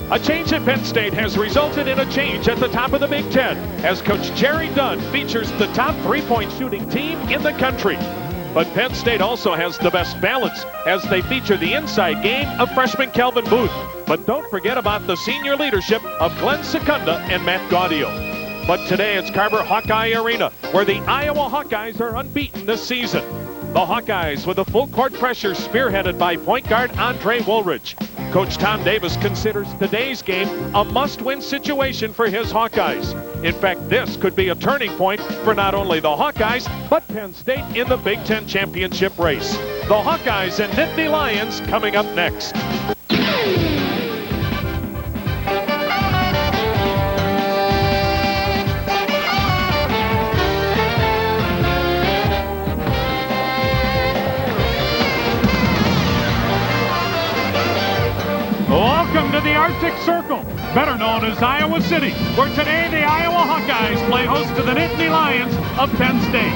A change at Penn State has resulted in a change at the top of the Big Ten as Coach Jerry Dunn features the top three-point shooting team in the country. But Penn State also has the best balance as they feature the inside game of freshman Calvin Booth. But don't forget about the senior leadership of Glenn Sekunda and Matt Gaudio. But today it's Carver-Hawkeye Arena where the Iowa Hawkeyes are unbeaten this season. The Hawkeyes with a full court pressure spearheaded by point guard Andre Woolridge. Coach Tom Davis considers today's game a must-win situation for his Hawkeyes. In fact, this could be a turning point for not only the Hawkeyes, but Penn State in the Big Ten championship race. The Hawkeyes and Nittany Lions coming up next. Welcome to the Arctic Circle, better known as Iowa City, where today the Iowa Hawkeyes play host to the Nittany Lions of Penn State.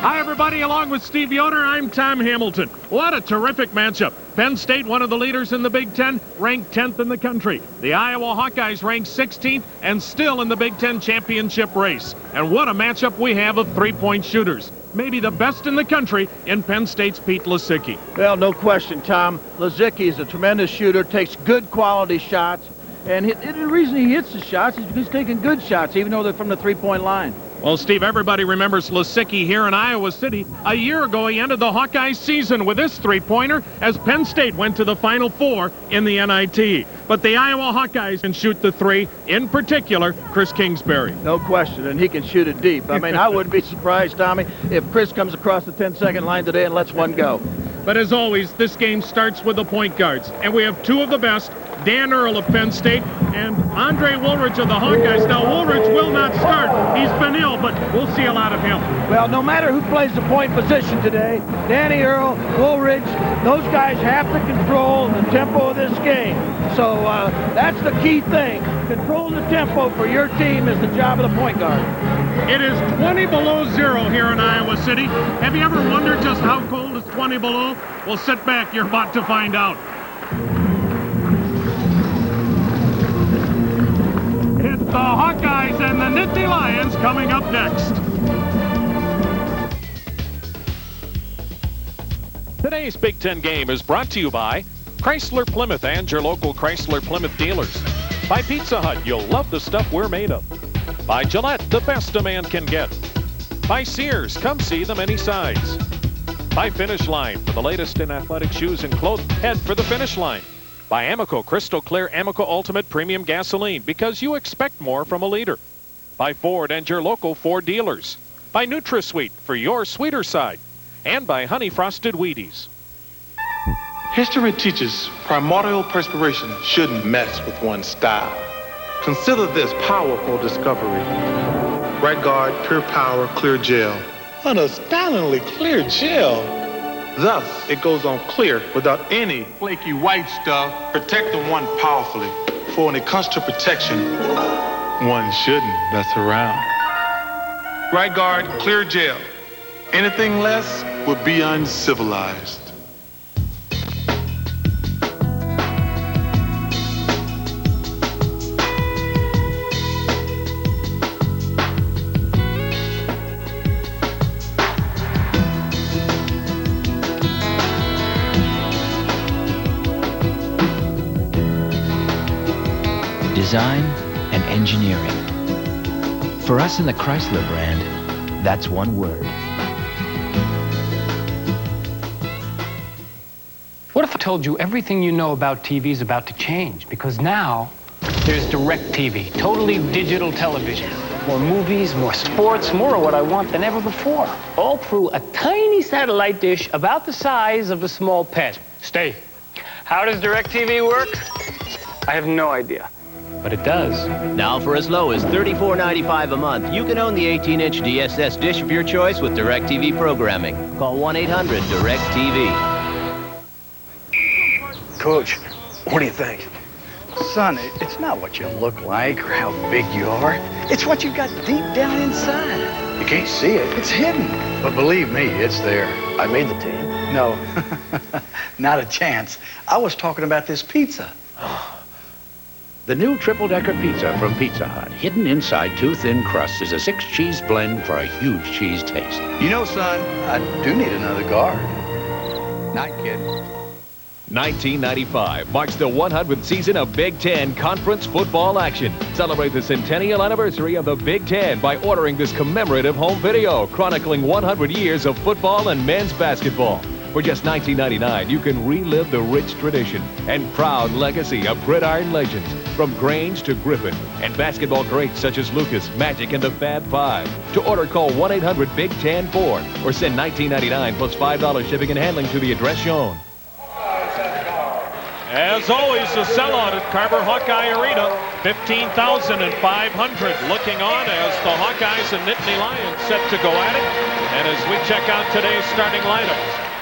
Hi everybody, along with Steve Yoder, I'm Tom Hamilton. What a terrific matchup. Penn State, one of the leaders in the Big Ten, ranked 10th in the country. The Iowa Hawkeyes ranked 16th and still in the Big Ten championship race. And what a matchup we have of three-point shooters. Maybe the best in the country in Penn State's Pete Lisicky. Well, no question, Tom. Lisicky is a tremendous shooter, takes good quality shots, and the reason he hits the shots is because he's taking good shots, even though they're from the three-point line. Well, Steve, everybody remembers Lisicky here in Iowa City. A year ago, he ended the Hawkeye season with this three-pointer as Penn State went to the Final Four in the NIT. But the Iowa Hawkeyes can shoot the three, in particular, Chris Kingsbury. No question, and he can shoot it deep. I mean, I wouldn't be surprised, Tommy, if Chris comes across the 10-second line today and lets one go. But as always, this game starts with the point guards. And we have two of the best, Dan Earl of Penn State and Andre Woolridge of the Hawkeyes. Now, Woolridge will not start. He's been ill, but we'll see a lot of him. Well, no matter who plays the point position today, Danny Earl, Woolridge, those guys have to control the tempo of this game. So that's the key thing. Controlling the tempo for your team is the job of the point guard. It is 20 below zero here in Iowa City. Have you ever wondered just how cold is 20 below? Well, sit back. You're about to find out. It's the Hawkeyes and the Nittany Lions coming up next. Today's Big Ten game is brought to you by Chrysler Plymouth and your local Chrysler Plymouth dealers. By Pizza Hut, you'll love the stuff we're made of. By Gillette, the best a man can get. By Sears, come see them any size. By Finish Line, for the latest in athletic shoes and clothing, head for the finish line. By Amoco Crystal Clear Amoco Ultimate Premium Gasoline, because you expect more from a leader. By Ford and your local Ford dealers. By NutraSweet, for your sweeter side. And by Honey Frosted Wheaties. History teaches primordial perspiration shouldn't mess with one's style. Consider this powerful discovery. Right Guard Pure Power Clear Gel. An astoundingly clear gel. Thus, it goes on clear without any flaky white stuff, protecting one powerfully. For when it comes to protection, one shouldn't mess around. Right Guard Clear Gel. Anything less would be uncivilized. Design and engineering. For us in the Chrysler brand, that's one word. What if I told you everything you know about TV is about to change? Because now there's DirecTV, totally digital television. More movies, more sports, more of what I want than ever before. All through a tiny satellite dish about the size of a small pet. Stay. How does DirecTV work? I have no idea. But it does. Now for as low as $34.95 a month, you can own the 18-inch DSS dish of your choice with DirecTV programming. Call 1-800-DirecTV. Coach, what do you think? Son, it's not what you look like or how big you are. It's what you've got deep down inside. You can't see it. It's hidden. But believe me, it's there. I made the team. No, not a chance. I was talking about this pizza. The new triple-decker pizza from Pizza Hut. Hidden inside two thin crusts is a 6-cheese blend for a huge cheese taste. You know, son, I do need another guard. Night, kid. 1995 marks the 100th season of Big Ten Conference football action. Celebrate the centennial anniversary of the Big Ten by ordering this commemorative home video chronicling 100 years of football and men's basketball. For just $19.99, you can relive the rich tradition and proud legacy of gridiron legends from Grange to Griffin and basketball greats such as Lucas, Magic, and the Fab Five. To order, call 1-800-BIG-TEN-4 or send $19.99 plus $5 shipping and handling to the address shown. As always, a sellout at Carver-Hawkeye Arena, 15,500 looking on as the Hawkeyes and Nittany Lions set to go at it. And as we check out today's starting lineup,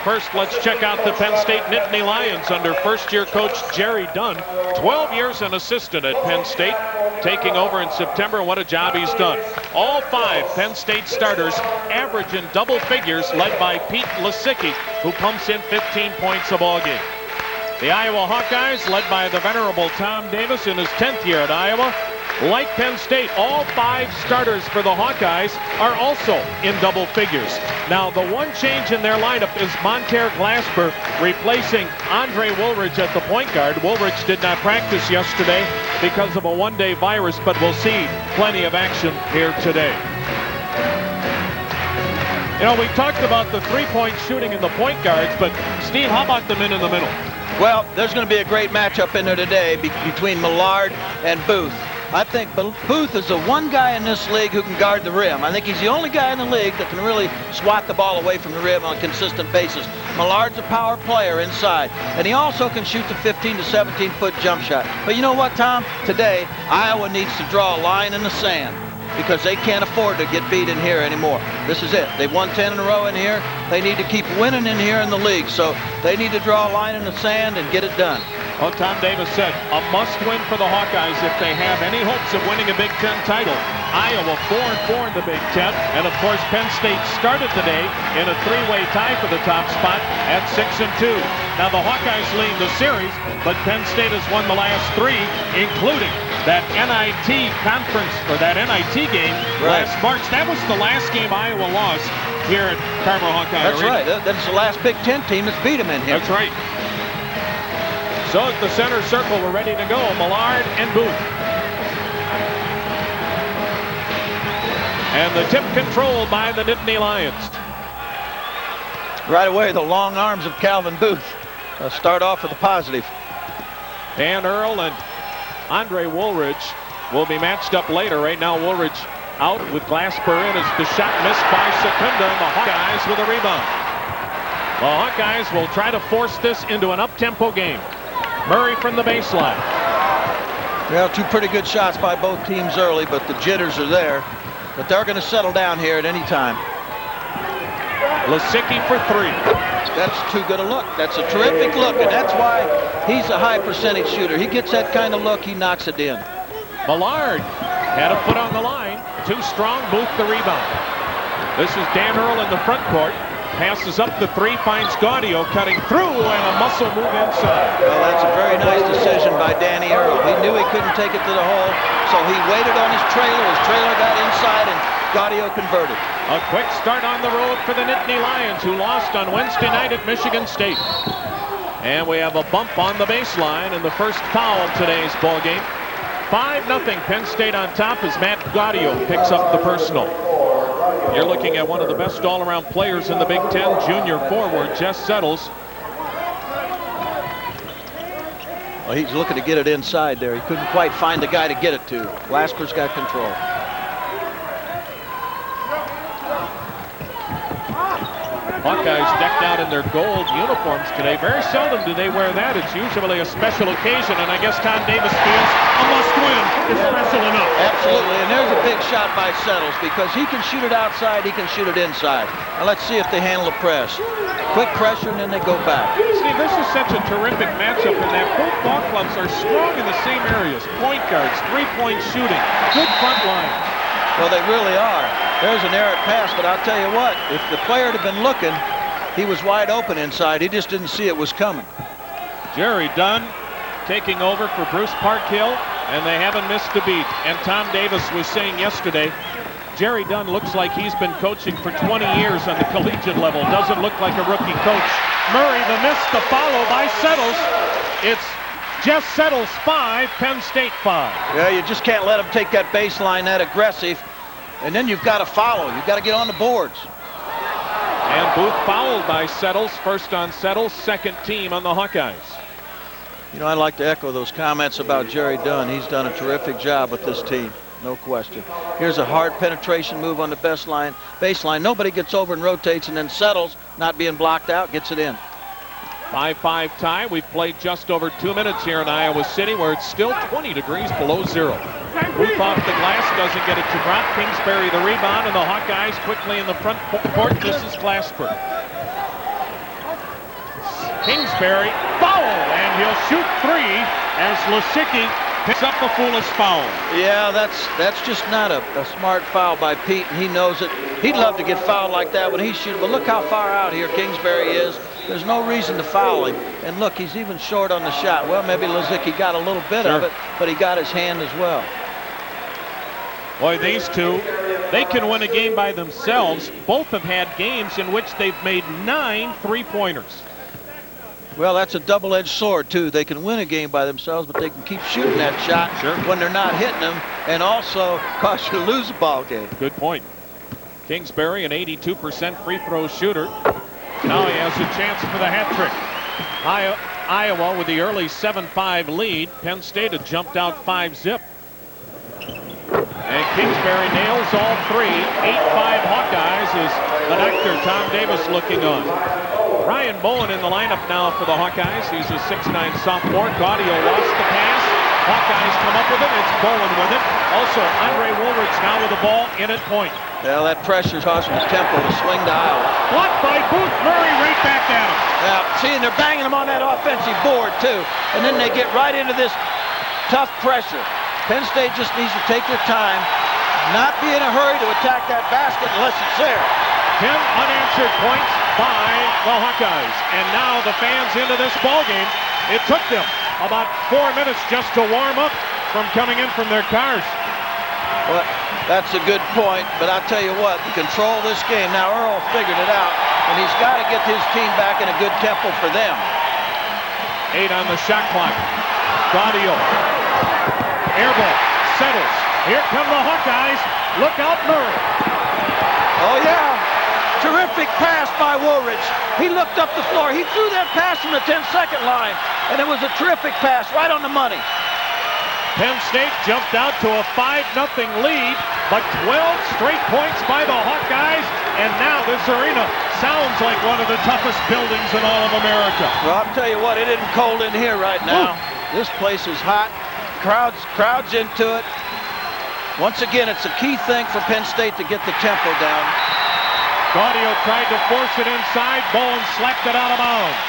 first, let's check out the Penn State Nittany Lions under first-year coach Jerry Dunn. 12 years an assistant at Penn State, taking over in September. What a job he's done. All 5 Penn State starters average in double figures, led by Pete Lisicky, who pumps in 15 points a ball game. The Iowa Hawkeyes, led by the venerable Tom Davis in his 10th year at Iowa. Like Penn State, all 5 starters for the Hawkeyes are also in double figures. Now, the one change in their lineup is Monter Glasper replacing Andre Woolridge at the point guard. Woolridge did not practice yesterday because of a one-day virus, but we'll see plenty of action here today. You know, we talked about the three-point shooting in the point guards, but Steve, how about the men in the middle? Well, there's going to be a great matchup in there today between Millard and Booth. I think Booth is the one guy in this league who can guard the rim. I think he's the only guy in the league that can really swat the ball away from the rim on a consistent basis. Millard's a power player inside, and he also can shoot the 15 to 17-foot jump shot. But you know what, Tom? Today, Iowa needs to draw a line in the sand because they can't afford to get beat in here anymore. This is it. They've won 10 in a row in here. They need to keep winning in here in the league. So they need to draw a line in the sand and get it done. Well, Tom Davis said a must-win for the Hawkeyes if they have any hopes of winning a Big Ten title. Iowa 4-4 in the Big Ten, and of course Penn State started the day in a 3-way tie for the top spot at 6-2. Now the Hawkeyes lead the series, but Penn State has won the last 3, including that NIT conference or that NIT game last March. That was the last game Iowa lost here at Carver-Hawkeye. That's right. That's the last Big Ten team that's beat them in here. That's right. So at the center circle, we're ready to go. Millard and Booth. And the tip controlled by the Nittany Lions. Right away, the long arms of Calvin Booth start off with a positive. Dan Earl and Andre Woolridge will be matched up later. Right now, Woolridge out with Glasper in as the shot missed by Sekunda, and the Hawkeyes with a rebound. The Hawkeyes will try to force this into an up-tempo game. Murray from the baseline. Well, 2 pretty good shots by both teams early, but the jitters are there. But they're going to settle down here at any time. Lisicky for 3. That's too good a look. That's a terrific look, and that's why he's a high percentage shooter. He gets that kind of look, he knocks it in. Millard had a foot on the line. Too strong, Booth the rebound. This is Dan Earl in the front court. Passes up the 3, finds Gaudio cutting through, and a muscle move inside. Well, that's a very nice decision by Danny Earl. He knew he couldn't take it to the hole, so he waited on his trailer. His trailer got inside, and Gaudio converted. A quick start on the road for the Nittany Lions, who lost on Wednesday night at Michigan State. And we have a bump on the baseline and the first foul of today's ball game. 5-0 Penn State on top as Matt Gaudio picks up the personal. You're looking at one of the best all-around players in the Big Ten, junior forward Jess Settles. Well, he's looking to get it inside there. He couldn't quite find the guy to get it to. Glasper's got control. Hawkeyes decked out in their gold uniforms today. Very seldom do they wear that. It's usually a special occasion, and I guess Tom Davis feels a must-win is special enough. Absolutely, and there's a big shot by Settles because he can shoot it outside, he can shoot it inside. Now let's see if they handle the press. Quick pressure, and then they go back. See, this is such a terrific matchup in that both ball clubs are strong in the same areas. Point guards, three-point shooting, good front line. Well, they really are. There's an errant pass, but I'll tell you what, if the player had been looking, he was wide open inside. He just didn't see it was coming. Jerry Dunn taking over for Bruce Parkhill, and they haven't missed a beat. And Tom Davis was saying yesterday, Jerry Dunn looks like he's been coaching for 20 years on the collegiate level. Doesn't look like a rookie coach. Murray, the miss, the follow by Settles. It's Jess Settles 5, Penn State 5. Yeah, you just can't let them take that baseline that aggressive. And then you've got to follow. You've got to get on the boards. And Booth fouled by Settles. First on Settles, second team on the Hawkeyes. You know, I'd like to echo those comments about Jerry Dunn. He's done a terrific job with this team, no question. Here's a hard penetration move on the baseline. Nobody gets over and rotates, and then Settles, not being blocked out, gets it in. 5-5 tie. We've played just over 2 minutes here in Iowa City, where it's still 20 degrees below zero. Booth off the glass, doesn't get it to drop. Kingsbury the rebound, and the Hawkeyes quickly in the front court. This is Glasper. Kingsbury fouled, and he'll shoot three as Lisicky picks up a foolish foul. Yeah, that's just not a smart foul by Pete, and he knows it. He'd love to get fouled like that when he's shooting, but look how far out here Kingsbury is. There's no reason to foul him. And look, he's even short on the shot. Well, maybe Lisicky got a little bit of it, but he got his hand as well. Boy, these two, they can win a game by themselves. Both have had games in which they've made 9 3-pointers. Well, that's a double-edged sword, too. They can win a game by themselves, but they can keep shooting that shot when they're not hitting them, and also cause you to lose a ball game. Good point. Kingsbury, an 82% free throw shooter. Now he has a chance for the hat trick. Iowa with the early 7-5 lead. Penn State had jumped out 5-zip. And Kingsbury nails all three. 8-5 Hawkeyes is the nectar Tom Davis looking on. Ryan Bowen in the lineup now for the Hawkeyes. He's a 6'9 sophomore. Gaudio lost the pass. Hawkeyes come up with it. It's Bowen with it. Also, Andre Woolridge now with the ball in at point. Well, that pressure's causing the tempo to swing to Iowa. Blocked by Booth. Murray right back at him. Yeah, see, and they're banging him on that offensive board, too. And then they get right into this tough pressure. Penn State just needs to take their time, not be in a hurry to attack that basket unless it's there. 10 unanswered points by the Hawkeyes. And now the fans into this ballgame. It took them about 4 minutes just to warm up from coming in from their cars. Well, that's a good point, but I'll tell you what, to control this game, now Earl figured it out, and he's got to get his team back in a good tempo for them. 8 on the shot clock. Gaudio. Air ball. Settles. Here come the Hawkeyes. Look out, Murray. Oh, yeah. Terrific pass by Woolridge. He looked up the floor. He threw that pass from the 10-second line, and it was a terrific pass right on the money. Penn State jumped out to a 5-0 lead, but 12 straight points by the Hawkeyes, and now this arena sounds like one of the toughest buildings in all of America. Well, I'll tell you what, it isn't cold in here right now. This place is hot. Crowds into it. Once again, it's a key thing for Penn State to get the tempo down. Gaudio tried to force it inside. Bowen slapped it out of bounds.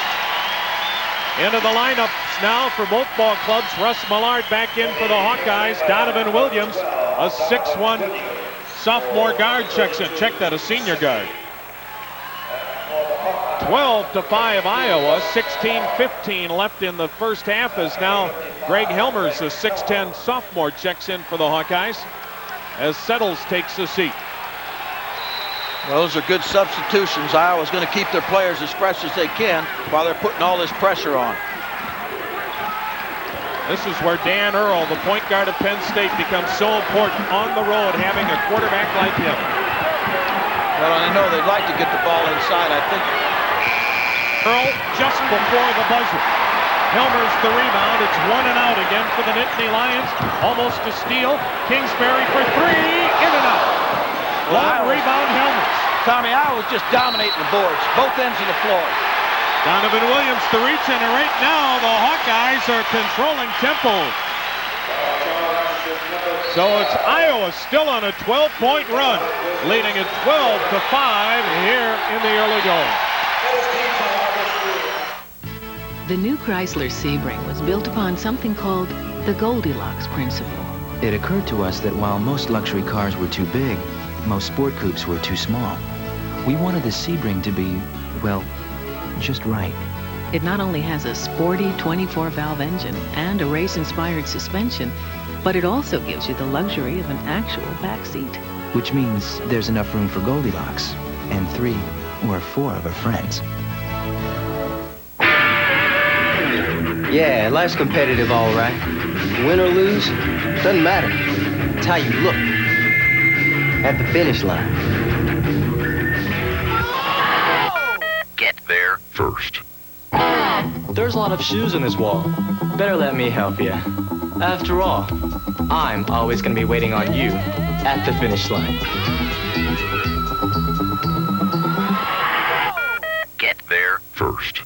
Into the lineup now for both ball clubs. Russ Millard back in for the Hawkeyes. Donovan Williams, a 6'1 sophomore guard, checks in. Check that, a senior guard. 12-5 Iowa. 16-15 left in the first half as now Greg Helmers, a 6'10 sophomore, checks in for the Hawkeyes as Settles takes a seat. Those are good substitutions. Iowa's going to keep their players as fresh as they can while they're putting all this pressure on. This is where Dan Earl, the point guard of Penn State, becomes so important on the road, having a quarterback like him. Well, I know they'd like to get the ball inside, I think. Earl just before the buzzer. Helmers the rebound. It's 1 and out again for the Nittany Lions. Almost a steal. Kingsbury for 3. In and out. Long rebound, Helmers. Tommy, Iowa's just dominating the boards, both ends of the floor. Donovan Williams the reach, and right now the Hawkeyes are controlling tempo. So it's Iowa still on a 12-point run, leading at 12-5 here in the early going. The new Chrysler Sebring was built upon something called the Goldilocks principle. It occurred to us that while most luxury cars were too big, most sport coupes were too small. We wanted the Sebring to be, well, just right. It not only has a sporty 24-valve engine and a race-inspired suspension, but it also gives you the luxury of an actual back seat. Which means there's enough room for Goldilocks and 3 or 4 of her friends. Yeah, life's competitive, all right. Win or lose, doesn't matter. It's how you look at the finish line. Get there first. There's a lot of shoes in this wall. Better let me help you. After all, I'm always going to be waiting on you at the finish line. Get there first.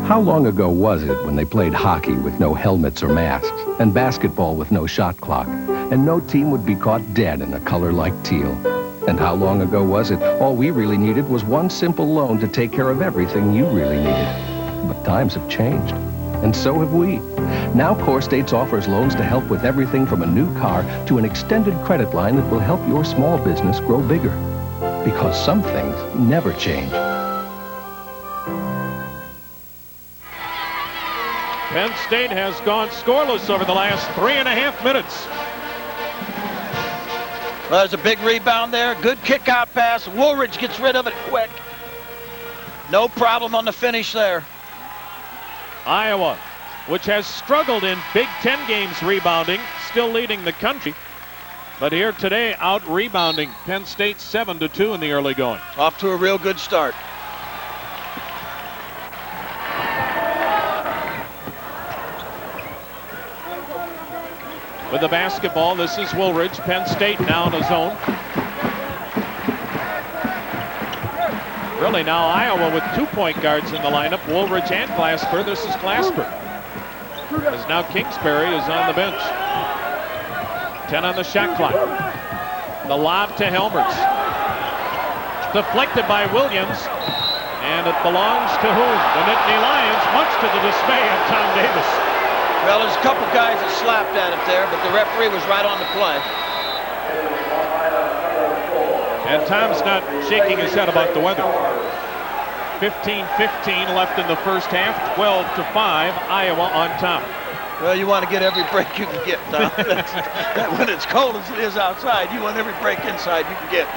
How long ago was it when they played hockey with no helmets or masks, and basketball with no shot clock, and no team would be caught dead in a color like teal? And how long ago was it all we really needed was one simple loan to take care of everything you really needed? But times have changed, and so have we. Now Core States offers loans to help with everything from a new car to an extended credit line that will help your small business grow bigger. Because some things never change. Penn State has gone scoreless over the last 3.5 minutes. Well, there's a big rebound there. Good kick-out pass. Woolridge gets rid of it quick. No problem on the finish there. Iowa, which has struggled in Big Ten games rebounding, still leading the country. But here today, out-rebounding Penn State 7-2 in the early going. Off to a real good start. With the basketball, this is Woolridge. Penn State now in a zone. Really now Iowa with 2 point guards in the lineup, Woolridge and Glasper. This is Glasper. As now Kingsbury is on the bench. 10 on the shot clock. The lob to Helmers. Deflected by Williams. And it belongs to whom? The Nittany Lions, much to the dismay of Tom Davis. Well, there's a couple guys that slapped at it there, but the referee was right on the play. And Tom's not shaking his head about the weather. 15-15 left in the first half, 12-5, Iowa on top. Well, you want to get every break you can get, Tom. When it's cold as it is outside, you want every break inside you can get.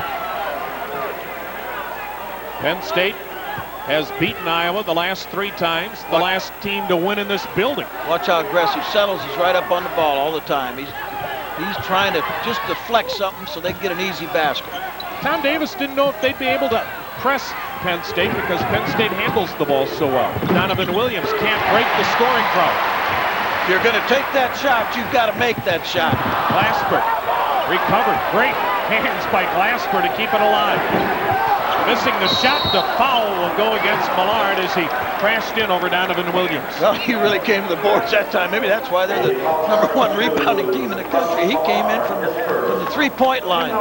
Penn State has beaten Iowa the last 3 times, the last team to win in this building. Watch how aggressive Settles is, right up on the ball all the time. He's trying to just deflect something so they can get an easy basket. Tom Davis didn't know if they'd be able to press Penn State because Penn State handles the ball so well. Donovan Williams can't break the scoring drought. If you're going to take that shot, you've got to make that shot. Glasper recovered. Great hands by Glasper to keep it alive. Missing the shot, the foul will go against Millard as he crashed in over Donovan Williams. Well, he really came to the boards that time. Maybe that's why they're the #1 rebounding team in the country. He came in from the 3-point line.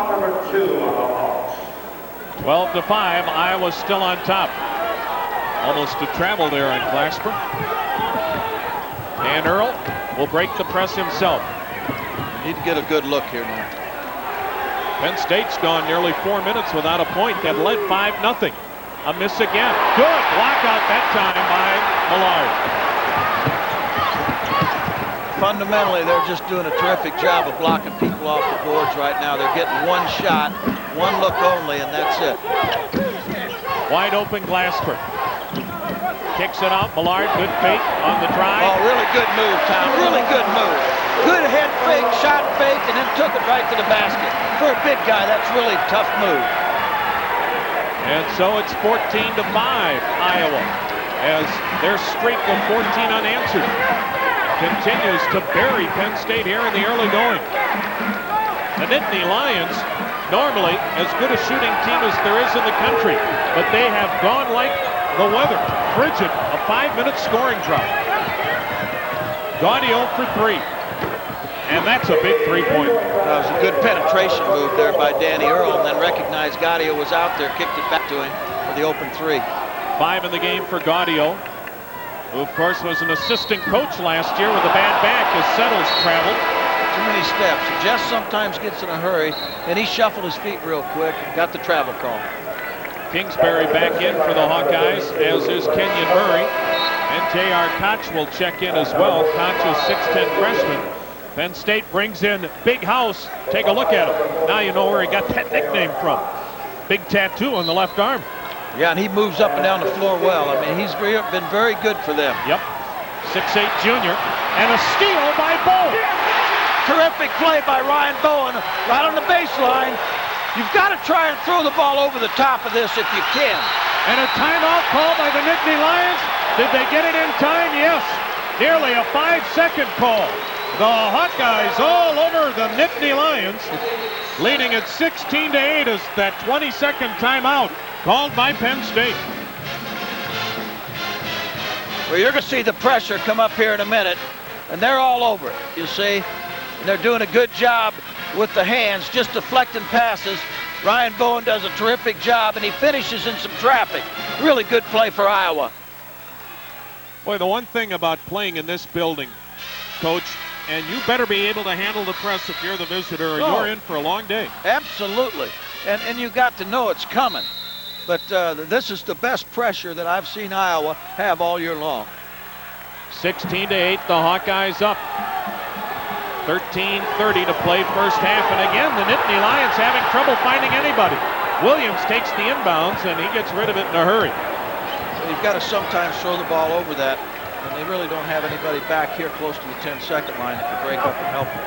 12-5, Iowa still on top. Almost a travel there on Glasper. Dan Earl will break the press himself. Need to get a good look here now. Penn State's gone nearly 4 minutes without a point. That led 5-0. A miss again. Good block out that time by Millard. Fundamentally, they're just doing a terrific job of blocking people off the boards right now. They're getting one shot, one look only, and that's it. Wide open Glasper. Kicks it out. Millard, good fake on the drive. Oh, really good move, Tom. Really good move. Good head fake, shot fake, and then took it right to the basket. For a big guy, that's really a tough move. And so it's 14-5, Iowa, as their streak of 14 unanswered continues to bury Penn State here in the early going. The Nittany Lions, normally as good a shooting team as there is in the country, but they have gone like the weather, frigid, a 5-minute scoring drought. Gaudio for 3. And that's a big 3-pointer. That was a good penetration move there by Dan Earl, and then recognized Gaudio was out there, kicked it back to him for the open 3. 5 in the game for Gaudio, who of course was an assistant coach last year with a bad back as Settles traveled. Too many steps. Jess sometimes gets in a hurry, and he shuffled his feet real quick and got the travel call. Kingsbury back in for the Hawkeyes, as is Kenyon Murray. And JR Koch will check in as well. Koch is 6'10" freshman. Penn State brings in Big House. Take a look at him. Now you know where he got that nickname from. Big tattoo on the left arm. Yeah, and he moves up and down the floor well. I mean, he's been very good for them. Yep. 6'8" junior. And a steal by Bowen. Terrific play by Ryan Bowen right on the baseline. You've got to try and throw the ball over the top of this if you can. And a timeout call by the Nittany Lions. Did they get it in time? Yes. Nearly a 5-second call. The Hawkeyes all over the Nittany Lions, leading at 16-8 as that 20-second timeout called by Penn State. Well, you're going to see the pressure come up here in a minute, and they're all over it, you see. And they're doing a good job with the hands, just deflecting passes. Ryan Bowen does a terrific job, and he finishes in some traffic. Really good play for Iowa. Boy, the one thing about playing in this building, Coach, and you better be able to handle the press if you're the visitor, or you're in for a long day. Absolutely. And you got to know it's coming. But this is the best pressure that I've seen Iowa have all year long. 16-8, the Hawkeyes up. 13:30 to play first half. And again, the Nittany Lions having trouble finding anybody. Williams takes the inbounds, and he gets rid of it in a hurry. You've got to sometimes throw the ball over that. And they really don't have anybody back here close to the 10-second line that can break up and help them.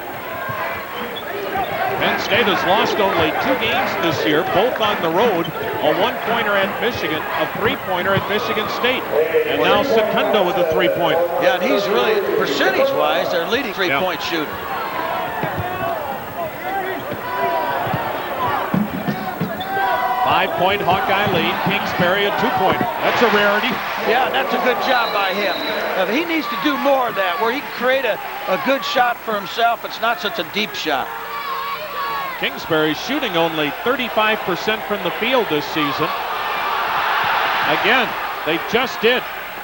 Penn State has lost only 2 games this year, both on the road. A 1-pointer at Michigan, a 3-pointer at Michigan State. And now Sekunda with a 3-pointer. Yeah, and he's really, percentage-wise, their leading 3-point shooter. 5-point Hawkeye lead. Kingsbury a 2-pointer. That's a rarity. Yeah, that's a good job by him. He needs to do more of that, where he can create a good shot for himself. It's not such a deep shot. Kingsbury shooting only 35% from the field this season. Again, they just did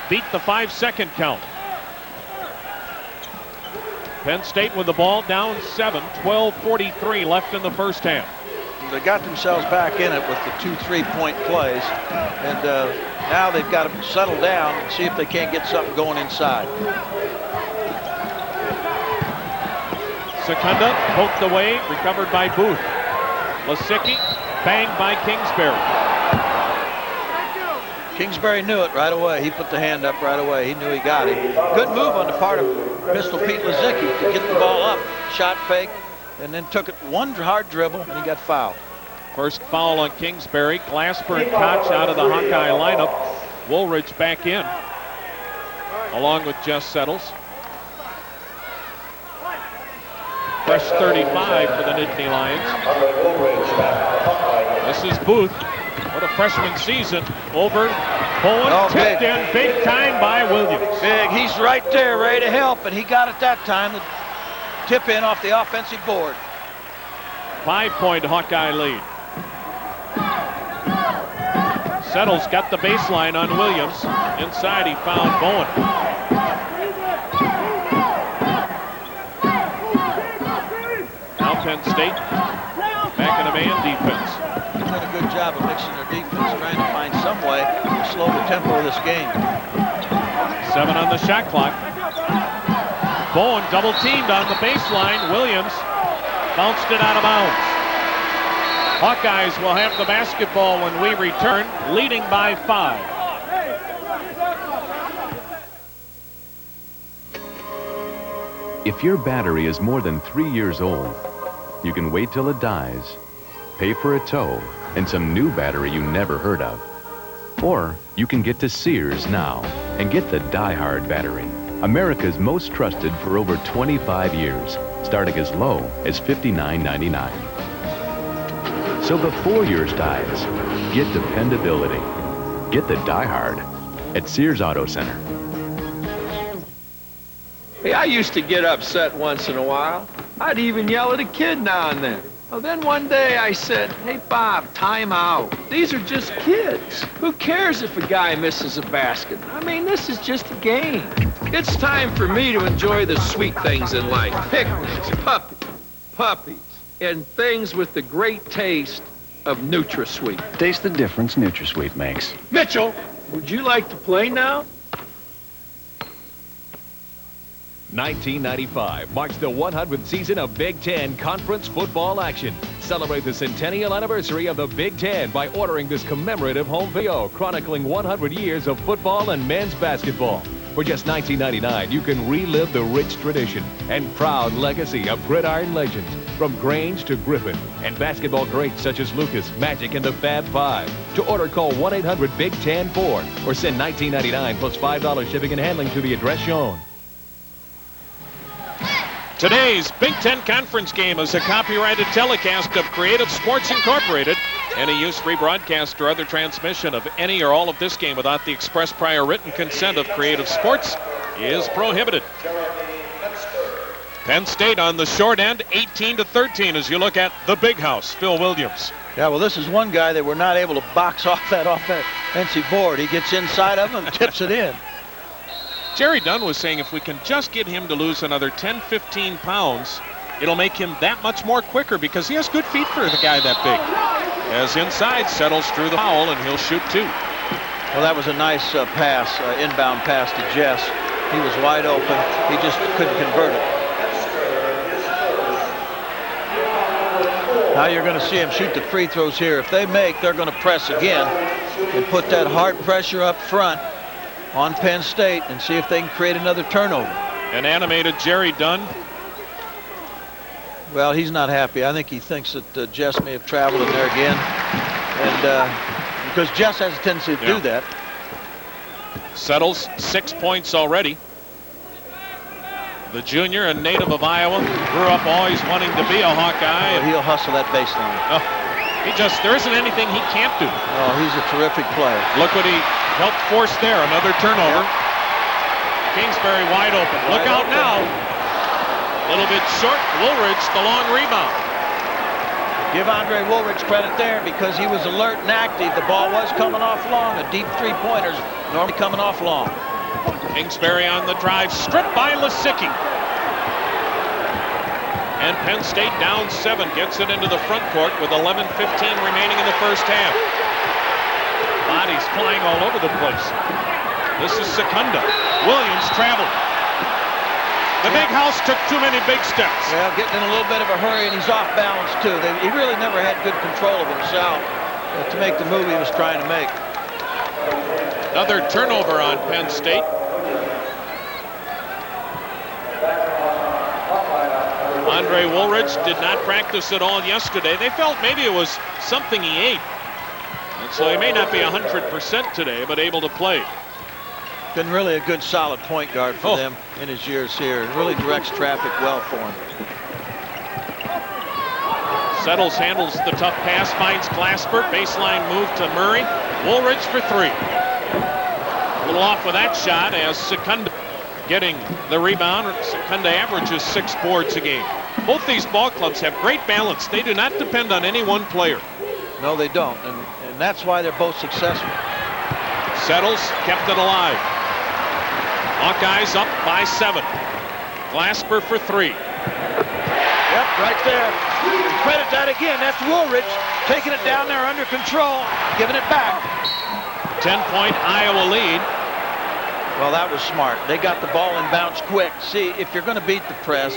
beat the 5-second count. Penn State with the ball down 7, 12:43 left in the first half. They got themselves back in it with the 2 3-point plays, and now they've got to settle down and see if they can't get something going inside. Sekunda poked away, recovered by Booth. Lisicky banged by Kingsbury. Kingsbury knew it right away. He put the hand up right away. He knew he got it. Good move on the part of Pistol Pete Lisicky to get the ball up, shot fake, and then took it one hard dribble, and he got fouled. First foul on Kingsbury. Glasper and Koch out of the Hawkeye lineup. Woolridge back in, along with Jess Settles. Fresh 35 for the Nittany Lions. This is Booth. What a freshman season. Over. Bowen tipped in big time by Williams. Big. He's right there ready to help, and he got it that time. The tip in off the offensive board. 5-point Hawkeye lead. Settles got the baseline on Williams. Inside he found Bowen. Now Penn State back in a man defense. They've done a good job of mixing their defense, trying to find some way to slow the tempo of this game. 7 on the shot clock. Bowen double teamed on the baseline. Williams bounced it out of bounds. Hawkeyes will have the basketball when we return, leading by 5. If your battery is more than 3 years old, you can wait till it dies, pay for a tow, and some new battery you never heard of. Or you can get to Sears now and get the Die Hard battery, America's most trusted for over 25 years, starting as low as $59.99. So before yours dies, get dependability. Get the Die Hard at Sears Auto Center. Hey, I used to get upset once in a while. I'd even yell at a kid now and then. Well, then one day I said, hey, Bob, time out. These are just kids. Who cares if a guy misses a basket? I mean, this is just a game. It's time for me to enjoy the sweet things in life. Picnics, puppies, and things with the great taste of NutraSweet. Taste the difference NutraSweet makes. Mitchell, would you like to play now? 1995 marks the 100th season of Big Ten Conference football action. Celebrate the centennial anniversary of the Big Ten by ordering this commemorative home video chronicling 100 years of football and men's basketball. For just $19.99, you can relive the rich tradition and proud legacy of gridiron legends from Grange to Griffin and basketball greats such as Lucas, Magic, and the Fab Five. To order, call 1-800-BIG-TEN-4 or send $19.99 plus $5 shipping and handling to the address shown. Today's Big Ten Conference game is a copyrighted telecast of Creative Sports Incorporated. Any use, rebroadcast, or other transmission of any or all of this game without the express prior written consent of Creative Sports is prohibited. Penn State on the short end, 18-13 as you look at the big house, Phil Williams. Yeah, well, this is one guy that we're not able to box off that offensive board. He gets inside of him and tips it in. Jerry Dunn was saying if we can just get him to lose another 10, 15 pounds, it'll make him that much more quicker because he has good feet for the guy that big. As inside, Settles through the foul, and he'll shoot two. Well, that was a nice pass, inbound pass to Jess. He was wide open. He just couldn't convert it. Now you're going to see him shoot the free throws here. If they make, they're going to press again and put that hard pressure up front on Penn State and see if they can create another turnover. An animated Jerry Dunn. Well, he's not happy. I think he thinks that Jess may have traveled in there again. And because Jess has a tendency to do that. Settles 6 points already. The junior and native of Iowa grew up always wanting to be a Hawkeye. Well, he'll hustle that baseline. Oh, there isn't anything he can't do. Oh, he's a terrific player. Look what he helped force there. Another turnover. Kingsbury wide open. Look out now. A little bit short. Woolridge, the long rebound. Give Andre Woolridge credit there because he was alert and active. The ball was coming off long. A deep three-pointers normally coming off long. Kingsbury on the drive, stripped by Lisicky. And Penn State down 7, gets it into the front court with 11:15 remaining in the first half. Bodies flying all over the place. This is Sekunda. Williams traveled. The big house took too many big steps. Well, getting in a little bit of a hurry, and he's off balance too. He really never had good control of himself to make the move he was trying to make. Another turnover on Penn State. Andre Woolridge did not practice at all yesterday. They felt maybe it was something he ate. And so he may not be 100% today, but able to play. Been really a good solid point guard for them in his years here. Really directs traffic well for him. Settles handles the tough pass, finds Glasper. Baseline move to Murray. Woolridge for three. A little off with that shot as Sekunda getting the rebound. Sekunda averages 6 boards a game. Both these ball clubs have great balance. They do not depend on any one player. No, they don't, and that's why they're both successful. Settles kept it alive. Hawkeyes up by 7. Glasper for 3. Yep, right there. Credit that again. That's Woolridge taking it down there under control, giving it back. 10-point Iowa lead. Well, that was smart. They got the ball in bounce quick. See, if you're going to beat the press,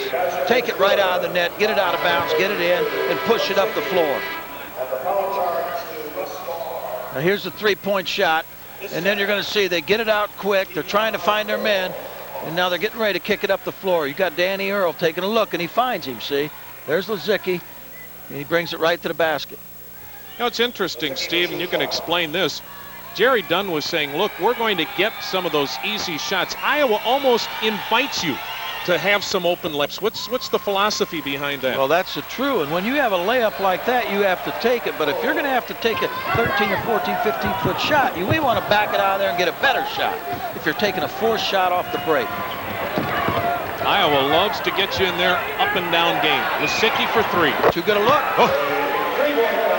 take it right out of the net, get it out of bounds, get it in, and push it up the floor. Now here's the three-point shot, and then you're going to see they get it out quick. They're trying to find their men, and now they're getting ready to kick it up the floor. You got Dan Earl taking a look, and he finds him, see? There's Lisicky, and he brings it right to the basket. You know, it's interesting, Steve, and you can explain this. Jerry Dunn was saying, look, we're going to get some of those easy shots. Iowa almost invites you to have some open layups. What's the philosophy behind that? Well, that's true. And when you have a layup like that, you have to take it. But if you're going to have to take a 13 or 14, 15-foot shot, you may want to back it out of there and get a better shot if you're taking a forced shot off the break. Iowa loves to get you in their up and down game. Lisicky for 3. Too good a look.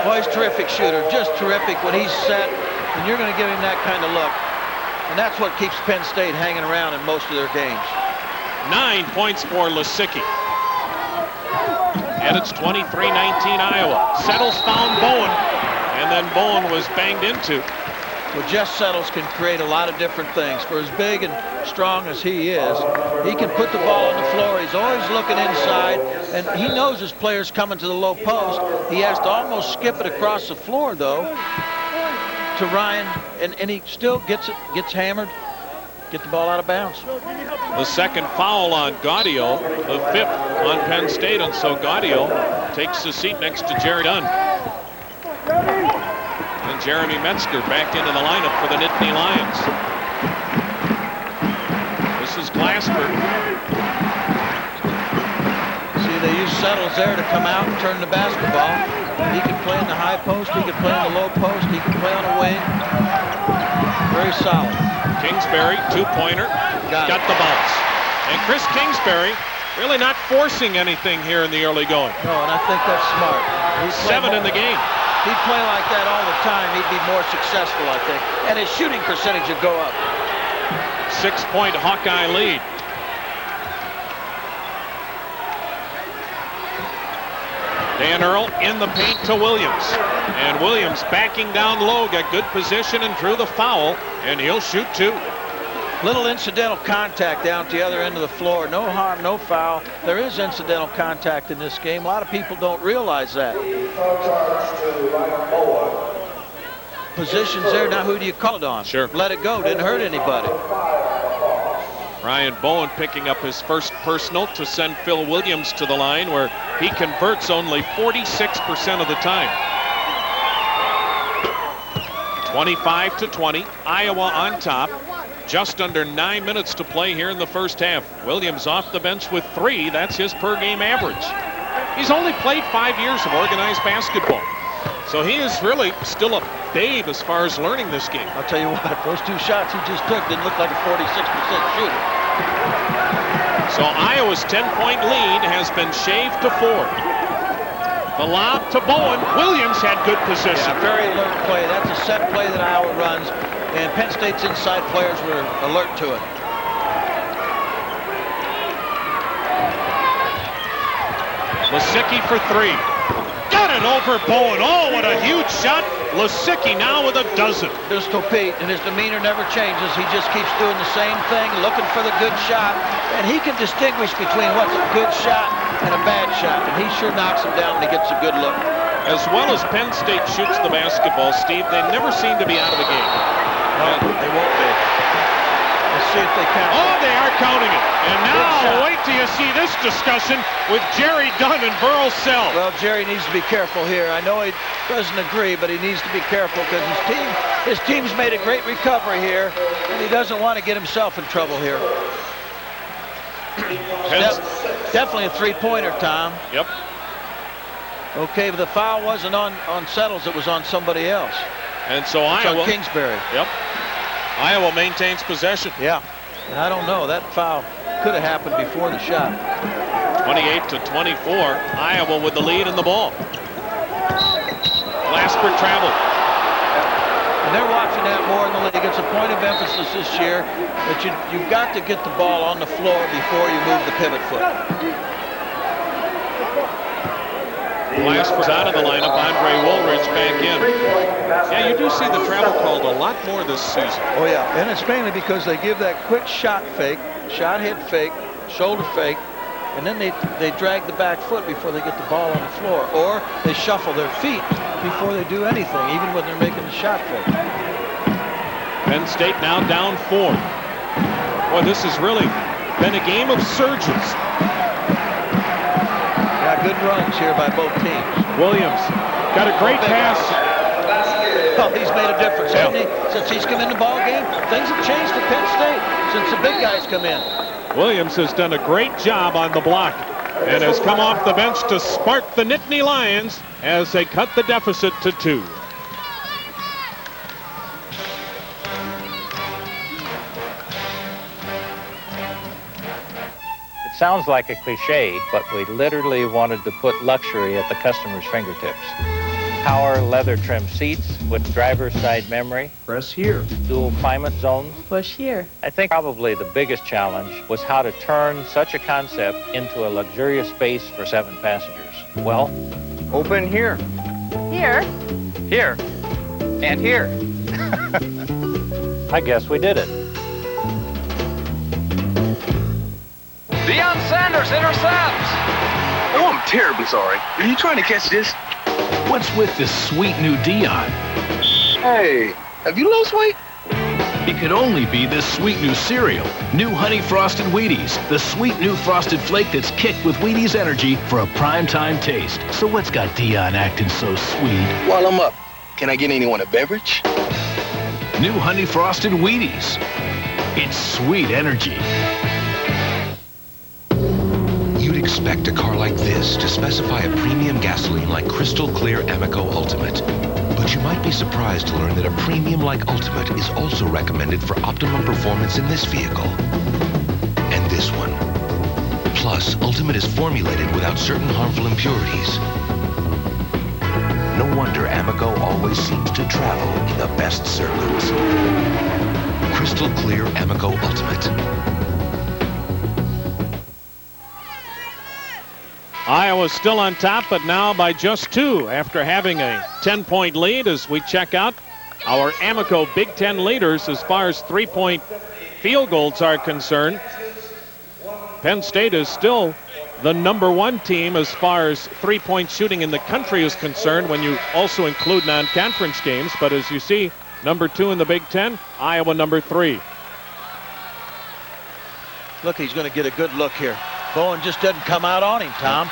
Boy, he's a terrific shooter. Just terrific when he's set. And you're going to give him that kind of look. And that's what keeps Penn State hanging around in most of their games. 9 points for Lisicky. And it's 23-19 Iowa. Settles found Bowen. and then Bowen was banged into. Well, Jess Settles can create a lot of different things. For as big and strong as he is, he can put the ball on the floor. He's always looking inside, and he knows his player's coming to the low post. He has to almost skip it across the floor, though, to Ryan, and he still gets hammered, get the ball out of bounds. The second foul on Gaudio, the 5th on Penn State, and so Gaudio takes the seat next to Jerry Dunn. And Jeremy Metzger back into the lineup for the Nittany Lions. This is Glasper. See, they use Settles there to come out and turn the basketball. He can play in the high post, he can play in the low post, he can play on a wing. Very solid. Kingsbury, two-pointer, got the bounce. And Chris Kingsbury really not forcing anything here in the early going. No, and I think that's smart. 7 in the game. He'd play like that all the time, he'd be more successful, I think. And his shooting percentage would go up. 6-point Hawkeye lead. Dan Earl in the paint to Williams. And Williams backing down low, got good position and drew the foul, and he'll shoot 2. Little incidental contact down at the other end of the floor. No harm, no foul. There is incidental contact in this game. A lot of people don't realize that. Positions there. Now who do you call it on? Sure. Let it go. Didn't hurt anybody. Ryan Bowen picking up his first personal to send Phil Williams to the line, where he converts only 46% of the time. 25-20. Iowa on top. Just under 9 minutes to play here in the first half. Williams off the bench with 3. That's his per-game average. He's only played 5 years of organized basketball. So he is really still a babe as far as learning this game. I'll tell you what, those 2 shots he just took didn't look like a 46% shooter. So Iowa's 10-point lead has been shaved to 4. The lob to Bowen. Williams had good position. Yeah, very alert play. That's a set play that Iowa runs. And Penn State's inside players were alert to it. Lisicky for 3. Got it over Bowen. Oh, what a huge shot. Lisicky now with a dozen. Pistol Pete, and his demeanor never changes. He just keeps doing the same thing, looking for the good shot. And he can distinguish between what's a good shot and a bad shot. And he sure knocks him down when he gets a good look. As well as Penn State shoots the basketball, Steve, they never seem to be out of the game. No, they won't be. Let's see if they count. Oh, they are counting it. And now, wait till you see this discussion with Jerry Dunn and Burl Sell. Well, Jerry needs to be careful here. I know he doesn't agree, but he needs to be careful because his team's made a great recovery here, and he doesn't want to get himself in trouble here. Definitely a three-pointer, Tom. Yep. Okay, but the foul wasn't on Settles, it was on somebody else. And so Iowa. Kingsbury. Yep. Iowa maintains possession. Yeah. I don't know. That foul could have happened before the shot. 28-24. Iowa with the lead in the ball. Glasper traveled. And they're watching that more in the league. It's a point of emphasis this year that you've got to get the ball on the floor before you move the pivot foot. Glasper's out of the lineup. Andre Woolridge back in. Yeah, you do see the travel called a lot more this season. Oh, yeah. And it's mainly because they give that quick shot fake, shot head fake, shoulder fake, and then they drag the back foot before they get the ball on the floor. Or they shuffle their feet before they do anything, even when they're making the shot fake. Penn State now down 4. Boy, this has really been a game of surges. Good runs here by both teams. Williams got a great pass. Oh, he's made a difference, hasn't he? Since he's come in the ball game, things have changed at Penn State since the big guys come in. Williams has done a great job on the block and has come off the bench to spark the Nittany Lions as they cut the deficit to 2. Sounds like a cliche, but we literally wanted to put luxury at the customer's fingertips. Power leather trim seats with driver's side memory. Press here. Dual climate zones. Push here. I think probably the biggest challenge was how to turn such a concept into a luxurious space for 7 passengers. Well, open here. Here? Here. And here. I guess we did it. Deion Sanders intercepts. Oh, I'm terribly sorry. Are you trying to catch this? What's with this sweet new Deion? Hey, have you lost weight? It could only be this sweet new cereal. New Honey Frosted Wheaties. The sweet new frosted flake that's kicked with Wheaties energy for a primetime taste. So what's got Deion acting so sweet? While I'm up, can I get anyone a beverage? New Honey Frosted Wheaties. It's sweet energy. You'd expect a car like this to specify a premium gasoline like Crystal Clear Amoco Ultimate. But you might be surprised to learn that a premium like Ultimate is also recommended for optimum performance in this vehicle. And this one. Plus, Ultimate is formulated without certain harmful impurities. No wonder Amoco always seems to travel in the best circles. Crystal Clear Amoco Ultimate. Iowa's still on top, but now by just 2 after having a 10-point lead as we check out our Amoco Big Ten leaders as far as 3-point field goals are concerned. Penn State is still the #1 team as far as 3-point shooting in the country is concerned when you also include non-conference games. But as you see, #2 in the Big Ten, Iowa #3. Look, he's going to get a good look here. Bowen just doesn't come out on him, Tom.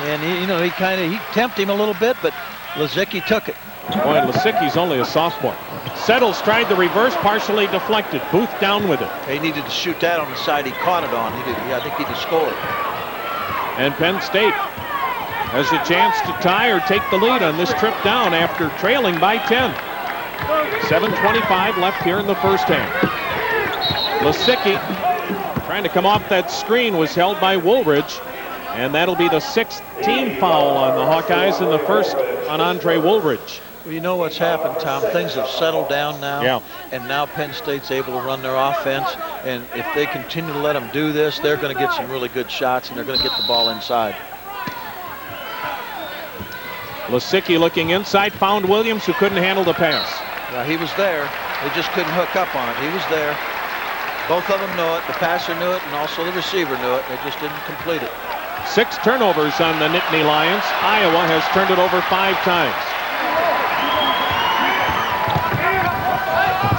And he tempted him a little bit, but Lisicky took it. Boy, Lisicky's only a sophomore. Settles tried the reverse, partially deflected. Booth down with it. He needed to shoot that on the side he caught it on. I think he'd have scored. And Penn State has a chance to tie or take the lead on this trip down after trailing by 10. 7:25 left here in the first half. Lisicky trying to come off that screen was held by Woolridge, and that'll be the 6th team foul on the Hawkeyes and the first on Andre Woolridge. Well, you know what's happened, Tom. Things have settled down now, yeah. And now Penn State's able to run their offense, and if they continue to let them do this, they're going to get some really good shots, and they're going to get the ball inside. Lisicky looking inside, found Williams, who couldn't handle the pass. Yeah, he was there. They just couldn't hook up on it. He was there. Both of them knew it. The passer knew it, and also the receiver knew it. They just didn't complete it. 6 turnovers on the Nittany Lions. Iowa has turned it over 5 times.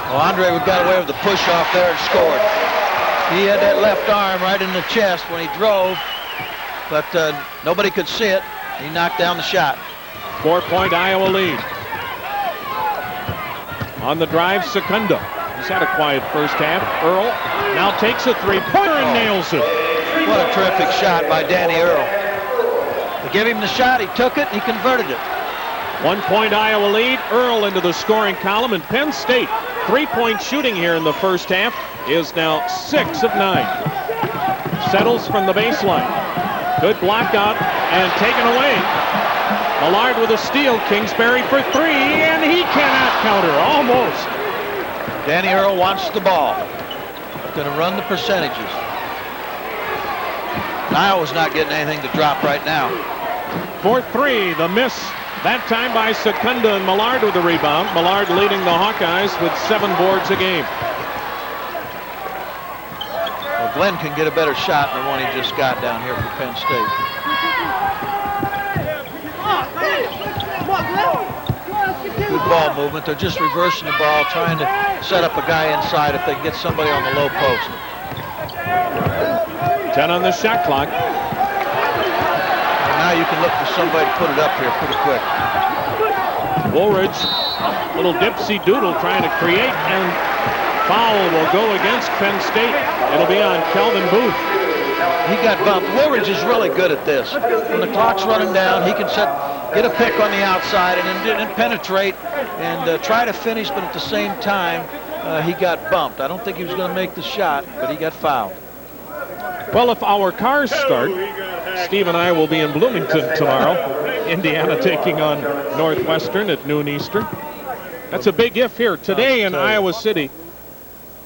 Well, Andre got away with the push off there and scored. He had that left arm right in the chest when he drove, but nobody could see it. He knocked down the shot. 4-point Iowa lead. On the drive, Sekunda. He's had a quiet first half. Earl now takes a 3-pointer and nails it. What a terrific shot by Danny Earl. They gave him the shot, he took it, he converted it. 1-point Iowa lead. Earl into the scoring column, and Penn State 3-point shooting here in the first half is now 6 of 9. Settles from the baseline. Good block out and taken away. Millard with a steal. Kingsbury for 3, and he cannot counter. Almost. Danny Earl wants the ball. Going to run the percentages. Iowa's not getting anything to drop right now. For 3, the miss. That time by Sekunda, and Millard with the rebound. Millard leading the Hawkeyes with 7 boards a game. Well, Glenn can get a better shot than the one he just got down here for Penn State. Good ball movement. They're just reversing the ball, trying to set up a guy inside if they can get somebody on the low post. 10 on the shot clock. And now you can look for somebody to put it up here pretty quick. Woolridge, little dipsy doodle trying to create, and foul will go against Penn State. It'll be on Kelvin Booth. He got bumped. Woolridge is really good at this. When the clock's running down, he can get a pick on the outside and penetrate and try to finish, but at the same time, he got bumped. I don't think he was going to make the shot, but he got fouled. Well, if our cars start, Steve and I will be in Bloomington tomorrow. Indiana taking on Northwestern at noon Eastern. That's a big if here. Today in Iowa City,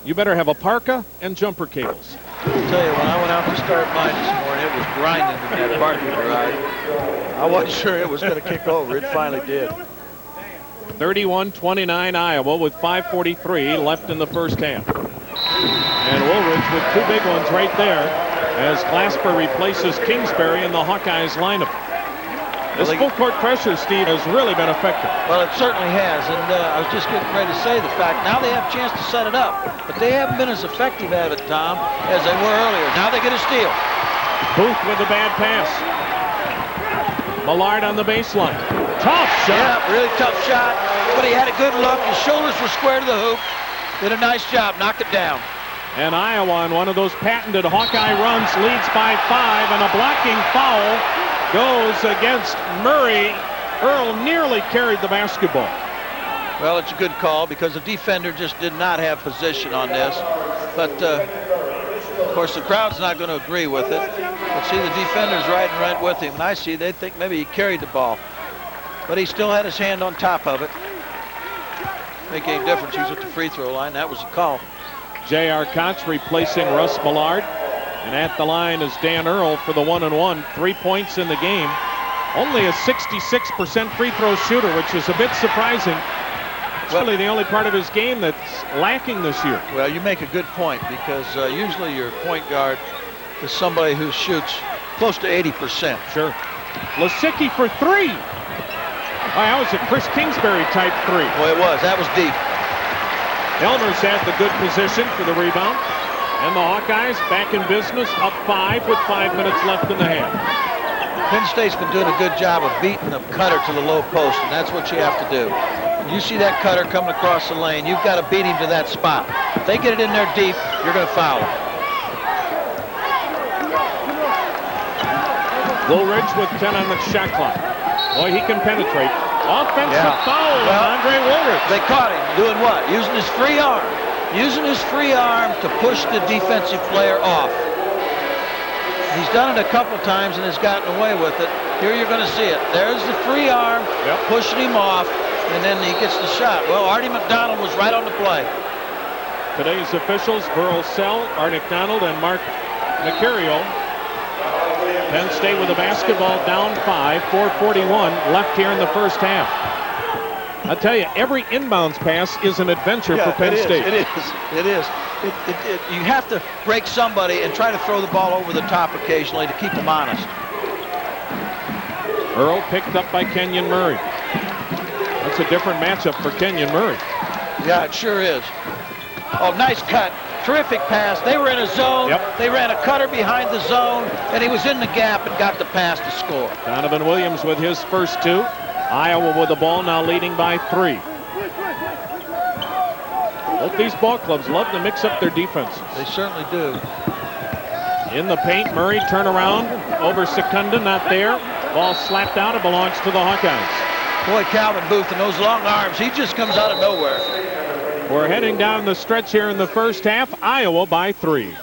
you better have a parka and jumper cables. I'll tell you, when I went out to start mine this morning, it was grinding in that parking garage. I wasn't sure it was going to kick over. It finally did. 31-29 Iowa with 5:43 left in the first half. And Woolridge with two big ones right there as Glasper replaces Kingsbury in the Hawkeyes lineup. This full court pressure, Steve, has really been effective. Well, it certainly has, and I was just getting ready to say the fact, now they have a chance to set it up, but they haven't been as effective at it, Tom, as they were earlier. Now they get a steal. Booth with a bad pass. Millard on the baseline. Tough shot. Yeah, really tough shot, but he had a good look. His shoulders were square to the hoop. Did a nice job, knocked it down. And Iowa on one of those patented Hawkeye runs leads by 5, and a blocking foul goes against Murray. Earl nearly carried the basketball. Well, it's a good call because the defender just did not have position on this. But, of course, the crowd's not going to agree with it. But see, the defender's riding right with him. And I see they think maybe he carried the ball. But he still had his hand on top of it. Make any difference. He's at the free throw line. That was the call. JR Koch replacing Russ Millard. And at the line is Dan Earl for the 1-and-1. 3 points in the game. Only a 66% free throw shooter, which is a bit surprising. It's really the only part of his game that's lacking this year. Well, you make a good point because usually your point guard is somebody who shoots close to 80%. Sure. Lisicky for 3. Oh, that was a Chris Kingsbury type 3. Well, it was. That was deep. Helmers had the good position for the rebound. And the Hawkeyes back in business, up 5 with 5 minutes left in the half. Penn State's been doing a good job of beating the cutter to the low post, and that's what you have to do. You see that cutter coming across the lane, you've got to beat him to that spot. If they get it in there deep, you're going to foul him. Woolridge with 10 on the shot clock. Boy, he can penetrate. Offensive foul on Andre Woolridge. They caught him doing what? Using his free arm. Using his free arm to push the defensive player off. He's done it a couple times and has gotten away with it. Here you're going to see it. There's the free arm pushing him off, and then he gets the shot. Well, Artie McDonald was right on the play. Today's officials, Burl Sell, Art McDonald, and Mark Mercurio. Penn State with the basketball down 5, 4:41 left here in the first half. I tell you, every inbounds pass is an adventure for Penn State. It is. It is. You have to break somebody and try to throw the ball over the top occasionally to keep them honest. Earl picked up by Kenyon Murray. That's a different matchup for Kenyon Murray. Yeah, it sure is. Oh, nice cut. Terrific pass. They were in a zone. They ran a cutter behind the zone, and he was in the gap and got the pass to score. Donovan Williams with his first 2. Iowa with the ball now leading by 3. Both these ball clubs love to mix up their defenses. They certainly do. In the paint, Murray turnaround over Sekunda, not there. Ball slapped out, it belongs to the Hawkeyes. Boy, Calvin Booth and those long arms, he just comes out of nowhere. We're heading down the stretch here in the first half. Iowa by 3.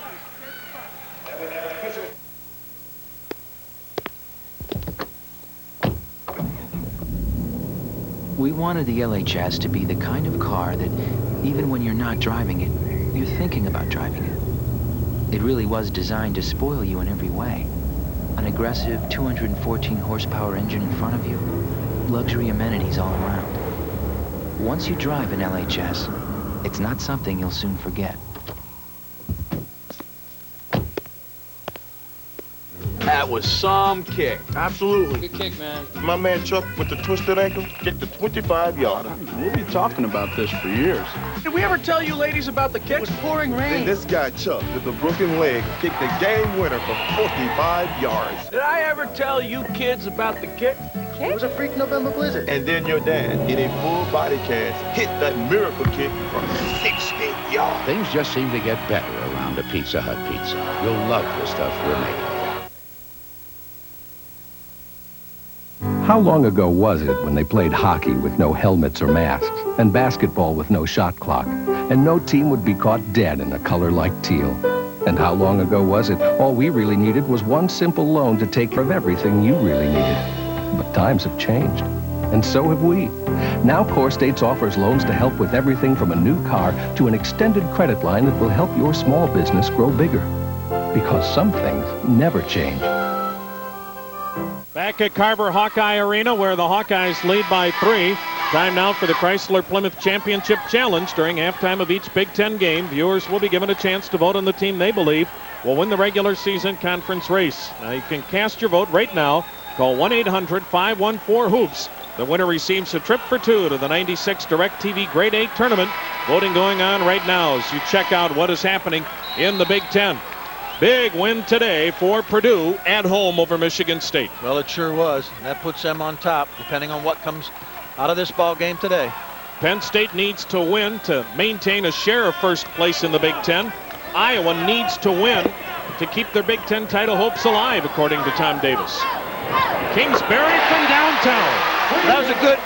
We wanted the LHS to be the kind of car that, even when you're not driving it, you're thinking about driving it. It really was designed to spoil you in every way. An aggressive 214 horsepower engine in front of you, luxury amenities all around. Once you drive an LHS, it's not something you'll soon forget. That was some kick. Absolutely. Good kick, man. My man Chuck with the twisted ankle kicked the 25-yarder. We'll be talking about this for years. Did we ever tell you ladies about the kick? It was pouring rain. Then this guy Chuck with the broken leg kicked the game winner for 45 yards. Did I ever tell you kids about the kick? It was a freak November blizzard. And then your dad, in a full body cast, hit that miracle kick from 60 yards. Things just seem to get better around a Pizza Hut pizza. You'll love the stuff we're making. How long ago was it when they played hockey with no helmets or masks, and basketball with no shot clock, and no team would be caught dead in a color like teal? And how long ago was it all we really needed was one simple loan to take care of everything you really needed? But times have changed, and so have we. Now Core States offers loans to help with everything from a new car to an extended credit line that will help your small business grow bigger. Because some things never change. Back at Carver-Hawkeye Arena, where the Hawkeyes lead by 3. Time now for the Chrysler Plymouth Championship Challenge. During halftime of each Big Ten game, viewers will be given a chance to vote on the team they believe will win the regular season conference race. Now you can cast your vote right now. Call 1-800-514-HOOPS. The winner receives a trip for two to the 96 DirecTV Grade 8 tournament. Voting going on right now as you check out what is happening in the Big Ten. Big win today for Purdue at home over Michigan State. Well, it sure was. And that puts them on top, depending on what comes out of this ball game today. Penn State needs to win to maintain a share of first place in the Big Ten. Iowa needs to win to keep their Big Ten title hopes alive, according to Tom Davis. Kingsbury from downtown. That was a good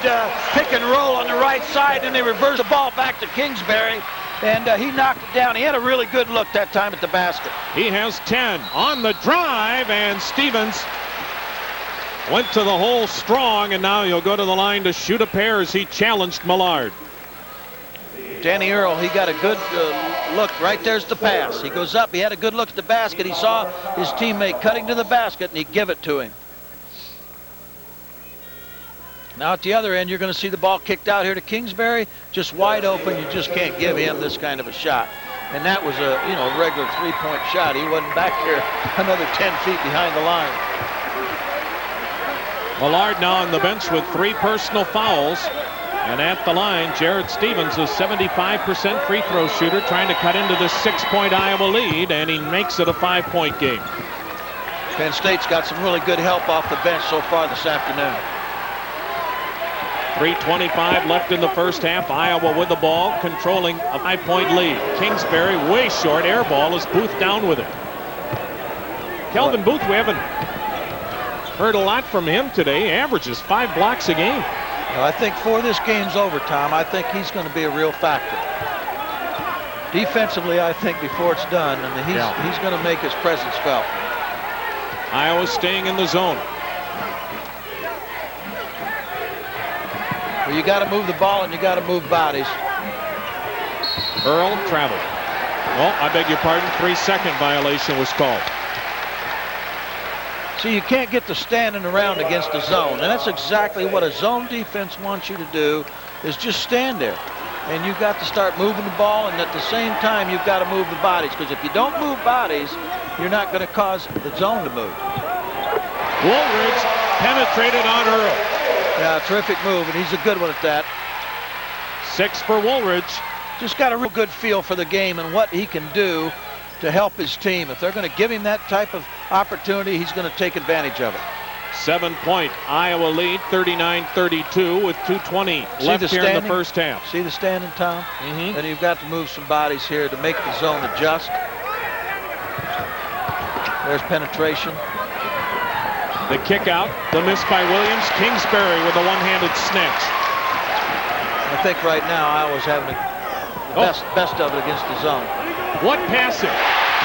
pick and roll on the right side, and they reversed the ball back to Kingsbury, and he knocked it down. He had a really good look that time at the basket. He has 10 on the drive, and Stephens went to the hole strong, and now he'll go to the line to shoot a pair as he challenged Millard. Danny Earl, he got a good look. Right there's the pass. He goes up. He had a good look at the basket. He saw his teammate cutting to the basket, and he gave it to him. Now at the other end, you're going to see the ball kicked out here to Kingsbury, just wide open. You just can't give him this kind of a shot. And that was a regular three-point shot. He wasn't back here another 10 feet behind the line. Millard now on the bench with 3 personal fouls. And at the line, Jarrett Stephens, a 75% free throw shooter, trying to cut into the 6-point Iowa lead, and he makes it a 5-point game. Penn State's got some really good help off the bench so far this afternoon. 3:25 left in the first half. Iowa with the ball, controlling a 5-point lead. Kingsbury way short. Air ball as Booth down with it. Kelvin Booth, we haven't heard a lot from him today. Averages 5 blocks a game. Well, I think before this game's over, Tom, I think he's going to be a real factor. Defensively, I think before it's done, and he's going to make his presence felt. Iowa staying in the zone. Well, you got to move the ball and you got to move bodies. Earl traveled. Well, I beg your pardon. 3-second violation was called. See, you can't get to standing around against the zone, and that's exactly what a zone defense wants you to do, is just stand there. And you've got to start moving the ball, and at the same time, you've got to move the bodies, because if you don't move bodies, you're not going to cause the zone to move. Woolridge penetrated on Earl. Yeah, terrific move, and he's a good one at that. 6 for Woolridge. Just got a real good feel for the game and what he can do to help his team. If they're going to give him that type of opportunity, he's going to take advantage of it. 7-point Iowa lead, 39-32 with 2:20 left here in the first half. See the standing, Tom? Mm-hmm. And you've got to move some bodies here to make the zone adjust. There's penetration. The kick out, the miss by Williams. Kingsbury with a one-handed snatch. I think right now Iowa's having the best of it against the zone. What passing?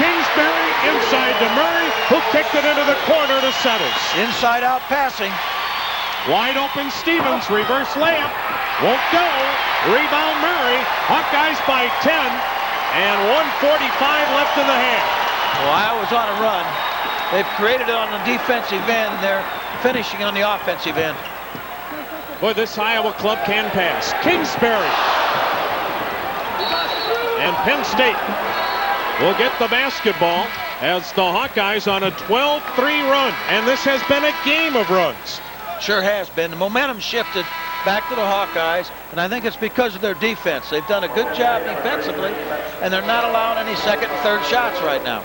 Kingsbury inside to Murray, who kicked it into the corner to Settles. Inside out passing. Wide open Stephens, reverse layup. Won't go. Rebound Murray. Hawkeyes by 10. And 1:45 left in the half. Well, Iowa's on a run. They've created it on the defensive end. They're finishing on the offensive end. Boy, this Iowa club can pass. Kingsbury. And Penn State will get the basketball as the Hawkeyes on a 12-3 run. And this has been a game of runs. Sure has been. The momentum shifted back to the Hawkeyes, and I think it's because of their defense. They've done a good job defensively, and they're not allowing any second and third shots right now.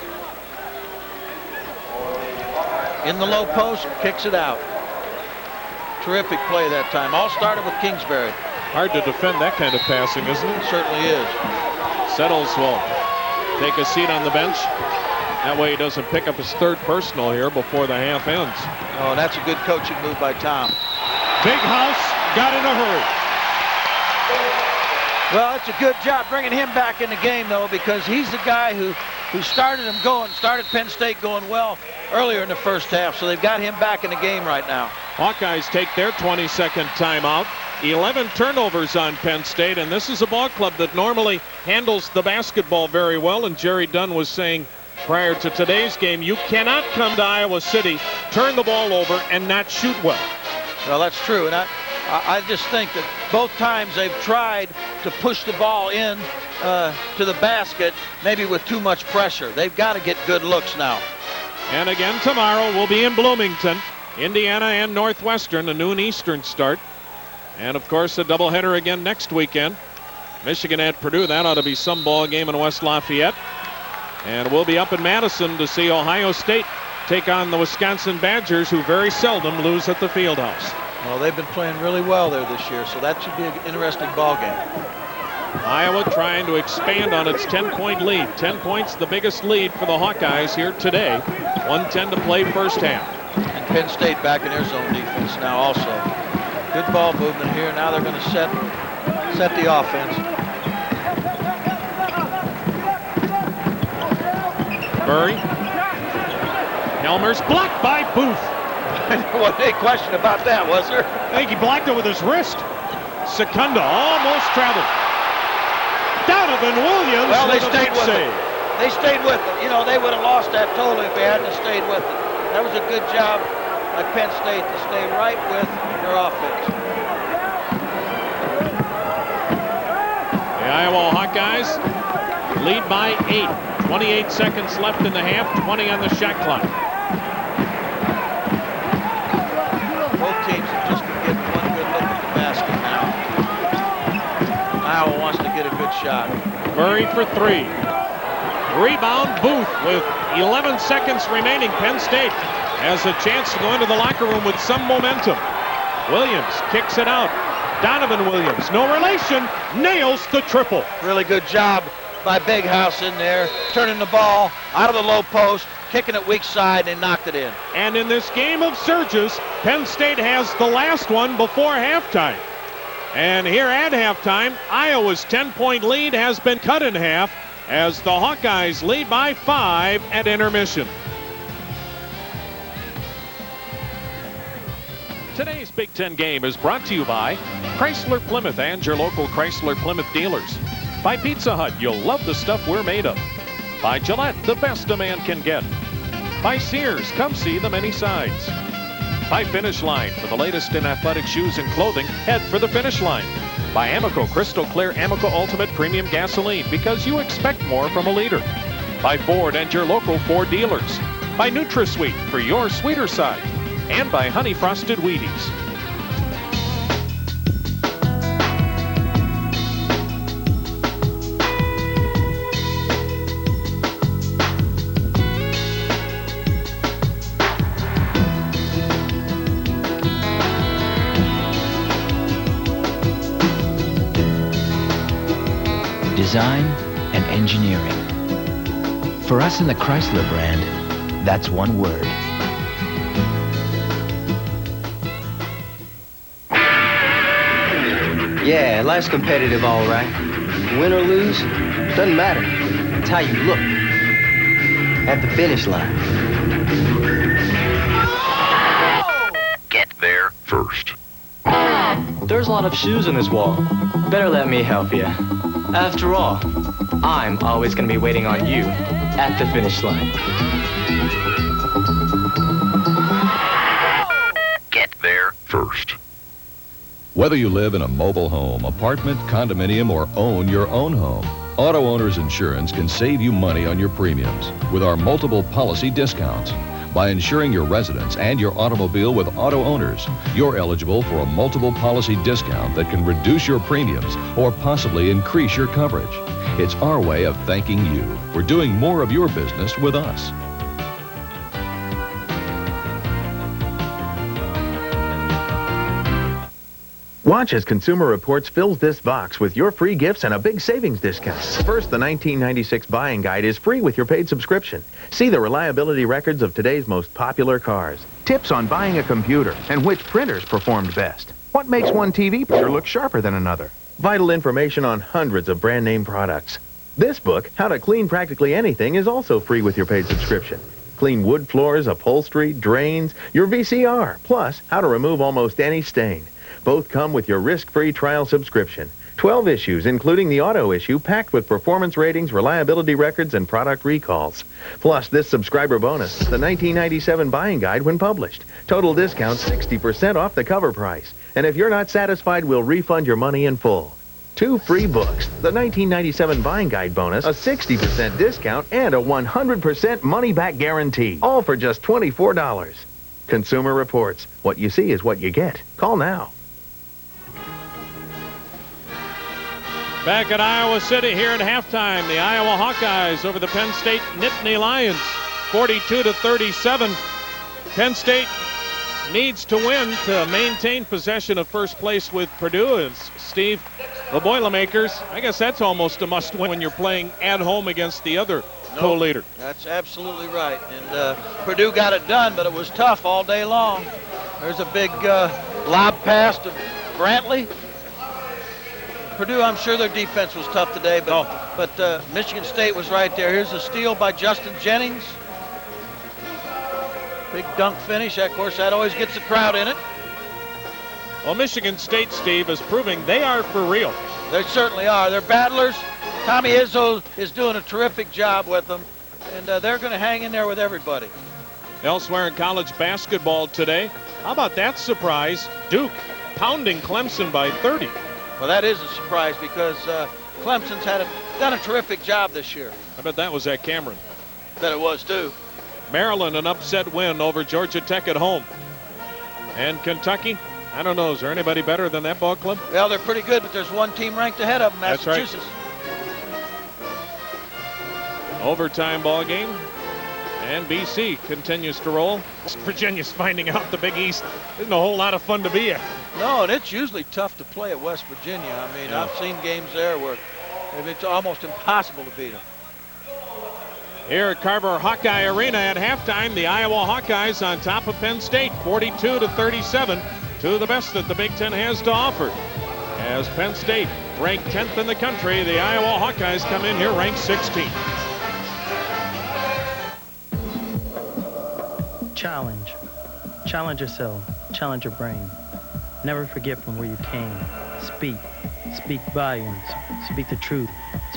In the low post, kicks it out. Terrific play that time. All started with Kingsbury. Hard to defend that kind of passing, isn't it? It certainly is. Settles will take a seat on the bench. That way he doesn't pick up his 3rd personal here before the half ends. Oh, that's a good coaching move by Tom. Big House got in a hurry. Well, it's a good job bringing him back in the game, though, because he's the guy who started Penn State going well earlier in the first half, so they've got him back in the game right now. Hawkeyes take their 22nd timeout. 11 turnovers on Penn State, and this is a ball club that normally handles the basketball very well, and Jerry Dunn was saying prior to today's game, you cannot come to Iowa City, turn the ball over, and not shoot well. Well, that's true, and I just think that both times they've tried to push the ball in to the basket, maybe with too much pressure. They've got to get good looks now. And again tomorrow we'll be in Bloomington, Indiana and Northwestern, a noon Eastern start. And of course a doubleheader again next weekend. Michigan at Purdue, that ought to be some ball game in West Lafayette. And we'll be up in Madison to see Ohio State take on the Wisconsin Badgers, who very seldom lose at the Fieldhouse. Well, they've been playing really well there this year, so that should be an interesting ball game. Iowa trying to expand on its 10-point lead. 10 points, the biggest lead for the Hawkeyes here today. 1:10 to play first half. And Penn State back in their zone defense now also. Good ball movement here. Now they're going to set the offense. Murray. Helmers blocked by Booth. Wasn't any question about that, was there? I think he blocked it with his wrist. Sekunda almost traveled. Donovan Williams. Well, they stayed with it. They stayed with it. You know, they would have lost that totally if they hadn't stayed with it. That was a good job by Penn State to stay right with their offense. The Iowa Hawkeyes lead by 8. 28 seconds left in the half, 20 on the shot clock. Both teams have just been getting one good look at the basket now. Iowa wants to get a good shot. Murray for 3. Rebound, Booth with 11 seconds remaining. Penn State has a chance to go into the locker room with some momentum. Williams kicks it out. Donovan Williams, no relation, nails the triple. Really good job by Big House in there, turning the ball out of the low post, kicking it weak side, and knocked it in. And in this game of surges, Penn State has the last one before halftime. And here at halftime, Iowa's 10-point lead has been cut in half as the Hawkeyes lead by 5 at intermission. Today's Big Ten game is brought to you by Chrysler Plymouth and your local Chrysler Plymouth dealers. By Pizza Hut, you'll love the stuff we're made of. By Gillette, the best a man can get. By Sears, come see the many sides. By Finish Line, for the latest in athletic shoes and clothing, head for the finish line. By Amoco Crystal Clear Amoco Ultimate Premium Gasoline, because you expect more from a liter. By Ford and your local Ford dealers. By NutraSweet, for your sweeter side. And by Honey Frosted Wheaties. Design and engineering. For us in the Chrysler brand, that's one word. Yeah, life's competitive, all right. Win or lose, doesn't matter. It's how you look at the finish line. Get there first. There's a lot of shoes in this wall. Better let me help you. After all, I'm always going to be waiting on you at the finish line. Get there first. Whether you live in a mobile home, apartment, condominium, or own your own home, Auto Owners Insurance can save you money on your premiums with our multiple policy discounts. By insuring your residence and your automobile with Auto Owners, you're eligible for a multiple policy discount that can reduce your premiums or possibly increase your coverage. It's our way of thanking you for doing more of your business with us. Watch as Consumer Reports fills this box with your free gifts and a big savings discount. First, the 1996 buying guide is free with your paid subscription. See the reliability records of today's most popular cars. Tips on buying a computer and which printers performed best. What makes one TV picture look sharper than another. Vital information on hundreds of brand name products. This book, How to Clean Practically Anything, is also free with your paid subscription. Clean wood floors, upholstery, drains, your VCR, plus how to remove almost any stain. Both come with your risk-free trial subscription. 12 issues, including the auto issue, packed with performance ratings, reliability records, and product recalls. Plus, this subscriber bonus, the 1997 buying guide when published. Total discount 60% off the cover price. And if you're not satisfied, we'll refund your money in full. 2 free books, the 1997 Buying Guide bonus, a 60% discount, and a 100% money-back guarantee. All for just $24. Consumer Reports. What you see is what you get. Call now. Back at Iowa City here at halftime, the Iowa Hawkeyes over the Penn State Nittany Lions, 42-37. Penn State needs to win to maintain possession of first place with Purdue. And Steve, the Boilermakers, I guess that's almost a must-win when you're playing at home against the other co-leader. That's absolutely right. And Purdue got it done, but it was tough all day long. There's a big lob pass to Brantley. Purdue, I'm sure their defense was tough today, but Michigan State was right there. Here's a steal by Justin Jennings. Big dunk finish. Of course, that always gets the crowd in it. Well, Michigan State, Steve, is proving they are for real. They certainly are. They're battlers. Tommy Izzo is doing a terrific job with them, and they're going to hang in there with everybody. Elsewhere in college basketball today, how about that surprise? Duke pounding Clemson by 30. Well, that is a surprise because Clemson's done a terrific job this year. I bet that was at Cameron. Bet it was, too. Maryland, an upset win over Georgia Tech at home. And Kentucky, I don't know, is there anybody better than that ball club? Well, they're pretty good, but there's one team ranked ahead of them, Massachusetts. That's right. Overtime ball game. And BC continues to roll. Virginia's finding out the Big East isn't a whole lot of fun to be at. No, and it's usually tough to play at West Virginia. I mean, yeah. I've seen games there where it's almost impossible to beat them. Here at Carver-Hawkeye Arena at halftime, the Iowa Hawkeyes on top of Penn State, 42-37, two of the best that the Big Ten has to offer. As Penn State ranked 10th in the country, the Iowa Hawkeyes come in here ranked 16th. Challenge. Challenge yourself. Challenge your brain. Never forget from where you came. Speak. Speak volumes. Speak the truth.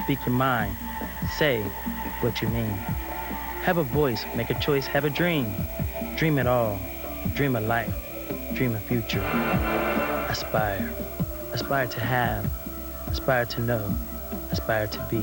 Speak your mind. Say what you mean. Have a voice. Make a choice. Have a dream. Dream it all. Dream a life. Dream a future. Aspire. Aspire to have. Aspire to know. Aspire to be.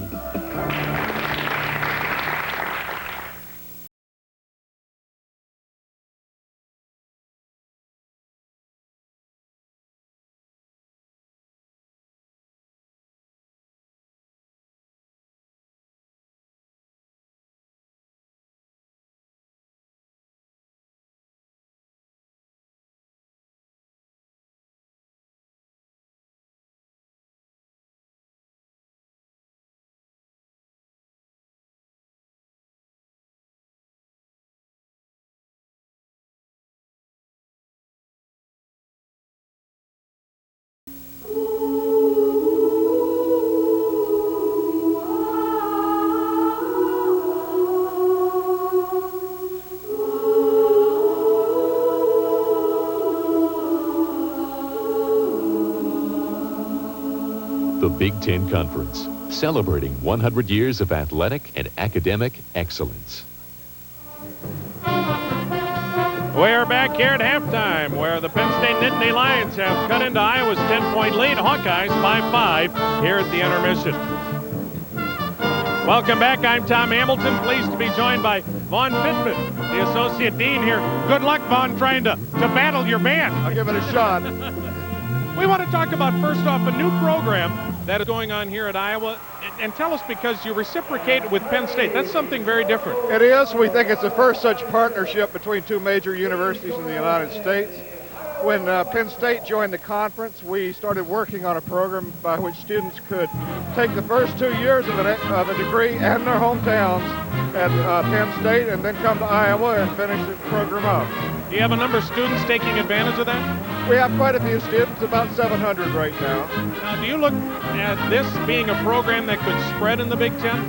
The Big Ten Conference, celebrating 100 years of athletic and academic excellence. We're back here at halftime where the Penn State Nittany Lions have cut into Iowa's 10-point lead. Hawkeyes by 5 here at the intermission. Welcome back. I'm Tom Hamilton. Pleased to be joined by Vaughn Pittman, the Associate Dean here. Good luck, Vaughn, trying to battle your man. I'll give it a shot. We want to talk about, first off, a new program that is going on here at Iowa. And tell us, because you reciprocated with Penn State. That's something very different. It is. We think it's the first such partnership between two major universities in the United States. When Penn State joined the conference, we started working on a program by which students could take the first 2 years of a degree and their hometowns at Penn State and then come to Iowa and finish the program up. Do you have a number of students taking advantage of that? We have quite a few students, about 700 right now. Now, do you look at this being a program that could spread in the Big Ten?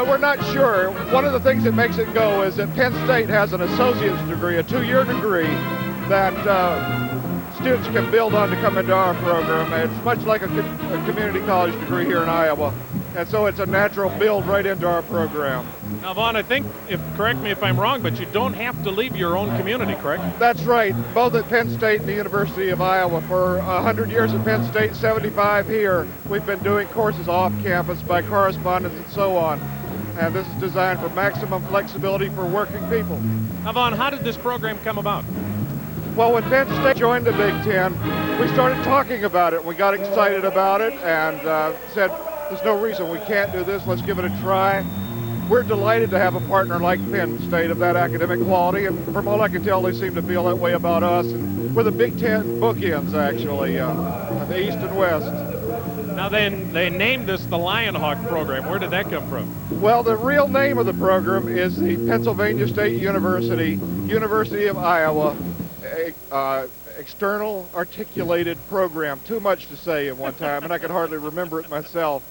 We're not sure. One of the things that makes it go is that Penn State has an associate's degree, a 2-year degree, that students can build on to come into our program. It's much like a community college degree here in Iowa. And so it's a natural build right into our program. Now, Vaughn, I think, correct me if I'm wrong, but you don't have to leave your own community, correct? That's right. Both at Penn State and the University of Iowa. For 100 years at Penn State, 75 here, we've been doing courses off campus by correspondence and so on. And this is designed for maximum flexibility for working people. Now, Vaughn, how did this program come about? Well, when Penn State joined the Big Ten, we started talking about it. We got excited about it and said, there's no reason we can't do this. Let's give it a try. We're delighted to have a partner like Penn State of that academic quality, and from all I can tell, they seem to feel that way about us. And we're the Big Ten bookends, actually, the East and West. Now, then, they named this the Lionhawk program. Where did that come from? Well, the real name of the program is the Pennsylvania State University, University of Iowa, External Articulated Program. Too much to say in one time, and I could hardly remember it myself.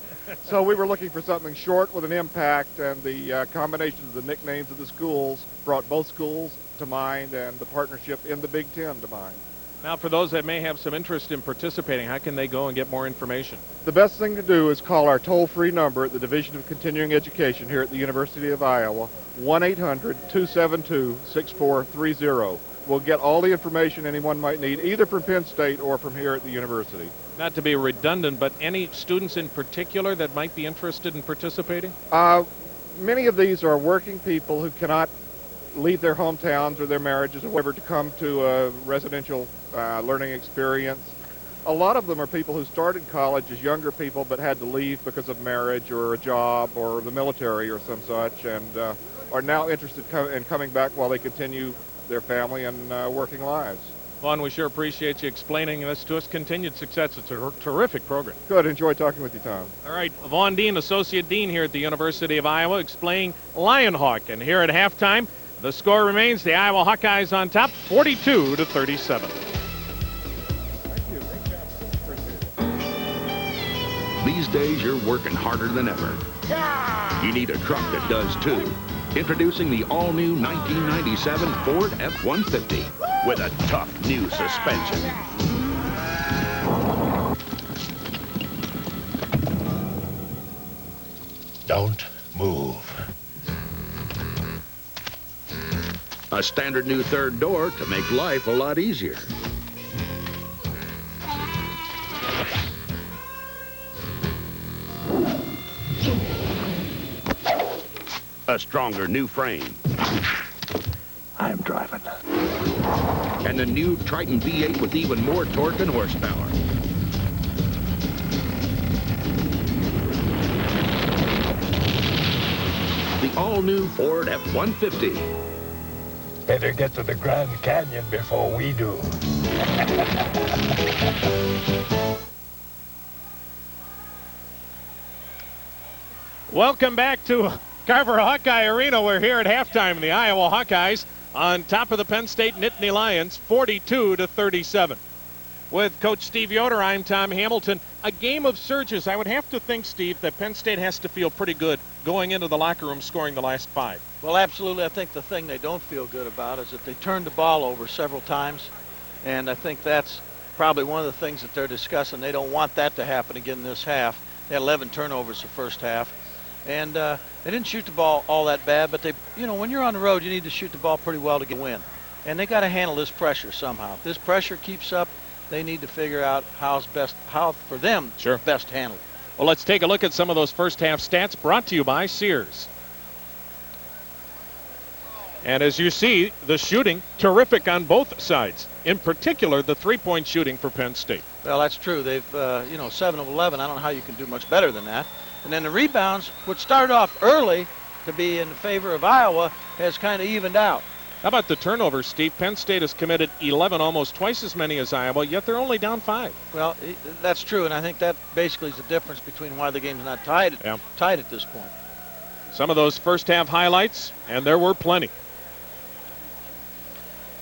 So we were looking for something short with an impact, and the combination of the nicknames of the schools brought both schools to mind and the partnership in the Big Ten to mind. Now, for those that may have some interest in participating, how can they go and get more information? The best thing to do is call our toll-free number at the Division of Continuing Education here at the University of Iowa, 1-800-272-6430. We'll get all the information anyone might need, either from Penn State or from here at the university. Not to be redundant, but any students in particular that might be interested in participating? Many of these are working people who cannot leave their hometowns or their marriages or whatever to come to a residential learning experience. A lot of them are people who started college as younger people but had to leave because of marriage or a job or the military or some such, and are now interested in coming back while they continue their family and working lives. Vaughn, we sure appreciate you explaining this to us. Continued success. It's a terrific program. Good. Enjoy talking with you, Tom. All right. Vaughn Dean, Associate Dean here at the University of Iowa, explaining Lionhawk. And here at halftime, the score remains the Iowa Hawkeyes on top, 42-37. These days, you're working harder than ever. You need a truck that does too. Introducing the all-new 1997 Ford F-150 with a tough new suspension. Don't move. A standard new third door to make life a lot easier. A stronger new frame. I'm driving. And a new Triton V8 with even more torque and horsepower. The all-new Ford F-150. Better get to the Grand Canyon before we do. Welcome back to Carver-Hawkeye Arena. We're here at halftime. The Iowa Hawkeyes on top of the Penn State Nittany Lions, 42-37. With Coach Steve Yoder, I'm Tom Hamilton. A game of surges. I would have to think, Steve, that Penn State has to feel pretty good going into the locker room scoring the last 5. Well, absolutely. I think the thing they don't feel good about is that they turned the ball over several times, and I think that's probably one of the things that they're discussing. They don't want that to happen again this half. They had 11 turnovers the first half, and they didn't shoot the ball all that bad, but they, you know, when you're on the road, you need to shoot the ball pretty well to get a win, and they got to handle this pressure somehow. If this pressure keeps up, they need to figure out how for them best handle it. Well, let's take a look at some of those first half stats brought to you by Sears. And as you see, the shooting terrific on both sides. In particular, the three-point shooting for Penn State. Well, that's true. They've, 7 of 11. I don't know how you can do much better than that. And then the rebounds, which started off early to be in favor of Iowa, has kind of evened out. How about the turnovers, Steve? Penn State has committed 11, almost twice as many as Iowa, yet they're only down 5. Well, that's true, and I think that basically is the difference between why the game's not tied at this point. Some of those first half highlights, and there were plenty.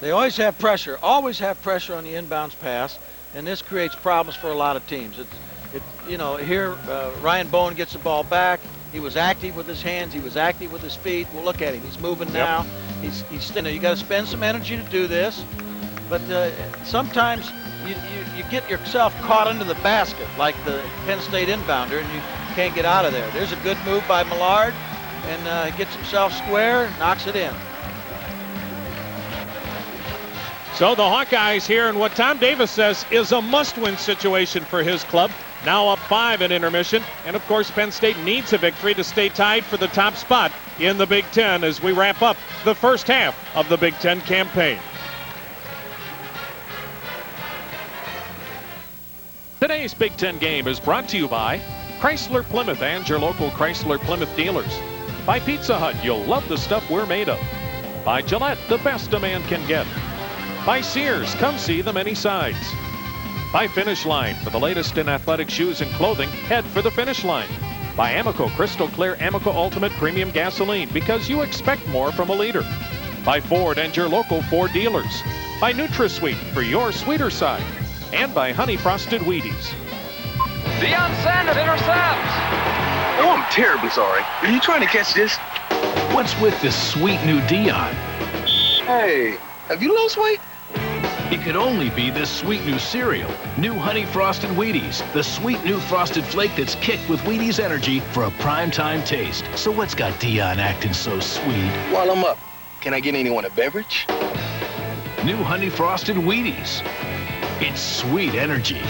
They always have pressure on the inbounds pass, and this creates problems for a lot of teams. Here Ryan Bowen gets the ball back. He was active with his hands. He was active with his feet. Well, look at him. He's moving now. He's you got to spend some energy to do this, but sometimes you get yourself caught under the basket like the Penn State inbounder, and can't get out of there. There's a good move by Millard, and gets himself square, knocks it in. So the Hawkeyes here in what Tom Davis says is a must-win situation for his club. Now up 5 in intermission. And of course, Penn State needs a victory to stay tied for the top spot in the Big Ten as we wrap up the first half of the Big Ten campaign. Today's Big Ten game is brought to you by Chrysler Plymouth and your local Chrysler Plymouth dealers. By Pizza Hut, you'll love the stuff we're made of. By Gillette, the best a man can get. By Sears, come see the many sides. By Finish Line, for the latest in athletic shoes and clothing, head for the finish line. By Amoco Crystal Clear Amoco Ultimate Premium Gasoline, because you expect more from a leader. By Ford and your local Ford dealers. By NutraSweet, for your sweeter side. And by Honey Frosted Wheaties. Deion Sanders intercepts. Oh, I'm terribly sorry. Are you trying to catch this? What's with this sweet new Deion? Hey, have you lost weight? It could only be this sweet new cereal. New Honey Frosted Wheaties. The sweet new frosted flake that's kicked with Wheaties energy for a primetime taste. So what's got Deion acting so sweet? While I'm up, can I get anyone a beverage? New Honey Frosted Wheaties. It's sweet energy.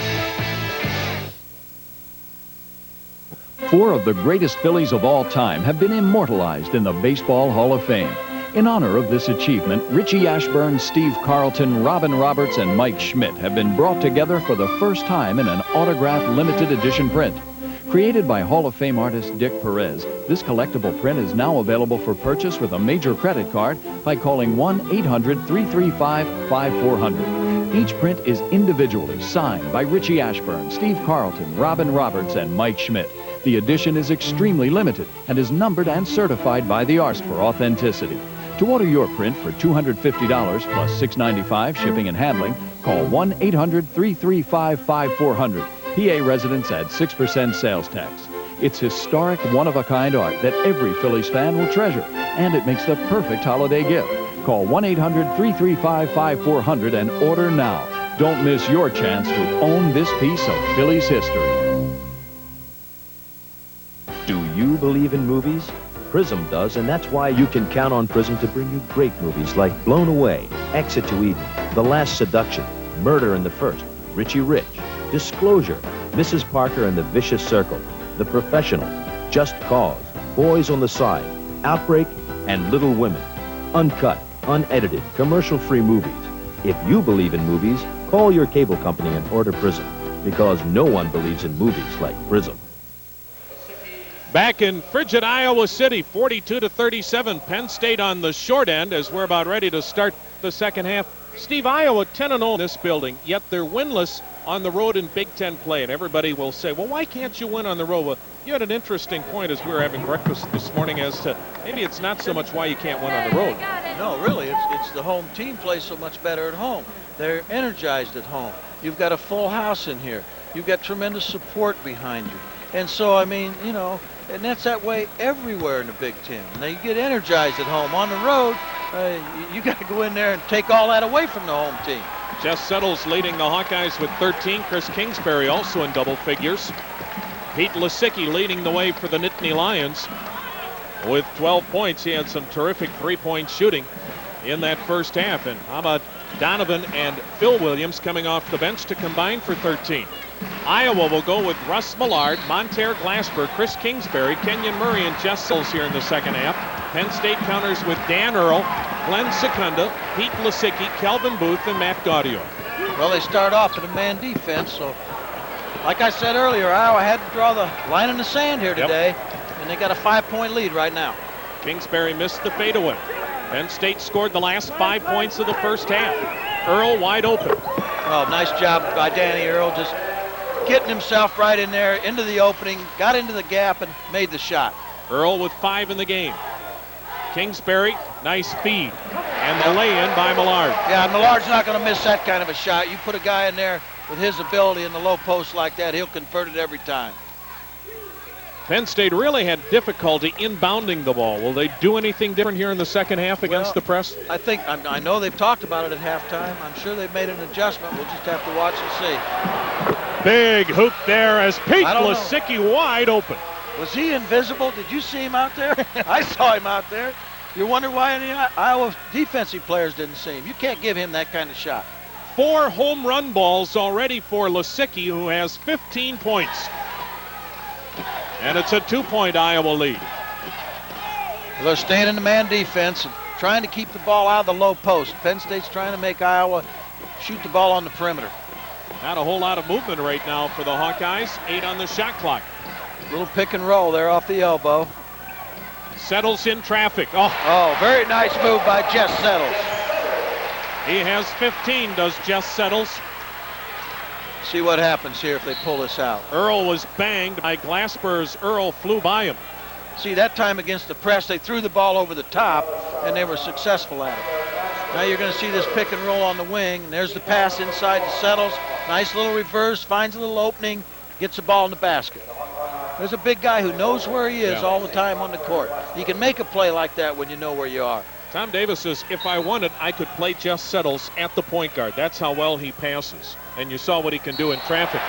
4 of the greatest Phillies of all time have been immortalized in the Baseball Hall of Fame. In honor of this achievement, Richie Ashburn, Steve Carlton, Robin Roberts, and Mike Schmidt have been brought together for the first time in an autographed limited edition print. Created by Hall of Fame artist Dick Perez, this collectible print is now available for purchase with a major credit card by calling 1-800-335-5400. Each print is individually signed by Richie Ashburn, Steve Carlton, Robin Roberts, and Mike Schmidt. The edition is extremely limited and is numbered and certified by the ARST for authenticity. To order your print for $250 plus $6.95 shipping and handling, call 1-800-335-5400. PA residents add 6% sales tax. It's historic, one-of-a-kind art that every Phillies fan will treasure, and it makes the perfect holiday gift. Call 1-800-335-5400 and order now. Don't miss your chance to own this piece of Phillies history. Do you believe in movies? Prism does, and that's why you can count on Prism to bring you great movies like Blown Away, Exit to Eden, The Last Seduction, Murder in the First, Richie Rich, Disclosure, Mrs. Parker and the Vicious Circle, The Professional, Just Cause, Boys on the Side, Outbreak, and Little Women. Uncut, unedited, commercial-free movies. If you believe in movies, call your cable company and order Prism, because no one believes in movies like Prism. Back in frigid Iowa City, 42-37, Penn State on the short end as we're about ready to start the second half. Steve, Iowa 10-0 in this building, yet they're winless on the road in Big Ten play. And everybody will say, well, why can't you win on the road? Well, you had an interesting point as we were having breakfast this morning as to maybe it's not so much why you can't win on the road. No, really, it's the home team plays so much better at home. They're energized at home. You've got a full house in here. You've got tremendous support behind you. And so, I mean, you know, and that's that way everywhere in the Big Ten. Now, you get energized at home. On the road, you got to go in there and take all that away from the home team. Jess Settles leading the Hawkeyes with 13. Chris Kingsbury also in double figures. Pete Lisicky leading the way for the Nittany Lions with 12 points. He had some terrific three-point shooting in that first half. And how about Donovan and Phil Williams coming off the bench to combine for 13. Iowa will go with Russ Millard, Monter Glasper, Chris Kingsbury, Kenyon Murray, and Jess Settles here in the second half. Penn State counters with Dan Earl, Glenn Sekunda, Pete Lisicky, Kelvin Booth, and Matt Gaudio. Well, they start off in a man defense, so like I said earlier, Iowa had to draw the line in the sand here today, and they got a 5-point lead right now. Kingsbury missed the fadeaway. Penn State scored the last 5 points of the first half. Earl wide open. Well, nice job by Danny Earl, just getting himself right in there, into the opening, got into the gap, and made the shot. Earl with 5 in the game. Kingsbury, nice feed. And the lay-in by Millard. Yeah, Millard's not going to miss that kind of a shot. You put a guy in there with his ability in the low post like that, he'll convert it every time. Penn State really had difficulty inbounding the ball. Will they do anything different here in the second half against the press? I know they've talked about it at halftime. I'm sure they've made an adjustment. We'll just have to watch and see. Big hoop there as Pete Lisicky wide open. Was he invisible? Did you see him out there? I saw him out there. You wonder why any Iowa defensive players didn't see him. You can't give him that kind of shot. 4 home run balls already for Lisicky, who has 15 points. And it's a 2-point Iowa lead. They're staying in the man defense and trying to keep the ball out of the low post. Penn State's trying to make Iowa shoot the ball on the perimeter. Not a whole lot of movement right now for the Hawkeyes. 8 on the shot clock. Little pick and roll there off the elbow. Settles in traffic. Oh, very nice move by Jess Settles. He has 15, does Jess Settles. See what happens here if they pull this out. Earl was banged by Glasper's. Earl flew by him. See, that time against the press, they threw the ball over the top, and they were successful at it. Now you're going to see this pick and roll on the wing. There's the pass inside to Settles. Nice little reverse, finds a little opening, gets the ball in the basket. There's a big guy who knows where he is all the time on the court. You can make a play like that when you know where you are. Tom Davis says, if I wanted, I could play Jess Settles at the point guard. That's how well he passes. And you saw what he can do in traffic.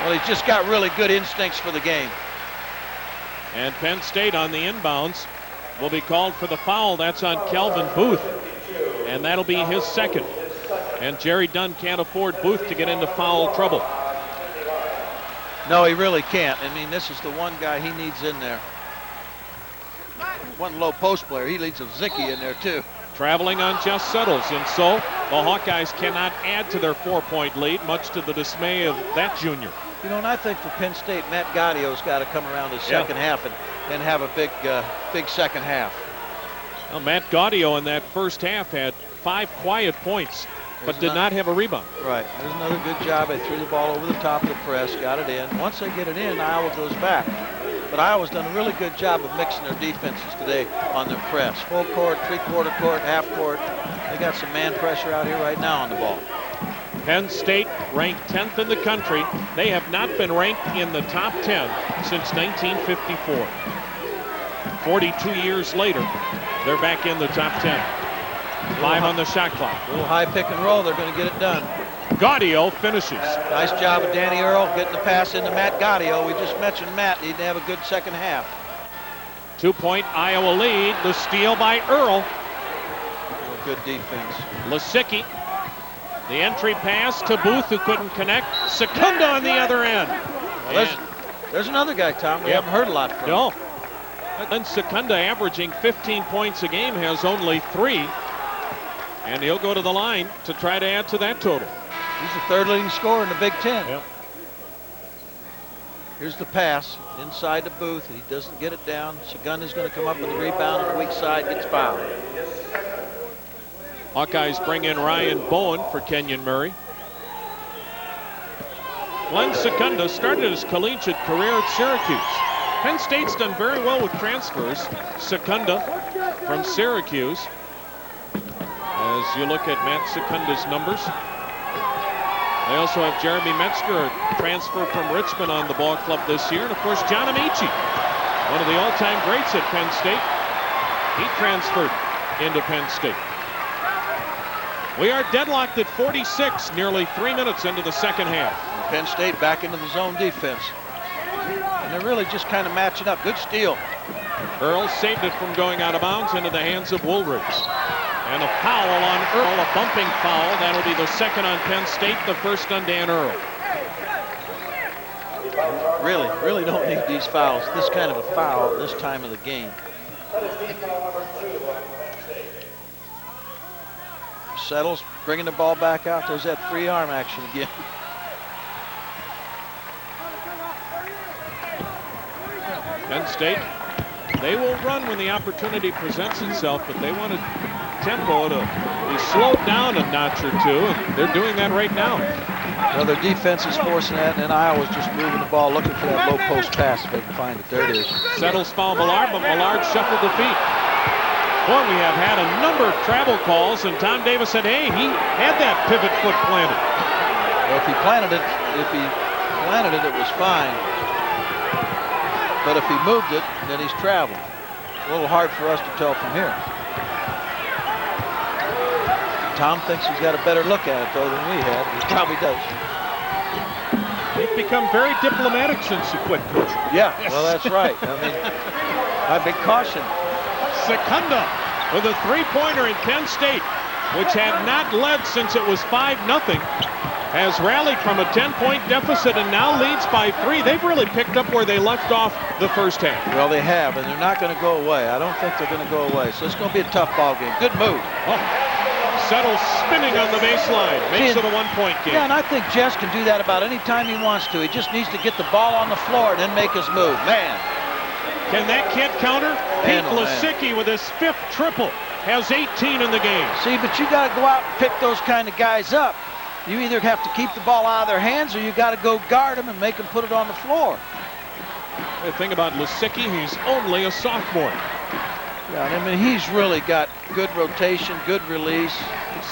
Well, he's just got really good instincts for the game. And Penn State on the inbounds will be called for the foul. That's on Kelvin Booth. And that'll be his second. And Jerry Dunn can't afford Booth to get into foul trouble. No, he really can't. I mean, this is the one guy he needs in there. One low post player. He leads a Zicky in there, too. Traveling on Jess Settles. And so the Hawkeyes cannot add to their 4-point lead, much to the dismay of that junior. You know, and I think for Penn State, Matt Gaudio's got to come around the second half and have a big second half. Well, Matt Gaudio in that first half had 5 quiet points, but did not have a rebound. Right. There's another good job. They threw the ball over the top of the press, got it in. Once they get it in, Iowa goes back. But Iowa's done a really good job of mixing their defenses today on their press. Full court, 3/4 court, half court. They got some man pressure out here right now on the ball. Penn State ranked 10th in the country. They have not been ranked in the top 10 since 1954. 42 years later, they're back in the top 10. 5 on the shot clock. A little high pick and roll. They're going to get it done. Gaudio finishes. Nice job of Dan Earl getting the pass into Matt Gaudio. We just mentioned Matt needing to have a good second half. 2-point Iowa lead. The steal by Earl. Good defense. Lisicky. The entry pass to Booth, who couldn't connect. Sekunda on the other end. Well, there's another guy, Tom, we haven't heard a lot from. No. Glenn Sekunda, averaging 15 points a game, has only 3. And he'll go to the line to try to add to that total. He's the 3rd leading scorer in the Big Ten. Yep. Here's the pass inside the Booth. He doesn't get it down. Sekunda's going to come up with the rebound on the weak side, gets fouled. Hawkeyes bring in Ryan Bowen for Kenyon Murray. Glenn Sekunda started his collegiate career at Syracuse. Penn State's done very well with transfers. Sekunda from Syracuse. As you look at Matt Sekunda's numbers. They also have Jeremy Metzger, transfer from Richmond, on the ball club this year. And of course, John Amici, one of the all-time greats at Penn State. He transferred into Penn State. We are deadlocked at 46, nearly 3 minutes into the second half. Penn State back into the zone defense. And they're really just kind of matching up. Good steal. Earl saved it from going out of bounds into the hands of Woolridge. And a foul on Earl, a bumping foul. That'll be the second on Penn State, the first on Dan Earl. Really don't need these fouls. This kind of a foul at this time of the game. Settles bringing the ball back out. There's that free arm action again. Penn State, they will run when the opportunity presents itself, but they want a tempo to be slowed down a notch or two, and they're doing that right now. Well, their defense is forcing that, and then Iowa's just moving the ball, looking for that low post pass if they can find it. There it is. Settles foul Millard, but Millard shuffled the feet. Boy, we have had a number of travel calls, and Tom Davis said, hey, he had that pivot foot planted. Well, if he planted it, it was fine. But if he moved it, then he's traveling. A little hard for us to tell from here. Tom thinks he's got a better look at it, though, than we had. He probably does. He State become very diplomatic since you quit coaching. Yeah, well, that's right. I mean, I've been cautioned. Sekunda with a three-pointer in Penn State, which had not led since it was 5-0, has rallied from a 10-point deficit and now leads by 3. They've really picked up where they left off the first half. Well, they have, and they're not going to go away. I don't think they're going to go away. So it's going to be a tough ball game. Good move. Oh. Settles spinning on the baseline. Makes it a 1-point game. Yeah, and I think Jess can do that about any time he wants to. He just needs to get the ball on the floor and then make his move. Man. Can that kid counter? Pete Lisicky with his 5th triple has 18 in the game. See, but you got to go out and pick those kind of guys up. You either have to keep the ball out of their hands or you got to go guard them and make them put it on the floor. The thing about Lisicky, he's only a sophomore. Yeah, I mean, he's really got good rotation, good release.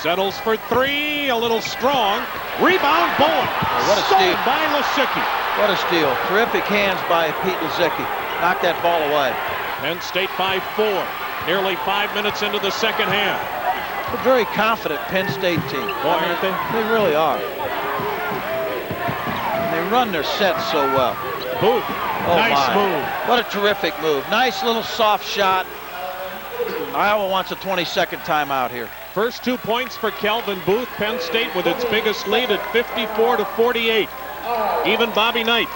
Settles for 3, a little strong. Rebound, Bowen. What a steal by Lisicky. What a steal. Terrific hands by Pete Lisicky. Knocked that ball away. Penn State by 4. Nearly 5 minutes into the second half. A very confident Penn State team. Boy, aren't they? They really are. And they run their sets so well. Booth. Oh, nice move. What a terrific move. Nice little soft shot. Iowa wants a 20-second timeout here. First 2 points for Calvin Booth. Penn State with its biggest lead at 54-48. Even Bobby Knight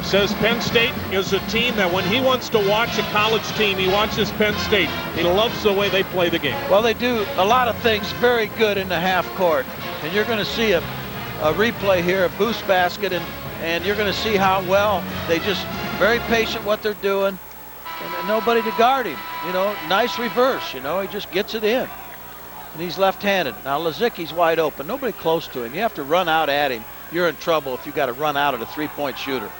says Penn State is a team that when he wants to watch a college team, he watches Penn State. He loves the way they play the game. Well, they do a lot of things very good in the half court. And you're going to see a replay here, a boost basket, and you're going to see how well they just very patient what they're doing. And nobody to guard him. You know, nice reverse, you know, he just gets it in. And he's left-handed. Now Lisicky's wide open. Nobody close to him. You have to run out at him. You're in trouble if you got to run out at a three-point shooter.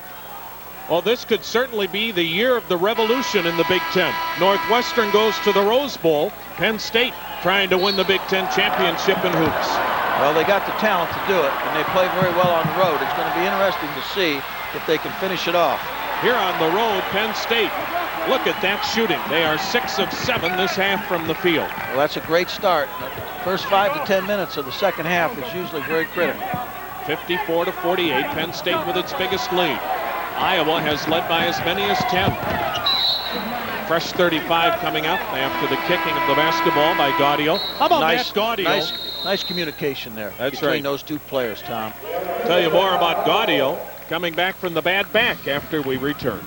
Well, this could certainly be the year of the revolution in the Big Ten. Northwestern goes to the Rose Bowl. Penn State trying to win the Big Ten championship in hoops. Well, they got the talent to do it, and they play very well on the road. It's going to be interesting to see if they can finish it off. Here on the road, Penn State. Look at that shooting. They are 6 of 7 this half from the field. Well, that's a great start. The first 5 to 10 minutes of the second half is usually very critical. 54-48, Penn State with its biggest lead. Iowa has led by as many as 10. Fresh 35 coming up after the kicking of the basketball by Gaudio. How about Matt Gaudio? Nice communication there. That's between right. those two players, Tom. Tell you more about Gaudio coming back from the bad back after we return.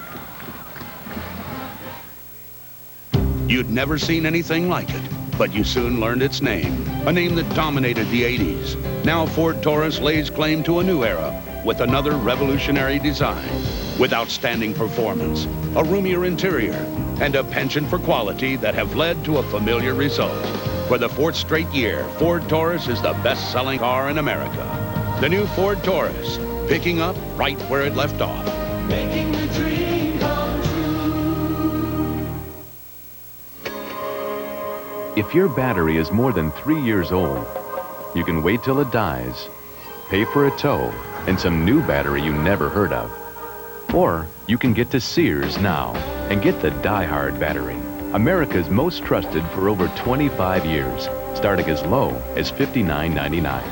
You'd never seen anything like it, but you soon learned its name, a name that dominated the 80s. Now Ford Taurus lays claim to a new era with another revolutionary design, with outstanding performance, a roomier interior, and a penchant for quality that have led to a familiar result. For the 4th straight year, Ford Taurus is the best-selling car in America. The new Ford Taurus, picking up right where it left off. Making the dream come true. If your battery is more than 3 years old, you can wait till it dies, pay for a tow, and some new battery you never heard of. Or you can get to Sears now and get the Die Hard battery, America's most trusted for over 25 years, starting as low as $59.99.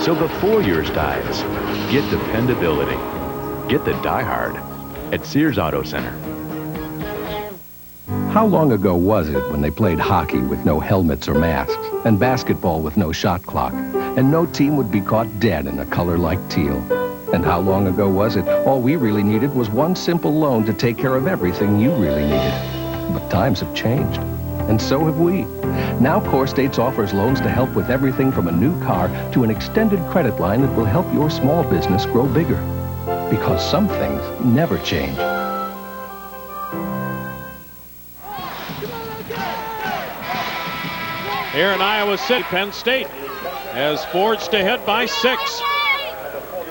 So before yours dies, get dependability. Get the Die Hard at Sears Auto Center. How long ago was it when they played hockey with no helmets or masks, and basketball with no shot clock, and no team would be caught dead in a color like teal? And how long ago was it all we really needed was one simple loan to take care of everything you really needed? But times have changed, and so have we. Now Core States offers loans to help with everything from a new car to an extended credit line that will help your small business grow bigger. Because some things never change. Here in Iowa City, Penn State has forged ahead by 6.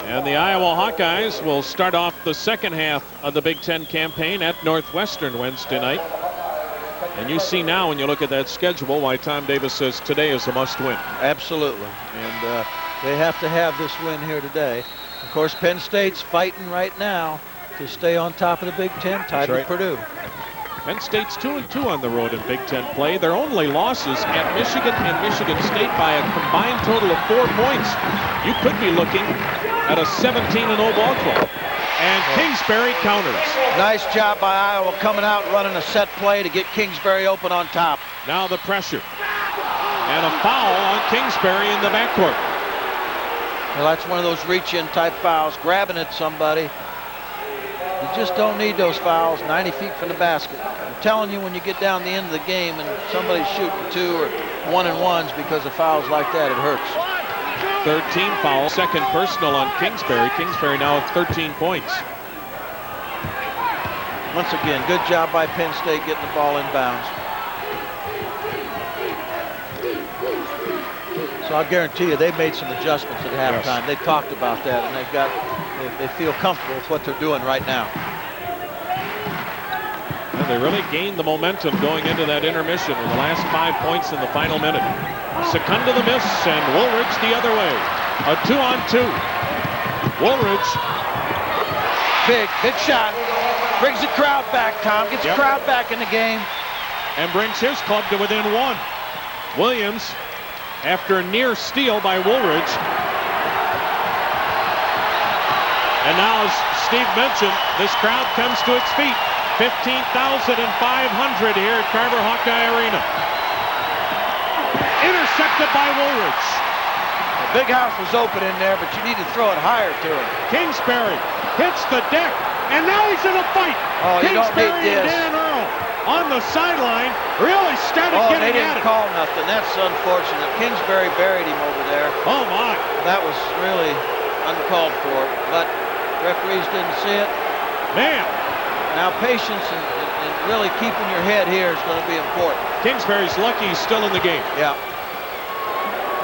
And the Iowa Hawkeyes will start off the second half of the Big Ten campaign at Northwestern Wednesday night. And you see now when you look at that schedule why Tom Davis says today is a must-win. Absolutely. And they have to have this win here today. Of course, Penn State's fighting right now to stay on top of the Big Ten, tied with Purdue. Penn State's 2-2 on the road in Big Ten play. Their only losses at Michigan and Michigan State by a combined total of 4 points. You could be looking at a 17-0 ball club. And Kingsbury counters. Nice job by Iowa coming out running a set play to get Kingsbury open on top. Now the pressure. And a foul on Kingsbury in the backcourt. Well, that's one of those reach-in type fouls, grabbing at somebody. You just don't need those fouls 90 feet from the basket. I'm telling you, when you get down the end of the game and somebody's shooting 2 or 1-and-1s because of fouls like that, it hurts. 13 fouls, second personal on Kingsbury. Kingsbury now with 13 points. Once again, good job by Penn State getting the ball inbounds. So I'll guarantee you they've made some adjustments at halftime. Yes. They talked about that, and they feel comfortable with what they're doing right now. Well, they really gained the momentum going into that intermission with the last 5 points in the final minute. Sekunda the miss, and Woolridge the other way. A 2-on-2. Woolridge. Big shot. Brings the crowd back, Tom. Gets the crowd back in the game. And brings his club to within 1. Williams, after a near steal by Woolridge. And now, as Steve mentioned, this crowd comes to its feet. 15,500 here at Carver-Hawkeye Arena. Intercepted by Woolridge. The big house was open in there, but you need to throw it higher to him. Kingsbury hits the deck, and now he's in a fight. Oh, you don't need Kingsbury and this. Dan Earl on the sideline really started getting they didn't at it. call nothing. That's unfortunate. Kingsbury buried him over there. Oh, my. That was really uncalled for, but referees didn't see it. Man. Now, patience and really keeping your head here is going to be important. Kingsbury's lucky he's still in the game. Yeah.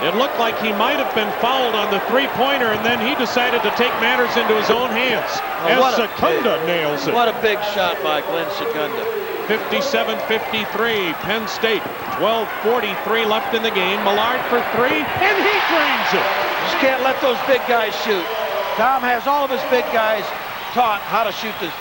It looked like he might have been fouled on the three-pointer, and then he decided to take matters into his own hands. As Sekunda nails it. What a big shot by Glenn Sekunda. 57-53, Penn State. 12:43 left in the game. Millard for 3, and he drains it. Just can't let those big guys shoot. Tom has all of his big guys taught how to shoot the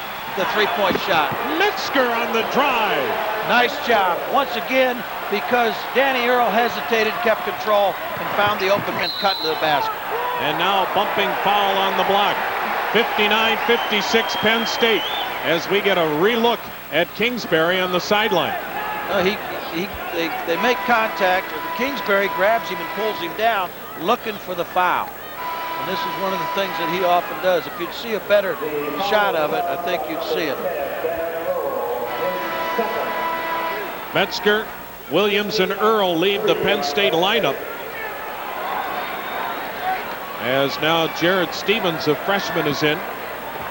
three-point shot. Metzger on the drive. Nice job. Once again, because Danny Earl hesitated, kept control, and found the open and cut to the basket. And now bumping foul on the block. 59-56 Penn State as we get a relook at Kingsbury on the sideline. They make contact. Kingsbury grabs him and pulls him down, looking for the foul. And this is one of the things that he often does. If you'd see a better shot of it, I think you'd see it. Metzger, Williams, and Earl lead the Penn State lineup. As now Jarrett Stephens, a freshman, is in.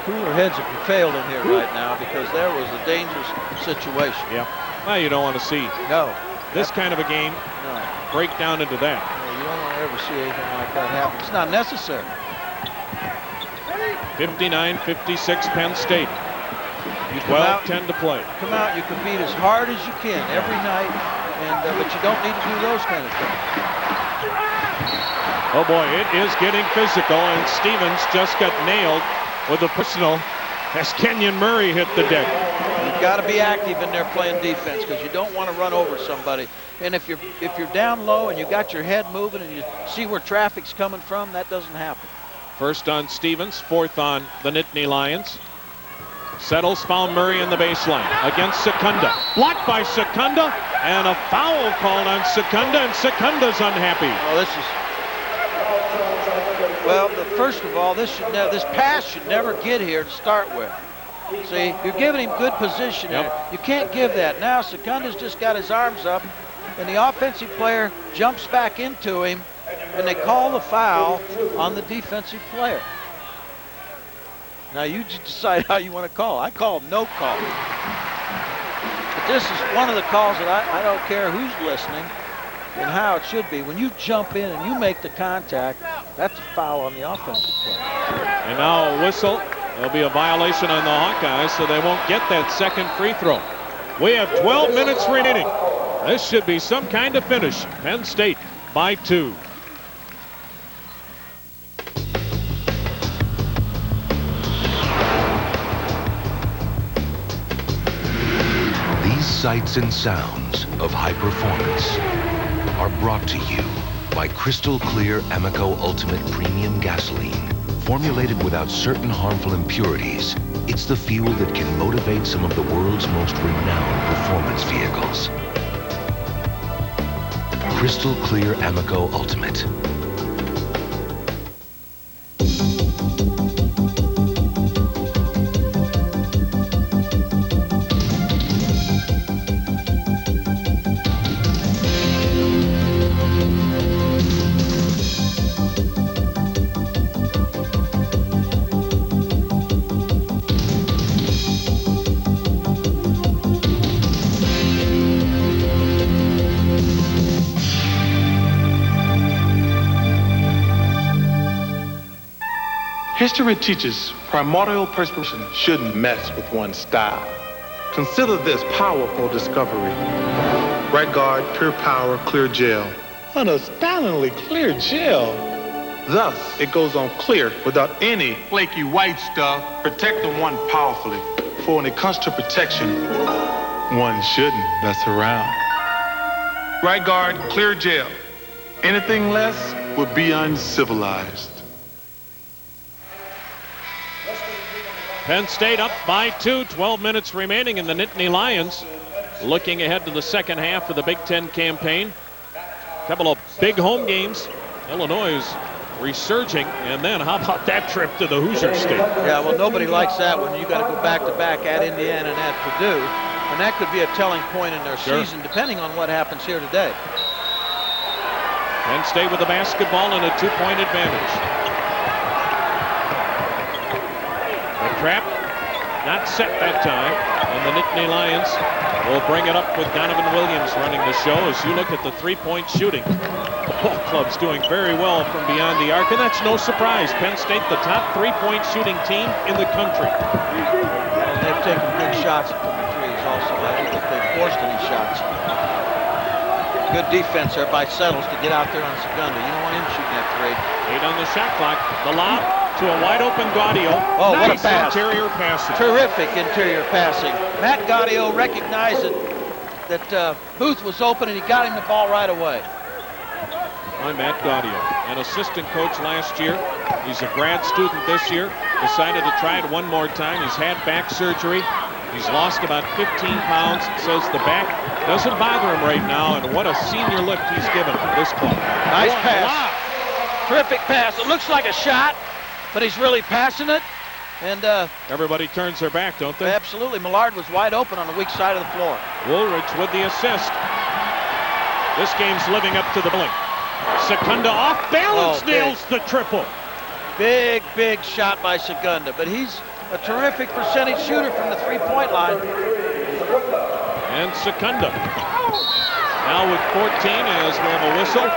Cooler heads have prevailed in here right now because there was a dangerous situation. Yeah. Well, you don't want to see this kind of a game break down into that. You don't want to ever see anything like that happen. It's not necessary. 59-56 Penn State. 12-10 to play. Come out, you compete as hard as you can every night, but you don't need to do those kind of things. Oh boy, it is getting physical, and Stephens just got nailed with a personal as Kenyon Murray hit the deck. You've got to be active in there playing defense because you don't want to run over somebody. And if you're down low and you got your head moving and you see where traffic's coming from, that doesn't happen. First on Stephens, fourth on the Nittany Lions. Settles found Murray in the baseline against Sekunda. Blocked by Sekunda, and a foul called on Sekunda, and Sekunda's unhappy. Well, first of all, this pass should never get here to start with. See, you're giving him good position here. You can't give that. Now Sekunda's just got his arms up, and the offensive player jumps back into him, and they call the foul on the defensive player. Now you just decide how you want to call. I call no call. But this is one of the calls that I don't care who's listening and how it should be. When you jump in and you make the contact, that's a foul on the offensive player. And now a whistle. There'll be a violation on the Hawkeyes, so they won't get that second free throw. We have 12 minutes remaining. This should be some kind of finish. Penn State by 2. These sights and sounds of high performance are brought to you by Crystal Clear Amoco Ultimate Premium Gasoline. Formulated without certain harmful impurities, it's the fuel that can motivate some of the world's most renowned performance vehicles. Crystal Clear Amoco Ultimate. History teaches primordial perspiration shouldn't mess with one's style. Consider this powerful discovery. Right Guard Pure Power Clear Gel. An astoundingly clear gel. Thus, it goes on clear without any flaky white stuff, protecting one powerfully. For when it comes to protection, one shouldn't mess around. Right Guard Clear Gel. Anything less would be uncivilized. Penn State up by 2, 12 minutes remaining in the Nittany Lions. Looking ahead to the second half of the Big Ten campaign. A couple of big home games. Illinois is resurging, and then how about that trip to the Hoosier State? Yeah, well, nobody likes that when you got to go back-to-back at Indiana and at Purdue, and that could be a telling point in their season, depending on what happens here today. Penn State with the basketball and a 2-point advantage. Trap not set that time, and the Nittany Lions will bring it up with Donovan Williams running the show. As you look at the three-point shooting, the ball club's doing very well from beyond the arc, and that's no surprise. Penn State, the top three-point shooting team in the country. And they've taken good shots from the threes also. I don't think they've forced any shots. Good defense there by Settles to get out there on Sekunda. You don't want him shooting that three. 8 on the shot clock. The lob to a wide-open Gaudio. Oh, nice what a pass. Interior passing. Terrific interior passing. Matt Gaudio recognized that Booth was open, and he got him the ball right away. By Matt Gaudio, an assistant coach last year. He's a grad student this year. Decided to try it one more time. He's had back surgery. He's lost about 15 pounds. Says the back doesn't bother him right now, and what a senior lift he's given this club. Nice pass. Terrific pass. It looks like a shot, but he's really passing it. And everybody turns their back, don't they? Absolutely. Millard was wide open on the weak side of the floor. Woolridge with the assist. This game's living up to the billing. Sekunda off balance, nails the triple. Big, big shot by Sekunda, but he's a terrific percentage shooter from the three-point line. And Sekunda now with 14 as we have a whistle.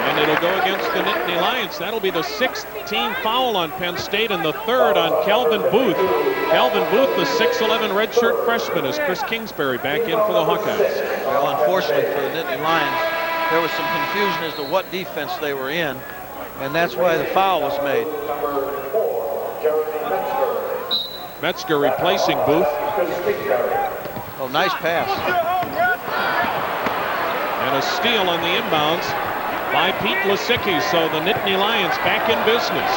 And it'll go against the Nittany Lions. That'll be the 6th team foul on Penn State and the 3rd on Calvin Booth. Calvin Booth, the 6'11 redshirt freshman, as Chris Kingsbury back in for the Hawkeyes. Well, unfortunately for the Nittany Lions, there was some confusion as to what defense they were in, and that's why the foul was made. Metzger replacing Booth. Oh, nice pass. And a steal on the inbounds by Pete Lisicky, so the Nittany Lions back in business.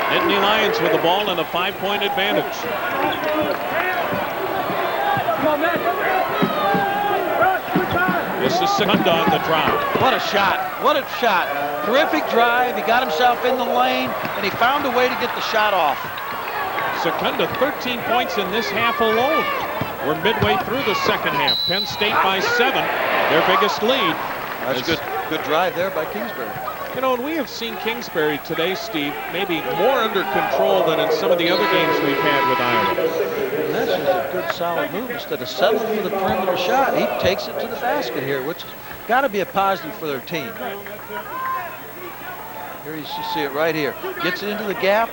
Nittany Lions with the ball and a 5-point advantage. This is Sekunda on the drive. What a shot. What a shot. Terrific drive. He got himself in the lane, and he found a way to get the shot off. Sekunda, 13 points in this half alone. We're midway through the second half. Penn State by 7, their biggest lead. That's good drive there by Kingsbury. You know, and we have seen Kingsbury today, Steve, maybe more under control than in some of the other games we've had with Iowa. And that's just a good solid move. Instead of settling for the perimeter shot, he takes it to the basket here, which has got to be a positive for their team. Here you see it right here. Gets it into the gap.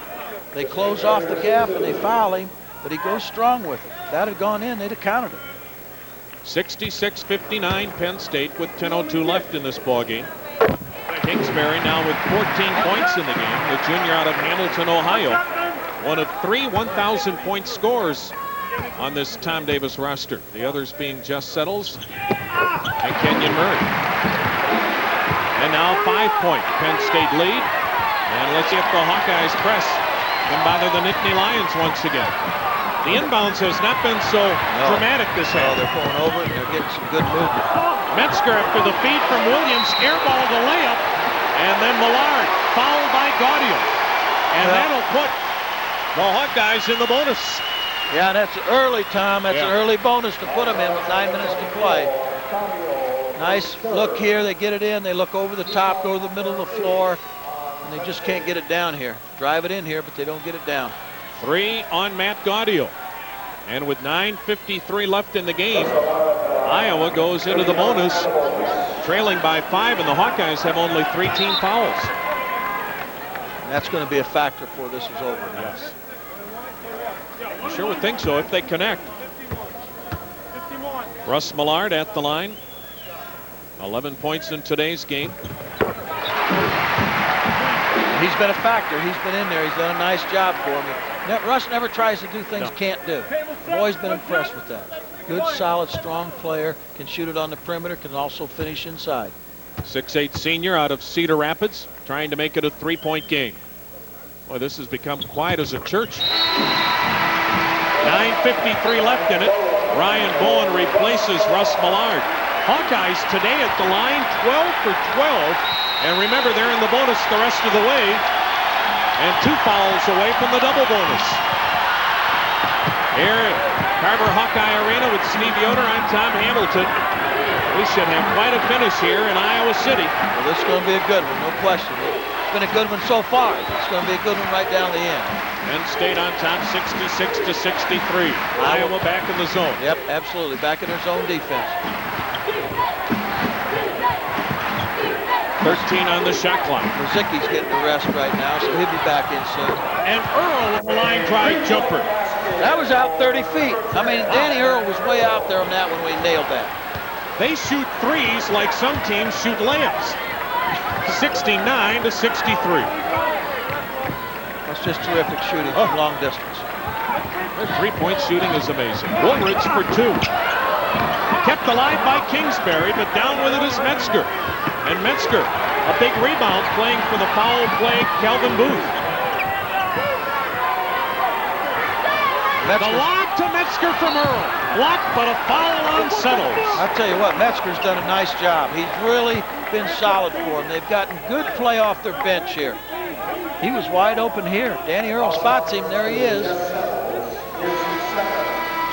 They close off the gap and they foul him, but he goes strong with it. If that had gone in, they'd have counted it. 66-59 Penn State with 10:02 left in this ballgame. Kingsbury now with 14 points in the game, the junior out of Hamilton, Ohio. One of 3 1,000-point scorers on this Tom Davis roster. The others being Jess Settles and Kenyon Murray. And now 5-point Penn State lead. And let's see if the Hawkeyes press can bother the Nittany Lions once again. The inbounds has not been so dramatic this half. They're pulling over and they're getting some good movement. Metzger after the feed from Williams, airball the layup, and then Millard fouled by Gaudio. And that'll put the Hawkeyes in the bonus. Yeah, that's early, Tom. That's an early bonus to put them in with 9 minutes to play. Nice look here. They get it in. They look over the top, go to the middle of the floor, and they just can't get it down here. Drive it in here, but they don't get it down. 3 on Matt Gaudio. And with 9:53 left in the game, Iowa goes into the bonus, trailing by 5, and the Hawkeyes have only 3 team fouls. And that's going to be a factor before this is over. Yes. I sure would think so if they connect. Russ Millard at the line. 11 points in today's game. He's been a factor. He's been in there. He's done a nice job for me. Russ never tries to do things can't do. I've always been impressed with that. Good, solid, strong player. Can shoot it on the perimeter. Can also finish inside. 6'8" senior out of Cedar Rapids, trying to make it a 3-point game. Boy, this has become quiet as a church. 9:53 left in it. Ryan Bowen replaces Russ Millard. Hawkeyes today at the line, 12 for 12. And remember, they're in the bonus the rest of the way. And 2 fouls away from the double bonus. Here at Carver-Hawkeye Arena with Steve Yoder, I'm Tom Hamilton. We should have quite a finish here in Iowa City. Well, this is going to be a good one, no question. It's been a good one so far. It's going to be a good one right down the end. Penn State on top, 66-63. Iowa back in the zone. Yep, absolutely. Back in their zone defense. 13 on the shot clock. Lisicky's getting the rest right now, so he'll be back in soon. And Earl with the line drive jumper. That was out 30 feet. I mean, Danny Earl was way out there on that when we nailed that. They shoot threes like some teams shoot layups. 69-63. That's just terrific shooting from long distance. Their 3-point shooting is amazing. Woolridge for 2. Kept alive by Kingsbury, but down with it is Metzger. And Metzger, a big rebound, playing for the foul play, Calvin Booth. The lob to Metzger from Earl. Blocked, but a foul on Settles. I'll tell you what, Metzger's done a nice job. He's really been solid for them. They've gotten good play off their bench here. He was wide open here. Danny Earl spots him. There he is.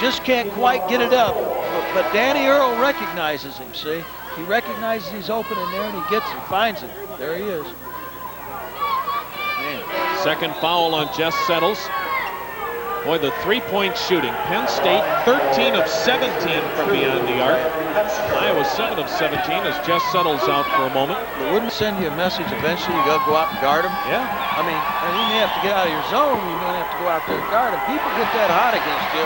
Just can't quite get it up. But Danny Earl recognizes him, see? He recognizes he's open in there, and he gets him, finds him. There he is. Man. Second foul on Jess Settles. Boy, the 3-point shooting. Penn State 13 of 17 from beyond the arc. Iowa 7 of 17 as Jess Settles out for a moment. But wouldn't it send you a message eventually you got to go out and guard him? Yeah. I mean, you may have to get out of your zone. You may have to go out there and guard him. People get that hot against you.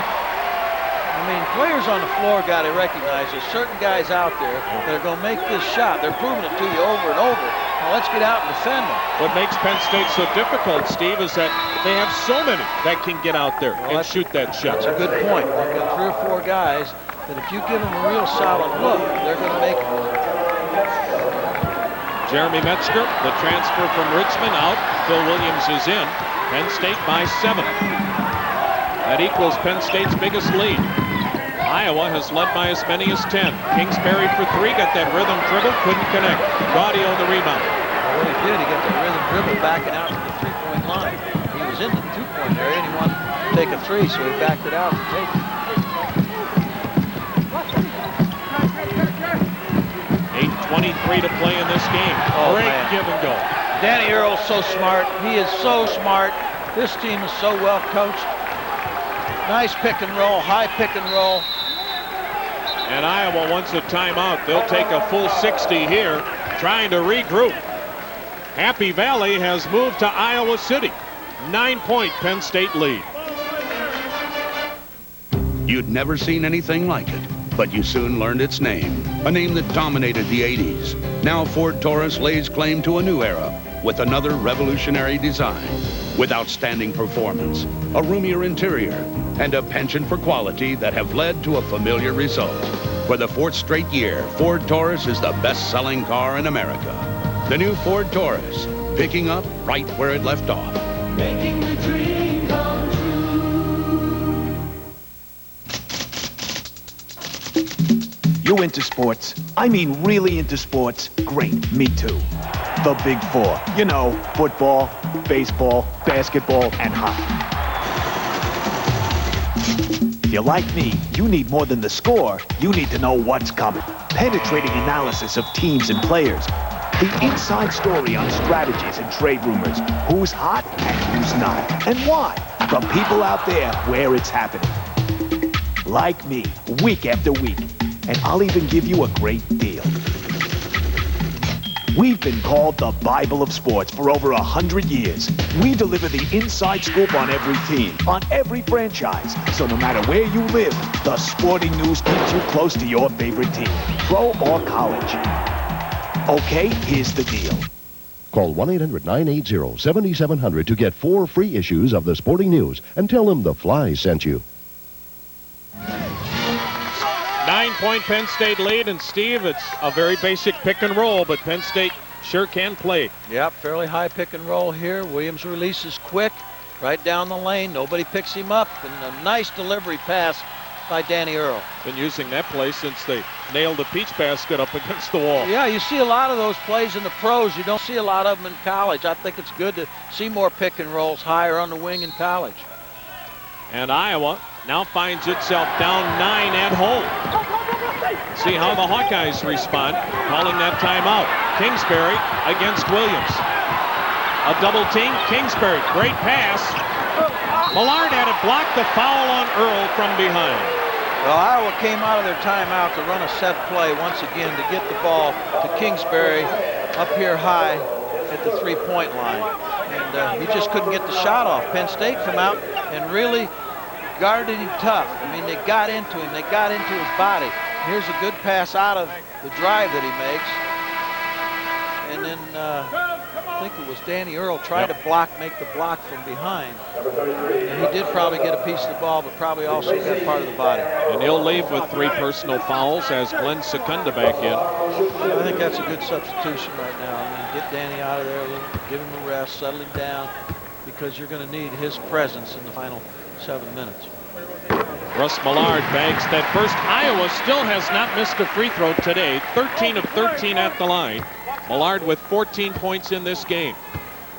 I mean, players on the floor got to recognize there's certain guys out there that are going to make this shot. They're proving it to you over and over. Now let's get out and defend them. What makes Penn State so difficult, Steve, is that they have so many that can get out there and shoot that shot. That's a good point. They've got 3 or 4 guys that if you give them a real solid look, they're going to make it. Jeremy Metzger, the transfer from Richmond, out. Phil Williams is in. Penn State by 7. That equals Penn State's biggest lead. Iowa has led by as many as 10. Kingsbury for 3, got that rhythm dribble, couldn't connect. Gaudio the rebound. Well, he did. He got the rhythm dribble backing out to the 3-point line. He was in the 2-point area and he wanted to take a 3, so he backed it out to take it. 8:23 to play in this game. Great give and go. Danny Earl's so smart. He is so smart. This team is so well coached. Nice pick and roll, high pick and roll. And Iowa wants a timeout. They'll take a full 60 here, trying to regroup. Happy Valley has moved to Iowa City. 9-point Penn State lead. You'd never seen anything like it, but you soon learned its name. A name that dominated the 80s. Now Ford Taurus lays claim to a new era with another revolutionary design. With outstanding performance, a roomier interior, and a penchant for quality that have led to a familiar result. For the 4th straight year, Ford Taurus is the best-selling car in America. The new Ford Taurus, picking up right where it left off. Making the dream come true. You into sports? I mean really into sports? Great, me too. The Big Four. You know, football, baseball, basketball, and hockey. If you're like me, you need more than the score. You need to know what's coming. Penetrating analysis of teams and players. The inside story on strategies and trade rumors. Who's hot and who's not. And why. From people out there where it's happening. Like me, week after week. And I'll even give you a great deal. We've been called the Bible of sports for over 100 years. We deliver the inside scoop on every team, on every franchise. So no matter where you live, the sporting news keeps you close to your favorite team, pro or college. Okay, here's the deal. Call 1-800-980-7700 to get 4 free issues of the Sporting News and tell them the Fly sent you. 9-point Penn State lead, and Steve, it's a very basic pick and roll, but Penn State sure can play. Yep, fairly high pick and roll here. Williams releases quick, right down the lane. Nobody picks him up, and a nice delivery pass by Danny Earl. Been using that play since they nailed the peach basket up against the wall. Yeah, you see a lot of those plays in the pros. You don't see a lot of them in college. I think it's good to see more pick and rolls higher on the wing in college. And Iowa now finds itself down 9 at home. See how the Hawkeyes respond, calling that timeout. Kingsbury against Williams. A double team, Kingsbury, great pass. Millard had it blocked, the foul on Earl from behind. Well, Iowa came out of their timeout to run a set play once again to get the ball to Kingsbury up here high at the three-point line. And he just couldn't get the shot off. Penn State come out and really guarded him tough. I mean, they got into him. They got into his body. Here's a good pass out of the drive that he makes. And then I think it was Danny Earl tried to make the block from behind. And he did probably get a piece of the ball, but probably also got part of the body. And he'll leave with 3 personal fouls as Glenn Sekunda back in. I think that's a good substitution right now. I mean, get Danny out of there a little, give him a rest, settle him down, because you're going to need his presence in the final 7 minutes. Russ Millard bags that first. Iowa still has not missed a free throw today. 13 of 13 at the line. Millard with 14 points in this game.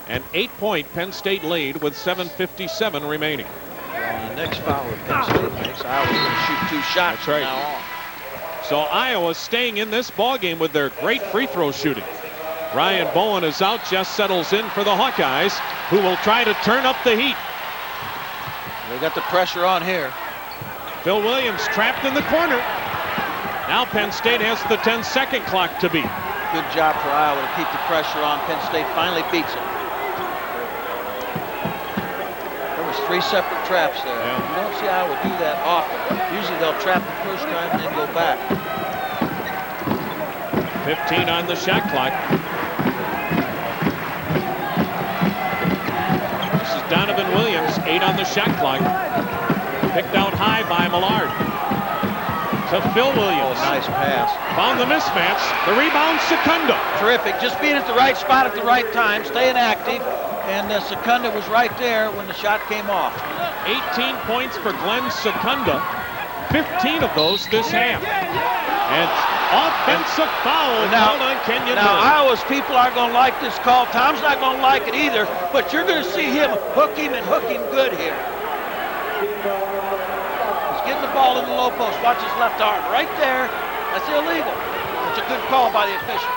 An 8-point Penn State lead with 7:57 remaining. And the next foul that Penn State makes, Iowa's going to shoot 2 shots from now on. So Iowa's staying in this ballgame with their great free throw shooting. Ryan Bowen is out. Jess Settles in for the Hawkeyes, who will try to turn up the heat. They got the pressure on here. Phil Williams trapped in the corner. Now Penn State has the 10-second clock to beat. Good job for Iowa to keep the pressure on. Penn State finally beats it. There was 3 separate traps there. Yeah. You don't see Iowa do that often. Usually they'll trap the first time and then go back. 15 on the shot clock. This is Donovan Williams, 8 on the shot clock. Picked out high by Millard. To Phil Williams. Oh, nice pass. Found the mismatch. The rebound, Sekunda. Terrific. Just being at the right spot at the right time, staying active. And Sekunda was right there when the shot came off. 18 points for Glenn Sekunda. 15 of those this half. And offensive foul called on Kenyon Murray. Now, Iowa's people aren't going to like this call. Tom's not going to like it either. But you're going to see him hook him and hook him good here. He's getting the ball in the low post. Watch his left arm right there. That's illegal. It's a good call by the official.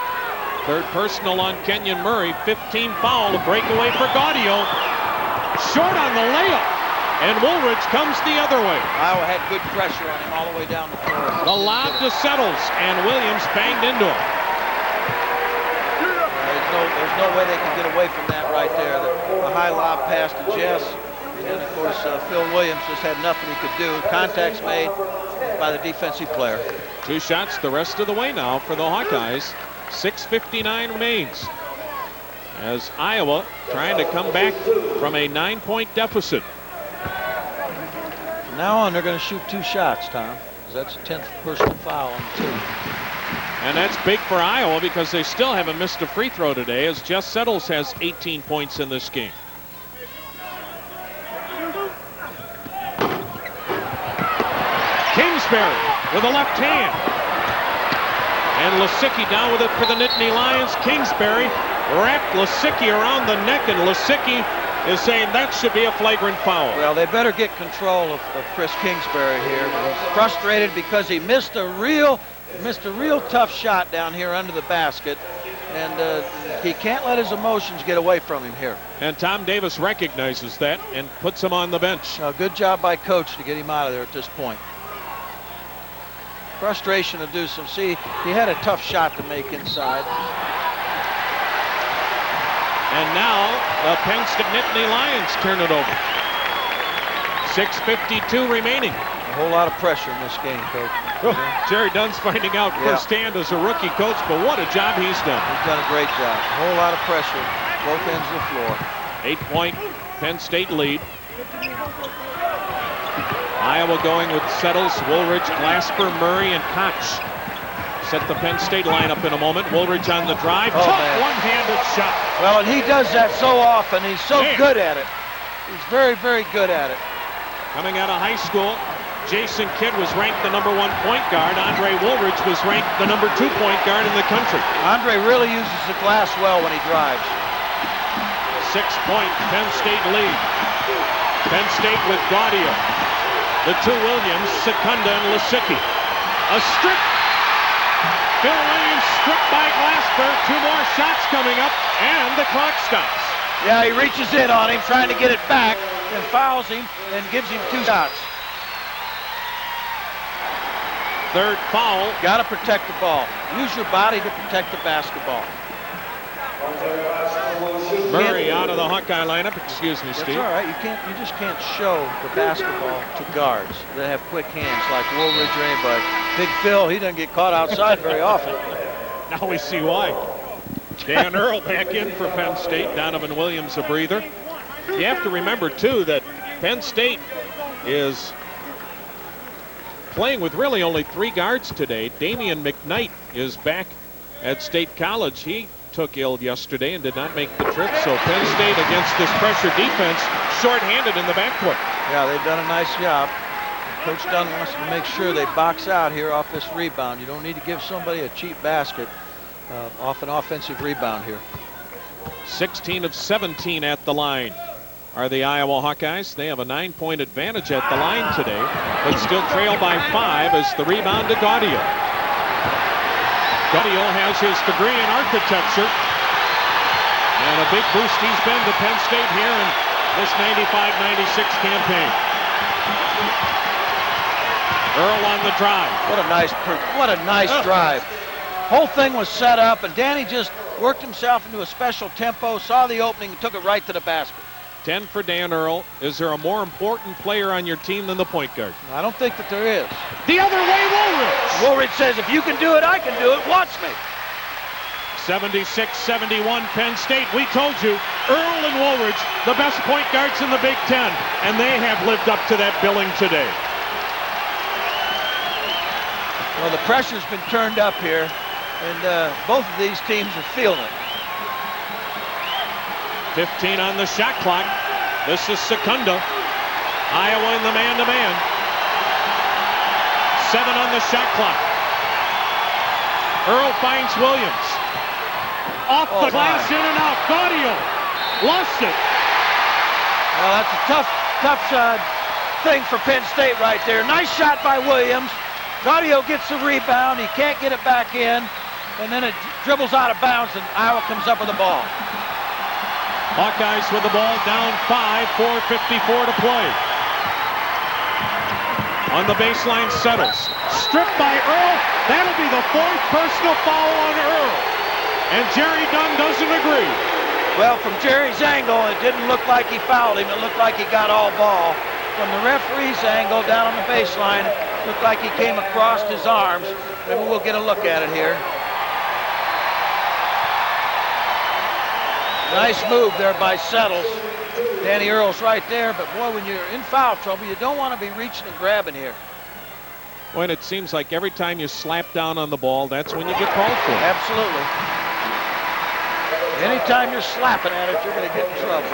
Third personal on Kenyon Murray. 15 foul. A breakaway for Gaudio. Short on the layup. And Woolridge comes the other way. Iowa had good pressure on him all the way down the floor. The lob to Settles, and Williams banged into him. There's no way they can get away from that right there. The high lob pass to Jess. And then, of course, Phil Williams just had nothing he could do. Contact's made by the defensive player. 2 shots the rest of the way now for the Hawkeyes. 6:59 remains. As Iowa trying to come back from a 9-point deficit. From now on, they're going to shoot 2 shots, Tom. Because that's a 10th personal foul on the team. And that's big for Iowa because they still haven't missed a free throw today, as Jess Settles has 18 points in this game. Kingsbury with a left hand. And Lisicky down with it for the Nittany Lions. Kingsbury wrapped Lisicky around the neck, and Lisicky is saying that should be a flagrant foul. Well, they better get control of Chris Kingsbury here. He's frustrated because he missed a real tough shot down here under the basket, and he can't let his emotions get away from him here. And Tom Davis recognizes that and puts him on the bench. Good job by Coach to get him out of there at this point. Frustration to do some. See, he had a tough shot to make inside. And now the Penn State Nittany Lions turn it over. 6:52 remaining. A whole lot of pressure in this game, Coach. Jerry Dunn's finding out firsthand as a rookie coach, but what a job he's done. He's done a great job. A whole lot of pressure, both ends of the floor. 8-point Penn State lead. Iowa going with Settles, Woolridge, Glasper, Murray, and Koch. Set the Penn State lineup in a moment. Woolridge on the drive. Tough one-handed shot. Well, and he does that so often. He's so good at it. He's very, very good at it. Coming out of high school, Jason Kidd was ranked the #1 point guard. Andre Woolridge was ranked the #2 point guard in the country. Andre really uses the glass well when he drives. 6-point Penn State lead. Penn State with Gaudio. The two Williams, Sekunda and Lisicky. A strip. Phil Williams stripped by Glasper. 2 more shots coming up, and the clock stops. Yeah, he reaches in on him, trying to get it back, and fouls him, and gives him 2 shots. Third foul. Got to protect the ball. Use your body to protect the basketball. Murray out of the Hawkeye lineup. Excuse me, Steve. That's all right. You just can't show the basketball to guards that have quick hands like Woolridge or anybody. Big Phil, he doesn't get caught outside very often. Now we see why. Dan Earl back in for Penn State. Donovan Williams a breather. You have to remember too that Penn State is playing with really only 3 guards today. Damien McKnight is back at State College. He took ill yesterday and did not make the trip, so Penn State against this pressure defense short-handed in the backcourt. Yeah, they've done a nice job. Coach Dunn wants to make sure they box out here off this rebound. You don't need to give somebody a cheap basket off an offensive rebound here. 16 of 17 at the line are the Iowa Hawkeyes. They have a 9-point advantage at the line today, but still trail by 5 as the rebound to Gaudio. Gaudio has his degree in architecture, and a big boost he's been to Penn State here in this 95-96 campaign. Earl on the drive. What a nice drive. Whole thing was set up, and Danny just worked himself into a special tempo, saw the opening, and took it right to the basket. 10 for Dan Earl. Is there a more important player on your team than the point guard? I don't think that there is. The other way, Woolridge. Woolridge says, if you can do it, I can do it. Watch me. 76-71 Penn State. We told you, Earl and Woolridge, the best point guards in the Big Ten, and they have lived up to that billing today. Well, the pressure's been turned up here, and both of these teams are feeling it. 15 on the shot clock. This is Sekunda. Iowa in the man-to-man. 7 on the shot clock. Earl finds Williams. Off the glass, in and out. Gaudio lost it. Well, that's a tough thing for Penn State right there. Nice shot by Williams. Gaudio gets the rebound. He can't get it back in. And then it dribbles out of bounds, and Iowa comes up with the ball. Hawkeyes with the ball, down 5, 4:54 to play. On the baseline, Settles. Stripped by Earl. That'll be the 4th personal foul on Earl. And Jerry Dunn doesn't agree. Well, from Jerry's angle, it didn't look like he fouled him. It looked like he got all ball. From the referee's angle down on the baseline, it looked like he came across his arms. Maybe we'll get a look at it here. Nice move there by Settles. Danny Earl's right there, but boy, when you're in foul trouble, you don't want to be reaching and grabbing here. When it seems like every time you slap down on the ball, that's when you get called for. Absolutely. Anytime you're slapping at it, you're going to get in trouble.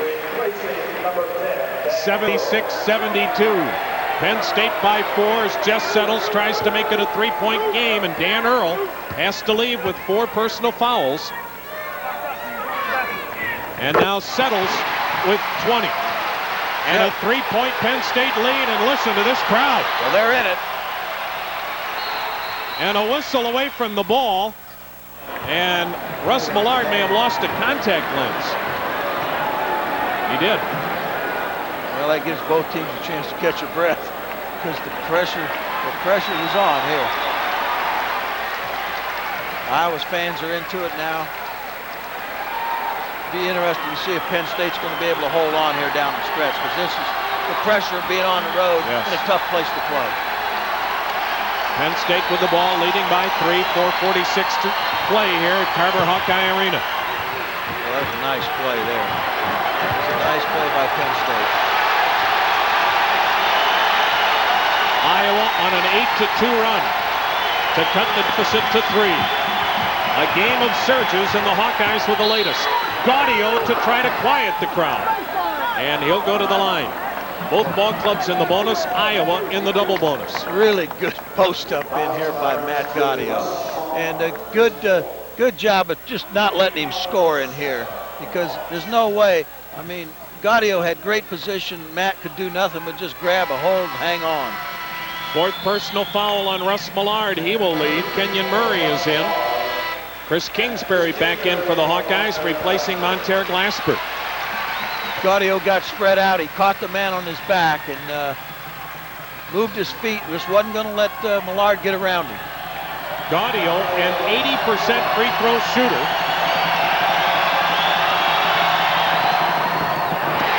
76-72. Penn State by 4 as Jess Settles tries to make it a 3-point game, and Dan Earl has to leave with 4 personal fouls. And now Settles with 20. And a 3-point Penn State lead, and listen to this crowd. Well, they're in it. And a whistle away from the ball. And Russ Millard may have lost a contact lens. He did. Well, that gives both teams a chance to catch their breath because the pressure is on here. Iowa's fans are into it now. Be interesting to see if Penn State's going to be able to hold on here down the stretch, because this is the pressure of being on the road in a tough place to play. Penn State with the ball, leading by 3, 4:46 to play here at Carver-Hawkeye Arena. Well, that was a nice play there. It was a nice play by Penn State. Iowa on an 8-2 run to cut the deficit to 3. A game of surges, and the Hawkeyes with the latest. Gaudio to try to quiet the crowd, and he'll go to the line. Both ball clubs in the bonus, Iowa in the double bonus. Really good post up in here by Matt Gaudio, and a good job of just not letting him score in here, because there's no way. I mean, Gaudio had great position. Matt could do nothing but just grab a hold and hang on. 4th personal foul on Russ Millard. He will leave. Kenyon Murray is in. Chris Kingsbury back in for the Hawkeyes, replacing Monter Glasper. Gaudio got spread out. He caught the man on his back and moved his feet. Just wasn't going to let Millard get around him. Gaudio, an 80% free throw shooter.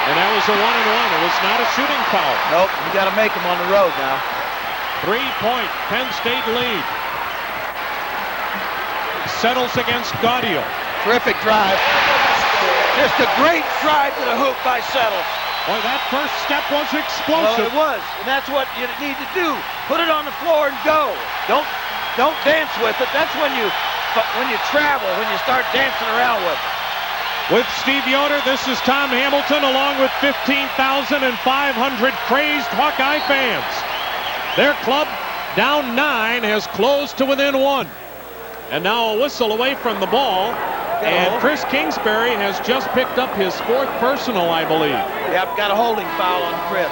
And that was a 1-and-1. It was not a shooting foul. Nope, you got to make them on the road now. 3-point Penn State lead. Settles against Gaudio. Terrific drive. Just a great drive to the hoop by Settles. Boy, that first step was explosive. Well, it was, and that's what you need to do. Put it on the floor and go. Don't dance with it. That's when you travel, when you start dancing around with it. With Steve Yoder, this is Tom Hamilton, along with 15,500 crazed Hawkeye fans. Their club, down 9, has closed to within 1. And now a whistle away from the ball. And Chris Kingsbury has just picked up his 4th personal, I believe. Yep, got a holding foul on Chris.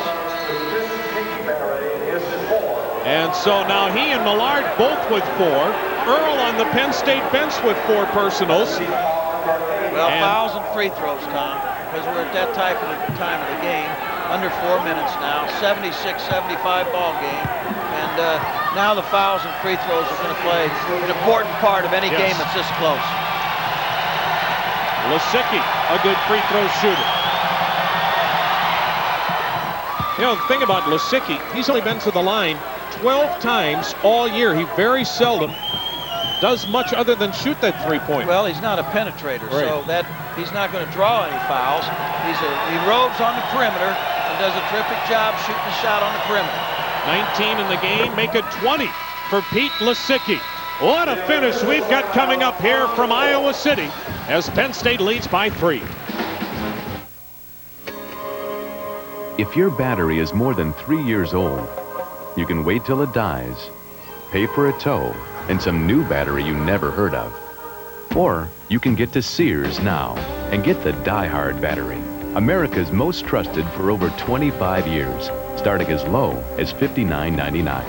And so now he and Millard both with 4. Earl on the Penn State bench with 4 personals. Well, fouls and free throws, Tom, because we're at that time of the game. Under 4 minutes now, 76-75 ball game. And now the fouls and free throws are going to play an important part of any game that's this close. Lisicky, a good free throw shooter. You know, the thing about Lisicky, he's only been to the line 12 times all year. He very seldom does much other than shoot that 3-point. Well, he's not a penetrator, right. So that he's not going to draw any fouls. He roves on the perimeter and does a terrific job shooting a shot on the perimeter. 19 in the game, make it 20 for Pete Lisicky. What a finish we've got coming up here from Iowa City as Penn State leads by 3. If your battery is more than 3 years old, you can wait till it dies, pay for a tow, and some new battery you never heard of. Or you can get to Sears now and get the Die-Hard battery, America's most trusted for over 25 years, starting as low as $59.99.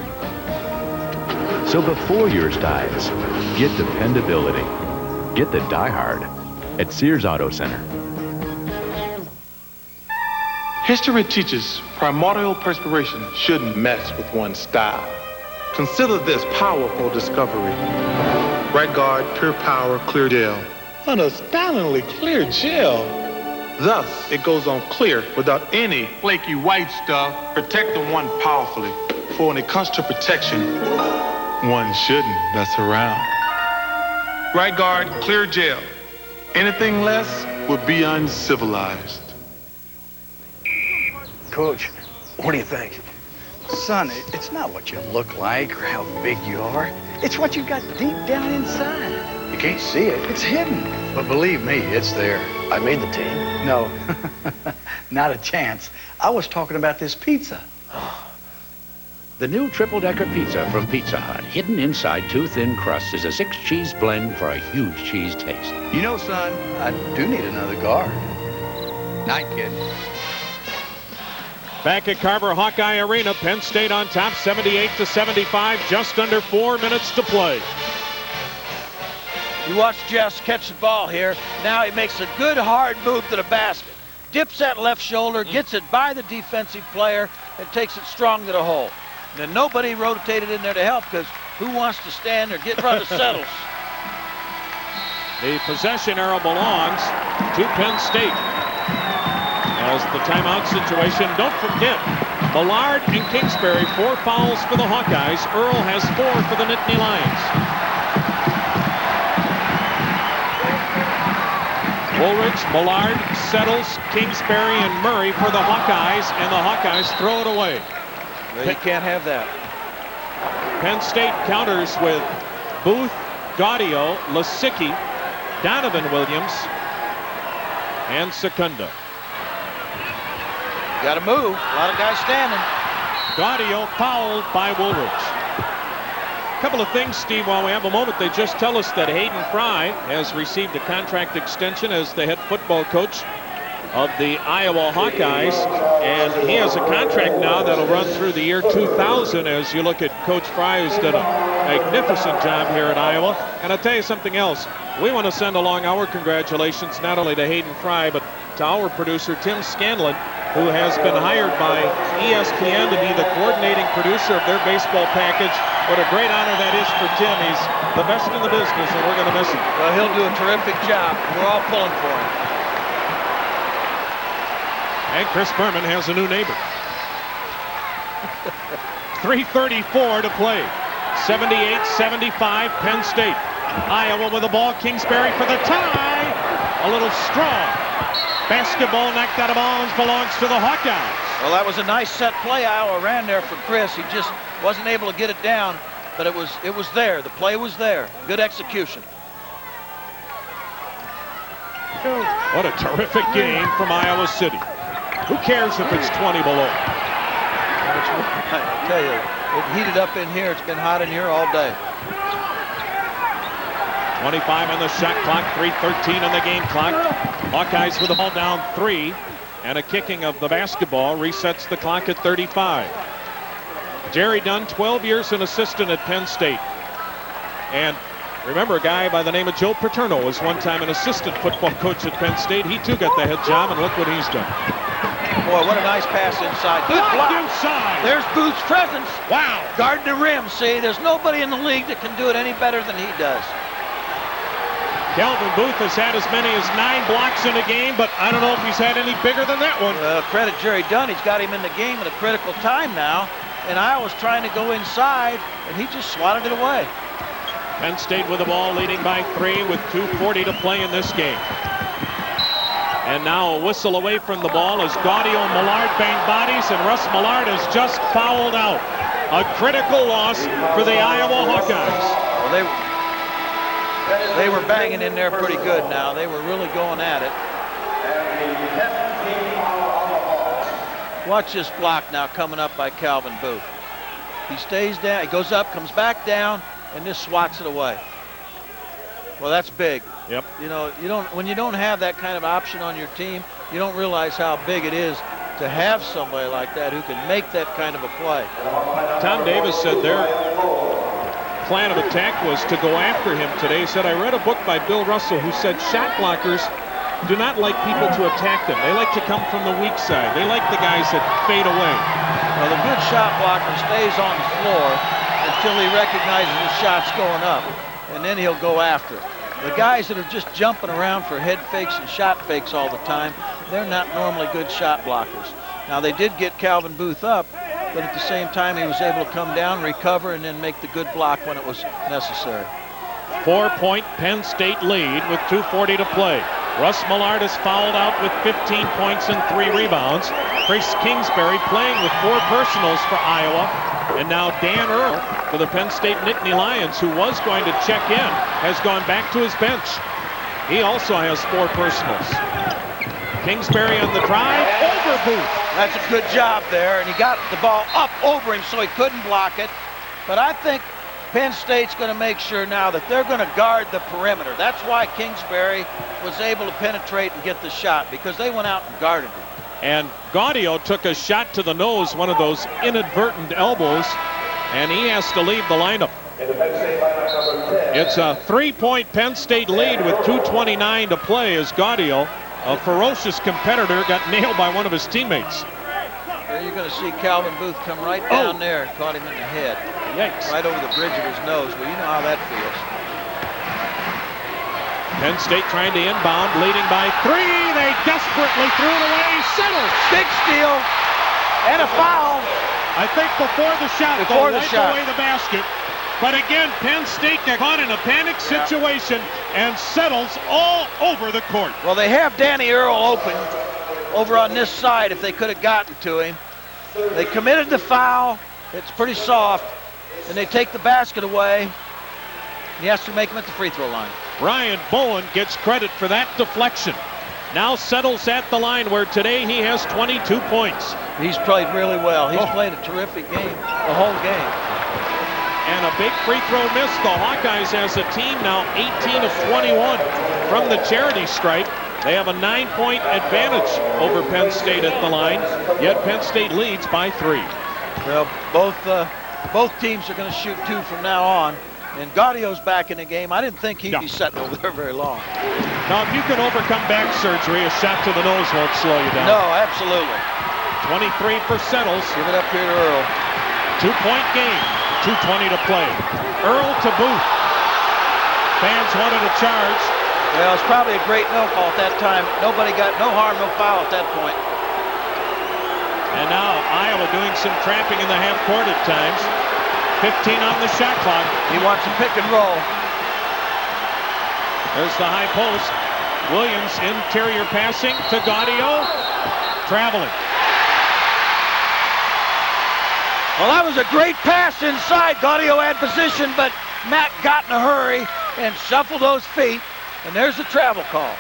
So before yours dies, get dependability. Get the Die-Hard at Sears Auto Center. History teaches primordial perspiration shouldn't mess with one's style. Consider this powerful discovery. Right Guard Pure Power Clear Gel. An astoundingly clear gel. Thus, it goes on clear without any flaky white stuff, protecting one powerfully. For when it comes to protection, one shouldn't mess around. Right Guard Clear Gel. Anything less would be uncivilized. Coach, what do you think? Son, it's not what you look like or how big you are. It's what you got deep down inside. You can't see it. It's hidden. But believe me, it's there. I made the team. No, not a chance. I was talking about this pizza. The new triple-decker pizza from Pizza Hut, hidden inside 2 thin crusts, is a 6-cheese blend for a huge cheese taste. You know, son, I do need another guard. Night, kid. Back at Carver-Hawkeye Arena, Penn State on top, 78-75, just under 4 minutes to play. You watch Jess catch the ball here. Now he makes a good hard move to the basket. Dips that left shoulder, gets it by the defensive player, and takes it strong to the hole. And then nobody rotated in there to help because who wants to stand or get in front of Settles? The possession arrow belongs to Penn State. As the timeout situation, don't forget, Millard and Kingsbury, 4 fouls for the Hawkeyes. Earl has 4 for the Nittany Lions. Woolridge, Millard, Settles, Kingsbury, and Murray for the Hawkeyes, and the Hawkeyes throw it away. Well, you can't have that. Penn State counters with Booth, Gaudio, Lisicky, Donovan Williams, and Sekunda. Got to move. A lot of guys standing. Gaudio fouled by Woolridge. A couple of things, Steve, while we have a moment. They just tell us that Hayden Fry has received a contract extension as the head football coach of the Iowa Hawkeyes, and he has a contract now that'll run through the year 2000. As you look at Coach Fry, who's done a magnificent job here at Iowa. And I'll tell you something else. We want to send along our congratulations not only to Hayden Fry, but to our producer, Tim Scanlon, who has been hired by ESPN to be the coordinating producer of their baseball package. What a great honor that is for Tim. He's the best in the business, and we're going to miss him. Well, he'll do a terrific job. We're all pulling for him. And Chris Berman has a new neighbor. 3:34 to play. 78-75, Penn State. Iowa with the ball. Kingsbury for the tie. A little strong. Basketball knocked out of bounds, belongs to the Hawkeyes. Well, that was a nice set play Iowa ran there for Chris. He just wasn't able to get it down, but it was there. The play was there. Good execution. What a terrific game from Iowa City. Who cares if it's 20 below? I tell you, it heated up in here. It's been hot in here all day. 25 on the shot clock, 3:13 on the game clock. Hawkeyes with the ball down 3, and a kicking of the basketball resets the clock at 35. Jerry Dunn, 12 years an assistant at Penn State. And remember, a guy by the name of Joe Paterno was one time an assistant football coach at Penn State. He too got the head job, and look what he's done. Boy, what a nice pass inside. Good block. Inside. There's Booth's presence. Wow. Guarding the rim. See, there's nobody in the league that can do it any better than he does. Calvin Booth has had as many as 9 blocks in a game, but I don't know if he's had any bigger than that one. Credit Jerry Dunn. He's got him in the game at a critical time now, and Iowa's trying to go inside, and he just swatted it away. Penn State with the ball leading by 3 with 2:40 to play in this game. And now a whistle away from the ball as Gaudio and Millard bang bodies, and Russ Millard has just fouled out. A critical loss for the Iowa Hawkeyes. Well, they were banging in there pretty good now. They were really going at it. Watch this block now coming up by Calvin Booth. He stays down, he goes up, comes back down, and just swats it away. Well, that's big. Yep. You know, when you don't have that kind of option on your team, you don't realize how big it is to have somebody like that who can make that kind of a play. Tom Davis said their plan of attack was to go after him today. He said, I read a book by Bill Russell who said shot blockers do not like people to attack them. They like to come from the weak side. They like the guys that fade away. Well, the good shot blocker stays on the floor until he recognizes the shot's going up, and then he'll go after it. The guys that are just jumping around for head fakes and shot fakes all the time, they're not normally good shot blockers. Now, they did get Calvin Booth up, but at the same time, he was able to come down, recover, and then make the good block when it was necessary. 4-point Penn State lead with 2:40 to play. Russ Millard is fouled out with 15 points and 3 rebounds. Chris Kingsbury playing with 4 personals for Iowa. And now Dan Earl for the Penn State Nittany Lions, who was going to check in, has gone back to his bench. He also has 4 personals. Kingsbury on the drive, over Booth. That's a good job there, and he got the ball up over him so he couldn't block it. But I think Penn State's going to make sure now that they're going to guard the perimeter. That's why Kingsbury was able to penetrate and get the shot, because they went out and guarded him. And Gaudio took a shot to the nose, one of those inadvertent elbows, and he has to leave the lineup. It's a 3-point Penn State lead with 2:29 to play as Gaudio, a ferocious competitor, got nailed by one of his teammates. There you're going to see Calvin Booth come right down there and caught him in the head. Yikes. Right over the bridge of his nose. Well, you know how that feels. Penn State trying to inbound, leading by 3. They desperately threw it away. Settles. Big steal and a foul. I think before the shot, before the shot, away the basket. But again, Penn State got caught in a panic situation and Settles all over the court. Well, they have Danny Earl open over on this side if they could have gotten to him. They committed the foul. It's pretty soft. And they take the basket away. He has to make him at the free throw line. Ryan Bowen gets credit for that deflection. Now Settles at the line, where today he has 22 points. He's played really well. He's played a terrific game, the whole game. And a big free throw miss. The Hawkeyes as a team now 18 of 21 from the charity stripe. They have a 9-point advantage over Penn State at the line, yet Penn State leads by 3. Well, both teams are going to shoot 2 from now on. And Gaudio's back in the game. I didn't think he'd be sitting over there very long. Now, if you can overcome back surgery, a shot to the nose won't slow you down. No, absolutely. 23 for Settles. Give it up here to Earl. 2-point game. 2:20 to play. Earl to Booth. Fans wanted a charge. Well, it's probably a great no call at that time. Nobody got no harm, no foul at that point. And now Iowa doing some trapping in the half court at times. 15 on the shot clock. He wants to pick and roll. There's the high post. Williams interior passing to Gaudio. Traveling. Well, that was a great pass inside. Gaudio had position, but Matt got in a hurry and shuffled those feet. And there's the travel call.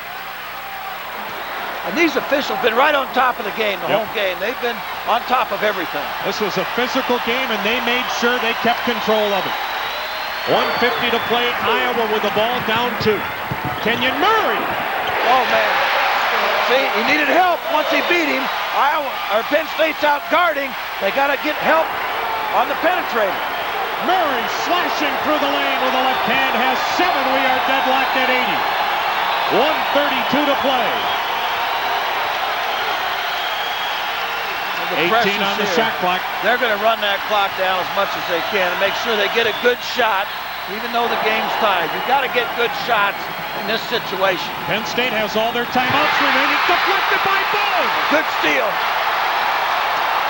And these officials have been right on top of the game, the whole game. They've been on top of everything. This was a physical game, and they made sure they kept control of it. 1:50 to play. Iowa with the ball down 2. Kenyon Murray. Oh, man. See, he needed help once he beat him. Penn State's out guarding. They got to get help on the penetrator. Murray slashing through the lane with a left hand has 7. We are deadlocked at 80. 1:32 to play. 18 on the shot clock. They're going to run that clock down as much as they can and make sure they get a good shot, even though the game's tied. You've got to get good shots in this situation. Penn State has all their timeouts remaining. Deflected by Bowen. Good steal.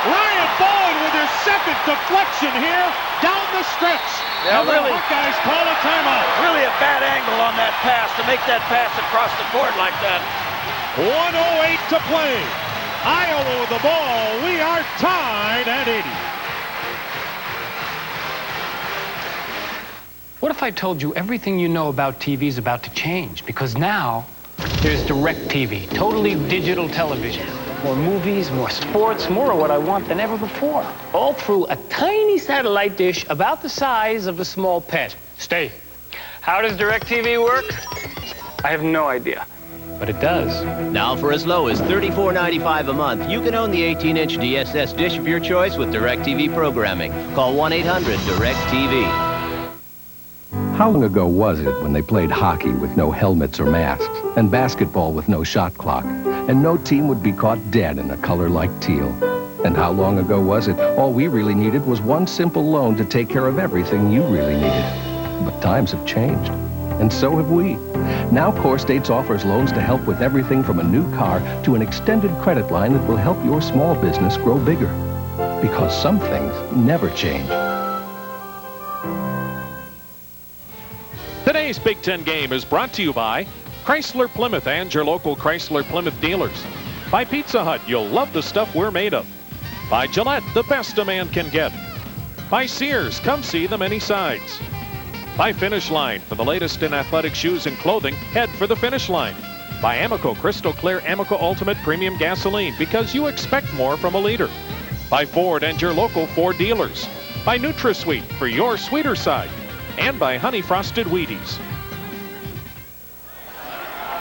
Ryan Bowen with his second deflection here down the stretch. Yeah, and really. The Hawkeyes call a timeout. Really a bad angle on that pass to make that pass across the court like that. 1:08 to play. Iowa with the ball. We are tied at 80. What if I told you everything you know about TV is about to change? Because now there's DirecTV, totally digital television. More movies, more sports, more of what I want than ever before. All through a tiny satellite dish about the size of a small pet. Stay. How does DirecTV work? I have no idea. But it does. Now for as low as $34.95 a month, you can own the 18-inch DSS dish of your choice with DirecTV programming. Call 1-800-DirecTV. How long ago was it when they played hockey with no helmets or masks, and basketball with no shot clock, and no team would be caught dead in a color like teal? And how long ago was it all we really needed was one simple loan to take care of everything you really needed? But times have changed. And so have we. Now Core States offers loans to help with everything from a new car to an extended credit line that will help your small business grow bigger. Because some things never change. Today's Big Ten game is brought to you by Chrysler Plymouth and your local Chrysler Plymouth dealers. By Pizza Hut, you'll love the stuff we're made of. By Gillette, the best a man can get. By Sears, come see the many sides. By Finish Line, for the latest in athletic shoes and clothing, head for the Finish Line. By Amoco Crystal Clear Amoco Ultimate Premium Gasoline, because you expect more from a leader. By Ford and your local Ford dealers. By NutraSweet, for your sweeter side. And by Honey Frosted Wheaties.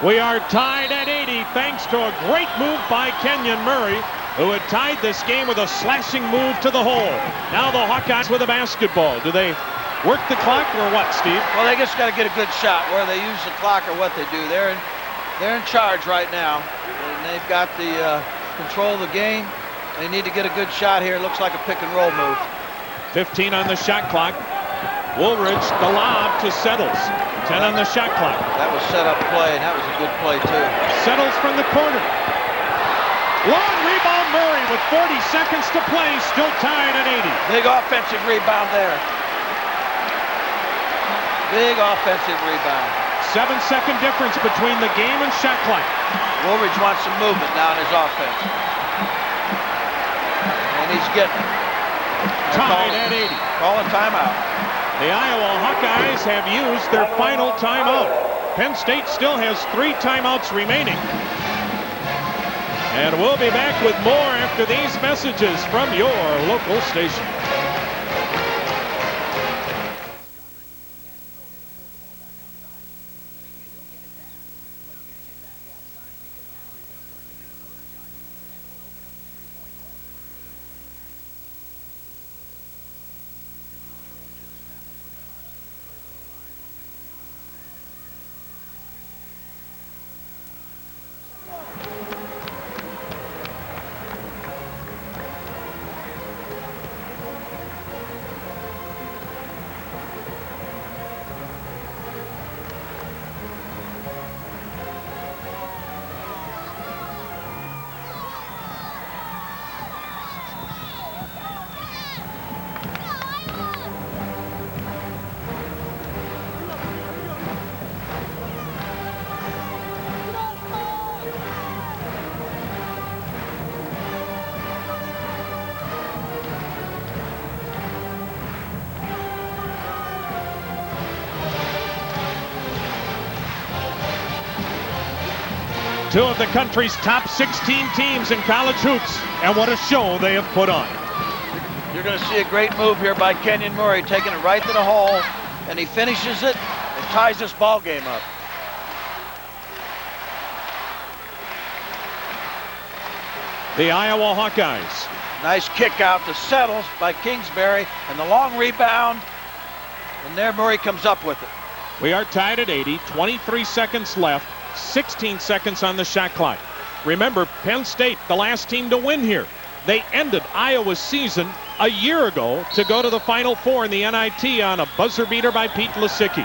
We are tied at 80 thanks to a great move by Kenyon Murray, who had tied this game with a slashing move to the hole. Now the Hawkeyes with a basketball. Do they work the clock or what, Steve? Well, they just got to get a good shot. Where they use the clock or what they do. They're in charge right now. And they've got the control of the game. They need to get a good shot here. It looks like a pick and roll move. 15 on the shot clock. Woolridge, the lob to Settles. 10 on the shot clock. That was set up play, and that was a good play, too. Settles from the corner. Long rebound, Murray with 40 seconds to play, still tied at 80. Big offensive rebound there. Big offensive rebound. 7-second difference between the game and shot clock. Woolridge wants some movement now in his offense. And he's getting it. Tied at 80. Call a timeout. The Iowa Hawkeyes have used their final timeout. Penn State still has 3 timeouts remaining. And we'll be back with more after these messages from your local station. Two of the country's top 16 teams in college hoops, and what a show they have put on. You're going to see a great move here by Kenyon Murray, taking it right to the hole, and he finishes it and ties this ball game up. The Iowa Hawkeyes. Nice kick out to Settles by Kingsbury, and the long rebound, and there Murray comes up with it. We are tied at 80, 23 seconds left. 16 seconds on the shot clock. Remember, Penn State, the last team to win here. They ended Iowa's season a year ago to go to the Final Four in the NIT on a buzzer beater by Pete Lisicky.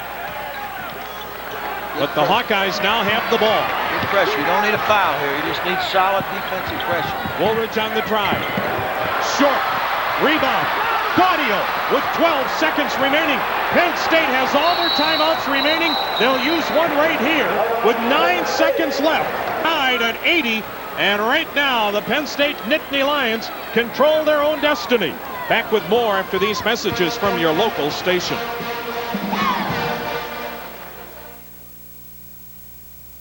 But the Hawkeyes now have the ball. Good pressure. You don't need a foul here. You just need solid defensive pressure. Woolridge on the drive. Short. Rebound. Gaudio with 12 seconds remaining. Penn State has all their timeouts remaining. They'll use one right here with 9 seconds left. Tied at 80. And right now, the Penn State Nittany Lions control their own destiny. Back with more after these messages from your local station.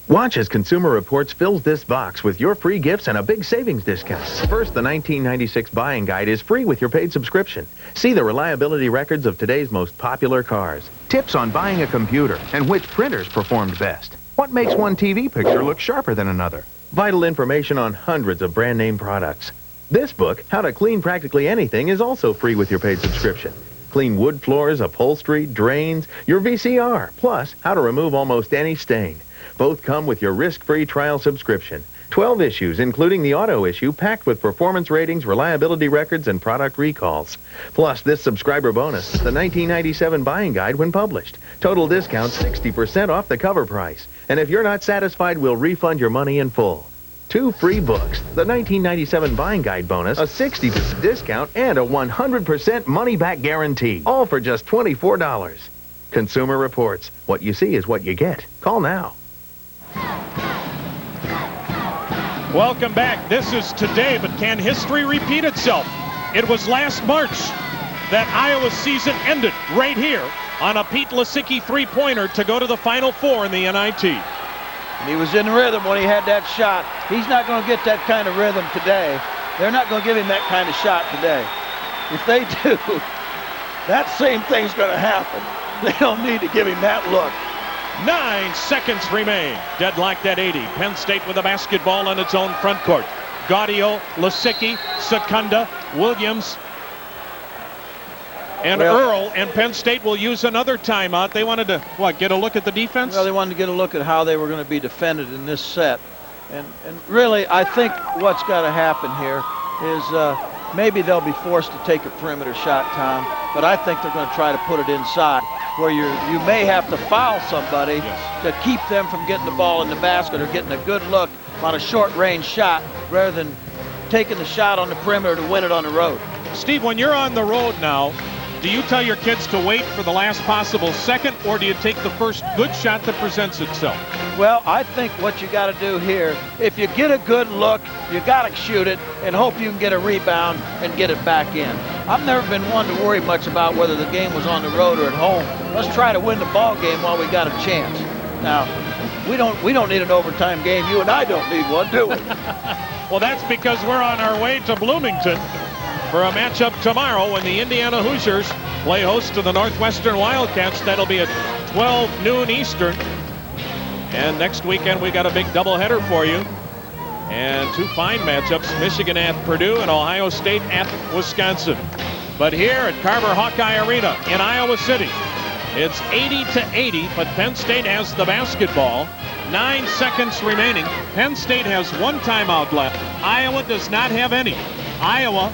Watch as Consumer Reports fills this box with your free gifts and a big savings discount. First, the 1996 buying guide is free with your paid subscription. See the reliability records of today's most popular cars. Tips on buying a computer and which printers performed best. What makes one TV picture look sharper than another. Vital information on hundreds of brand name products. This book, How to Clean Practically Anything, is also free with your paid subscription. Clean wood floors, upholstery, drains, your VCR, plus how to remove almost any stain. Both come with your risk-free trial subscription. 12 issues, including the auto issue, packed with performance ratings, reliability records, and product recalls. Plus, this subscriber bonus is the 1997 buying guide when published. Total discount 60% off the cover price. And if you're not satisfied, we'll refund your money in full. 2 free books, the 1997 buying guide bonus, a 60% discount, and a 100% money-back guarantee. All for just $24. Consumer Reports. What you see is what you get. Call now. Welcome back. This is today, but can history repeat itself? It was last March that Iowa's season ended right here on a Pete Lisicky three-pointer to go to the Final Four in the NIT. And he was in rhythm when he had that shot. He's not going to get that kind of rhythm today. They're not going to give him that kind of shot today. If they do, that same thing's going to happen. They don't need to give him that look. 9 seconds remain. Deadlocked at 80. Penn State with a basketball on its own front court. Gaudio, Lisicky, Sekunda, Williams, and Earl, and Penn State will use another timeout. They wanted to, what, get a look at the defense? Well, they wanted to get a look at how they were going to be defended in this set. And really, I think what's got to happen here is maybe they'll be forced to take a perimeter shot, Tom, but I think they're going to try to put it inside, where you may have to foul somebody to keep them from getting the ball in the basket or getting a good look on a short-range shot rather than taking the shot on the perimeter to win it on the road. Steve, when you're on the road now, do you tell your kids to wait for the last possible second, or do you take the first good shot that presents itself? Well, I think what you got to do here, if you get a good look, you got to shoot it and hope you can get a rebound and get it back in. I've never been one to worry much about whether the game was on the road or at home. Let's try to win the ball game while we got a chance. Now, we don't need an overtime game. You and I don't need one, do we? Well, that's because we're on our way to Bloomington for a matchup tomorrow when the Indiana Hoosiers play host to the Northwestern Wildcats. That'll be at 12 noon Eastern. And next weekend we got a big doubleheader for you. And 2 fine matchups, Michigan at Purdue and Ohio State at Wisconsin. But here at Carver-Hawkeye Arena in Iowa City, it's 80-80, but Penn State has the basketball. 9 seconds remaining. Penn State has 1 timeout left. Iowa does not have any. Iowa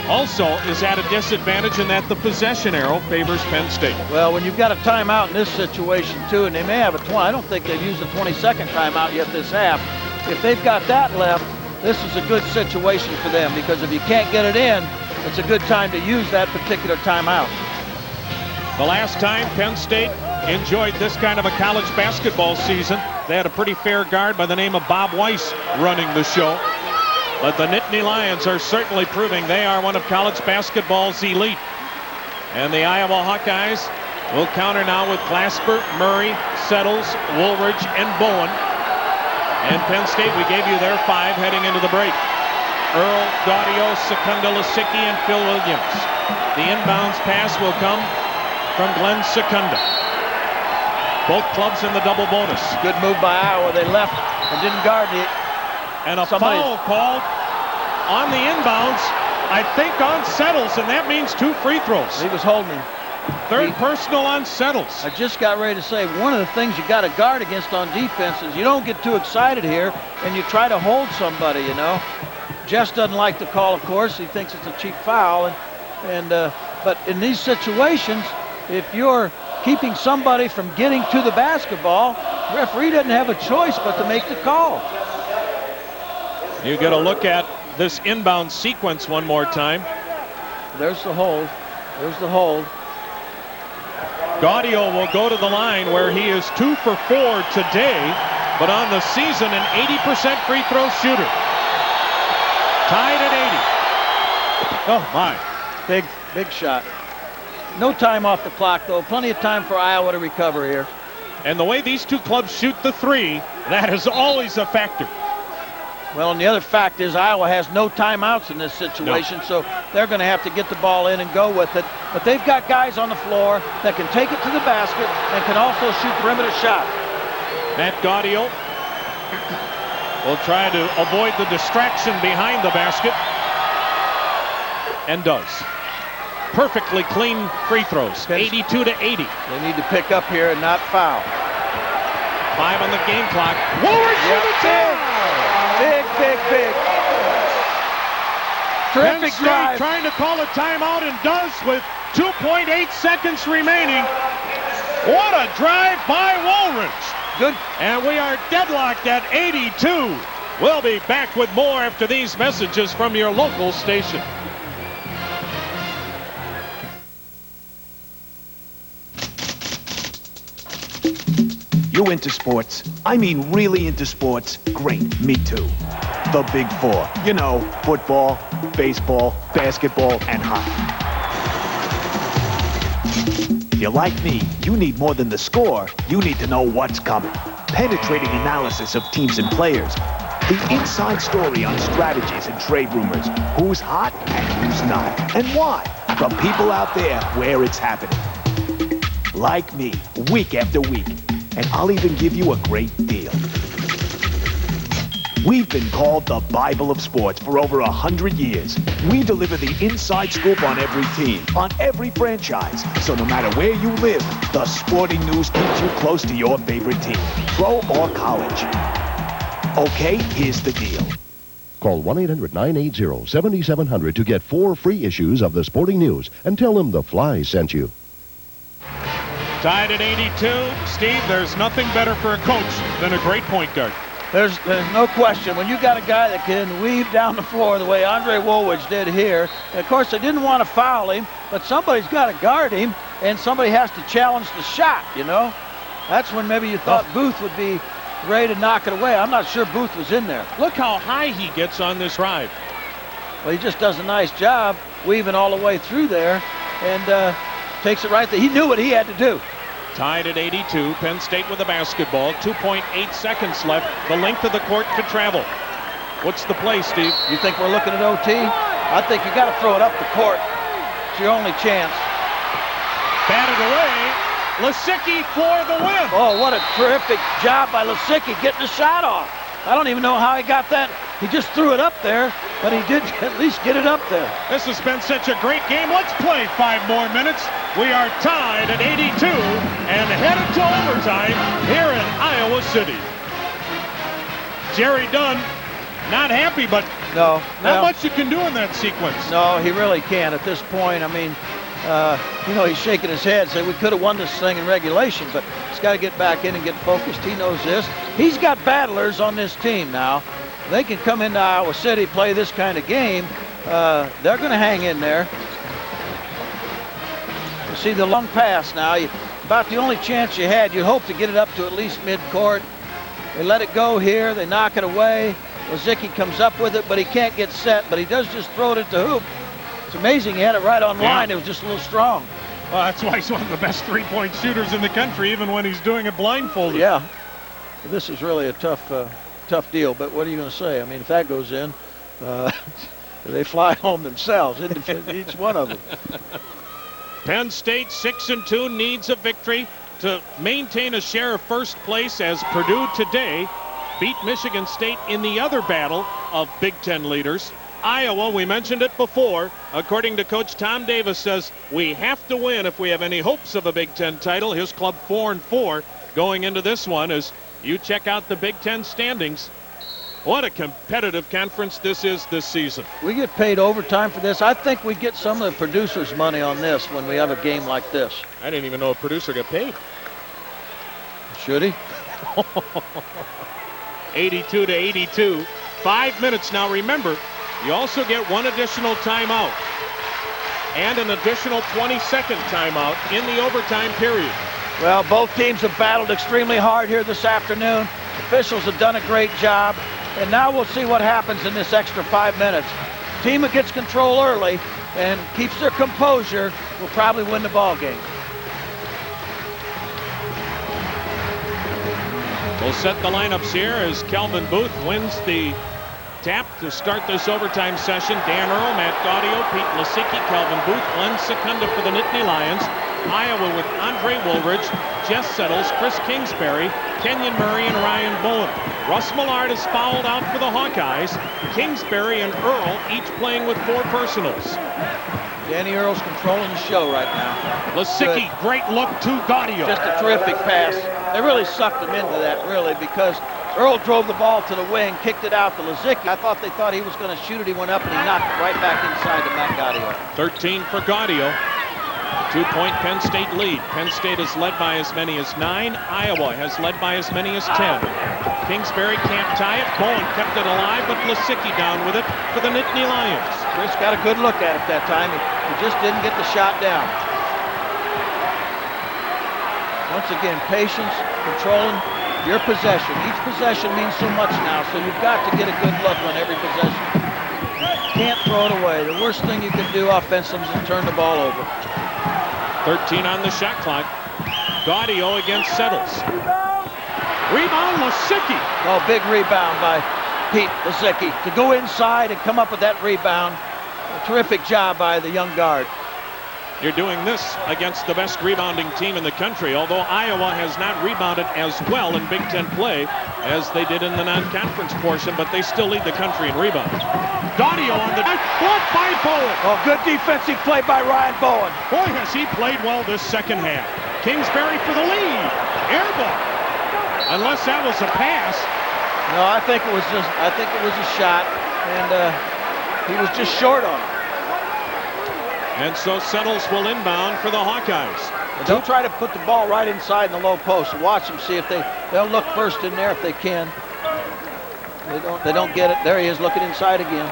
also is at a disadvantage in that the possession arrow favors Penn State. Well, when you've got a timeout in this situation too, and they may have a 20, I don't think they've used a 22nd timeout yet this half. If they've got that left, this is a good situation for them, because if you can't get it in, it's a good time to use that particular timeout. The last time Penn State enjoyed this kind of a college basketball season, they had a pretty fair guard by the name of Bob Weiss running the show. But the Nittany Lions are certainly proving they are one of college basketball's elite. And the Iowa Hawkeyes will counter now with Glasper, Murray, Settles, Woolridge, and Bowen. And Penn State, we gave you their 5 heading into the break. Earl, Gaudio, Sekunda, Lisicky, and Phil Williams. The inbounds pass will come from Glenn Sekunda. Both clubs in the double bonus. Good move by Iowa. They left and didn't guard it. And a foul called on the inbounds, I think on Settles, and that means 2 free throws. He was holding him. Third personal on Settles. I just got ready to say, one of the things you got to guard against on defense is you don't get too excited here and you try to hold somebody, you know. Jess doesn't like the call, of course. He thinks it's a cheap foul. But in these situations, if you're keeping somebody from getting to the basketball, the referee doesn't have a choice but to make the call. You get a look at this inbound sequence one more time. There's the hold. There's the hold. Gaudio will go to the line where he is 2 for 4 today, but on the season an 80% free throw shooter. Tied at 80. Oh my. Big shot. No time off the clock though. Plenty of time for Iowa to recover here. And the way these 2 clubs shoot the 3, that is always a factor. Well, and the other fact is Iowa has no timeouts in this situation, so they're going to have to get the ball in and go with it. But they've got guys on the floor that can take it to the basket and can also shoot perimeter shots. Matt Gaudio will try to avoid the distraction behind the basket, and does. Perfectly clean free throws, 82-80. They need to pick up here and not foul. 5 on the game clock. Woolridge for the tie! Big. Terrific drive. Trying to call a timeout and does with 2.8 seconds remaining. What a drive by Woolridge. Good. And we are deadlocked at 82. We'll be back with more after these messages from your local station. You into sports? I mean really into sports? Great, me too. The Big Four. You know, football, baseball, basketball, and hockey. If you're like me, you need more than the score. You need to know what's coming. Penetrating analysis of teams and players. The inside story on strategies and trade rumors. Who's hot and who's not. And why. From people out there where it's happening. Like me, week after week. And I'll even give you a great deal. We've been called the Bible of sports for over 100 years. We deliver the inside scoop on every team, on every franchise. So no matter where you live, the sporting news keeps you close to your favorite team, pro or college. Okay, here's the deal. Call 1-800-980-7700 to get 4 free issues of the Sporting News and tell them the Fly sent you. Tied at 82. Steve, there's nothing better for a coach than a great point guard. There's no question. When you got a guy that can weave down the floor the way Andre Woolridge did here, and of course they didn't want to foul him, but somebody's got to guard him, and somebody has to challenge the shot, you know? That's when maybe you thought Booth would be ready to knock it away. I'm not sure Booth was in there. Look how high he gets on this drive. Well, he just does a nice job weaving all the way through there and takes it right there. He knew what he had to do. Tied at 82, Penn State with the basketball. 2.8 seconds left, the length of the court to travel. What's the play, Steve? You think we're looking at OT? I think you got to throw it up the court. It's your only chance. Batted away. Lisicky for the win. Oh, what a terrific job by Lisicky getting the shot off. I don't even know how he got that. He just threw it up there, but he did at least get it up there. This has been such a great game. Let's play 5 more minutes. We are tied at 82 and headed to overtime here in Iowa City. Jerry Dunn, not happy, but not much you can do in that sequence. No, he really can't at this point. I mean, you know, he's shaking his head, saying we could have won this thing in regulation, but he's got to get back in and get focused. He knows this. He's got battlers on this team now. They can come into Iowa City, play this kind of game. They're going to hang in there. You see the long pass now. About the only chance you had. You hope to get it up to at least midcourt. They let it go here. They knock it away. Lisicky comes up with it, but he can't get set. But he does just throw it at the hoop. It's amazing he had it right on line. It was just a little strong. Well, that's why he's one of the best three-point shooters in the country, even when he's doing it blindfolded. Yeah. This is really a tough deal, but what are you going to say? I mean, if that goes in, they fly home themselves, each one of them. Penn State 6-2 needs a victory to maintain a share of first place as Purdue today beat Michigan State in the other battle of Big Ten leaders. Iowa, we mentioned it before, according to Coach Tom Davis, says we have to win if we have any hopes of a Big Ten title. His club 4-4 going into this one as you check out the Big Ten standings. What a competitive conference this is this season. We get paid overtime for this. I think we get some of the producers' money on this when we have a game like this. I didn't even know a producer got paid. Should he? 82-82. 5 minutes now. Remember, you also get one additional timeout and an additional 20-second timeout in the overtime period. Well, both teams have battled extremely hard here this afternoon. Officials have done a great job. And now we'll see what happens in this extra 5 minutes. Team that gets control early and keeps their composure will probably win the ball game. We'll set the lineups here as Kelvin Booth wins the tap to start this overtime session. Dan Earl, Matt Gaudio, Pete Lisicky, Kelvin Booth, Glenn Sekunda for the Nittany Lions. Iowa with Andre Woolridge, Jess Settles, Chris Kingsbury, Kenyon Murray, and Ryan Bowen. Russ Millard is fouled out for the Hawkeyes. Kingsbury and Earl each playing with 4 personals. Danny Earl's controlling the show right now. Lisicky, great look to Gaudio. Just a terrific pass. They really sucked him into that, really, because Earl drove the ball to the wing, kicked it out to Lisicky. I thought they thought he was going to shoot it. He went up and he knocked it right back inside to Matt Gaudio. 13 for Gaudio. 2-point Penn State lead. Penn State is led by as many as 9. Iowa has led by as many as 10. Kingsbury can't tie it. Bowen kept it alive, but Lisicky down with it for the Nittany Lions. Chris got a good look at it that time. He just didn't get the shot down. Once again, patience, controlling Your possession. Each possession means so much now, so you've got to get a good look on every possession. Can't throw it away. The worst thing you can do offensively is turn the ball over. 13 on the shot clock. Gaudio against Settles. Rebound, Lisicky. Oh, big rebound by Pete Lisicky to go inside and come up with that rebound. A terrific job by the young guard. You're doing this against the best rebounding team in the country, although Iowa has not rebounded as well in Big Ten play as they did in the non-conference portion, but they still lead the country in rebounds. Gaudio on the block by Bowen. Oh, good defensive play by Ryan Bowen. Boy, has he played well this second half. Kingsbury for the lead. Air ball. Unless that was a pass. No, I think it was a shot, and he was just short on it. And so Settles will inbound for the Hawkeyes. They'll try to put the ball right inside in the low post. Watch them, see if they'll look first in there if they can. They don't get it. There he is looking inside again.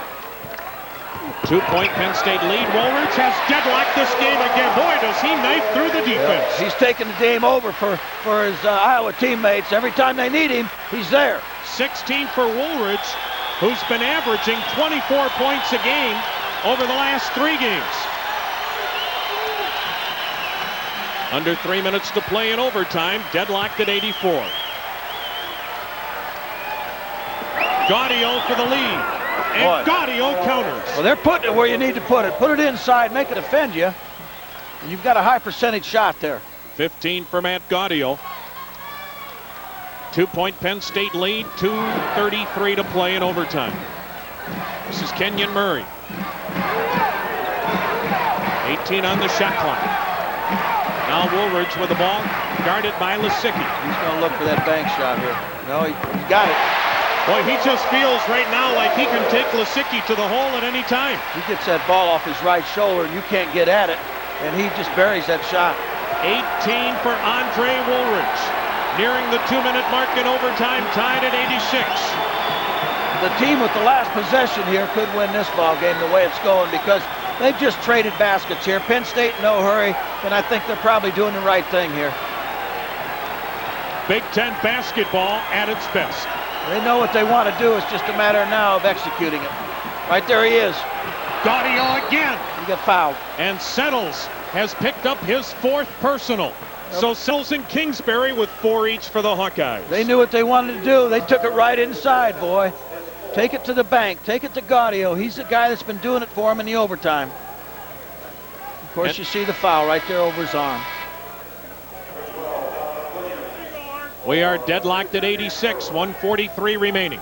2-point Penn State lead. Woolridge has deadlocked this game again. Boy, does he knife through the defense. Yeah, he's taking the game over for his Iowa teammates. Every time they need him, he's there. 16 for Woolridge, who's been averaging 24 points a game over the last 3 games. Under 3 minutes to play in overtime, deadlocked at 84. Gaudio for the lead, and Gaudio counters. Well, they're putting it where you need to put it. Put it inside, make it defend you. And you've got a high percentage shot there. 15 for Matt Gaudio. 2-point Penn State lead, 2:33 to play in overtime. This is Kenyon Murray. 18 on the shot clock. Now Woolridge with the ball, guarded by Lisicky. He's going to look for that bank shot here. No, he got it. Boy, he just feels right now like he can take Lisicky to the hole at any time. He gets that ball off his right shoulder, and you can't get at it, and he just buries that shot. 18 for Andre Woolridge. Nearing the 2-minute mark in overtime, tied at 86. The team with the last possession here could win this ball game the way it's going because they've just traded baskets here. Penn State in no hurry, and I think they're probably doing the right thing here. Big Ten basketball at its best. They know what they want to do. It's just a matter now of executing it. Right there he is. Gaudio again. He got fouled. And Settles has picked up his 4th personal. So Settles and Kingsbury with 4 each for the Hawkeyes. They knew what they wanted to do. They took it right inside, boy. Take it to the bank. Take it to Gaudio. He's the guy that's been doing it for him in the overtime. Of course, you see the foul right there over his arm. We are deadlocked at 86, 1:43 remaining.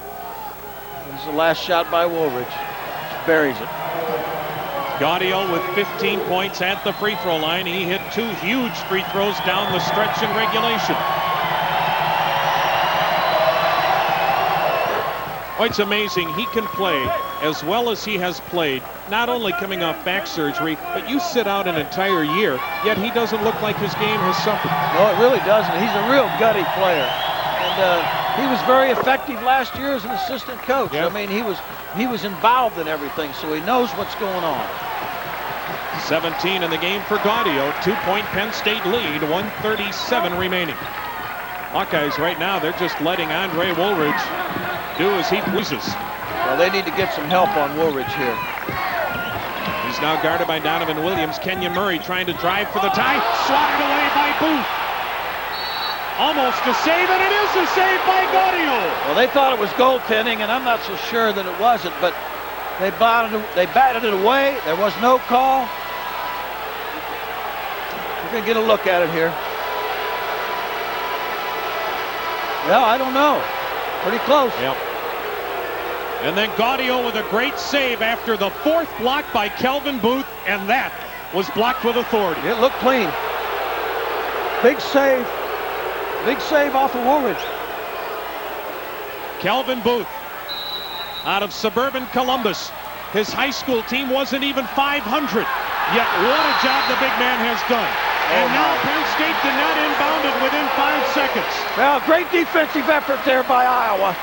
This is the last shot by Woolridge. Just buries it. Gaudio with 15 points at the free throw line. He hit 2 huge free throws down the stretch in regulation. Oh, it's amazing. He can play as well as he has played, not only coming off back surgery, but you sit out an entire year, yet he doesn't look like his game has suffered. No, it really doesn't. He's a real gutty player. And he was very effective last year as an assistant coach. Yep. I mean, he was involved in everything, so he knows what's going on. 17 in the game for Gaudio. 2-point Penn State lead, 1:37 remaining. Hawkeyes right now, they're just letting Andre Woolridge do as he pleases. Well, they need to get some help on Woolridge here. He's now guarded by Donovan Williams. Kenyon Murray trying to drive for the tie. Swatted away by Booth. Almost a save, and it is a save by Gaudio. Well, they thought it was goaltending, and I'm not so sure that it wasn't, but they batted it away. There was no call. We're going to get a look at it here. Well, I don't know. Pretty close. Yep. And then Gaudio with a great save after the 4th block by Kelvin Booth, and that was blocked with authority. It looked clean. Big save. Big save off of Woolridge. Kelvin Booth out of suburban Columbus. His high school team wasn't even 500. Yet what a job the big man has done. And now Penn State did not inbound it within 5 seconds. Well, great defensive effort there by Iowa.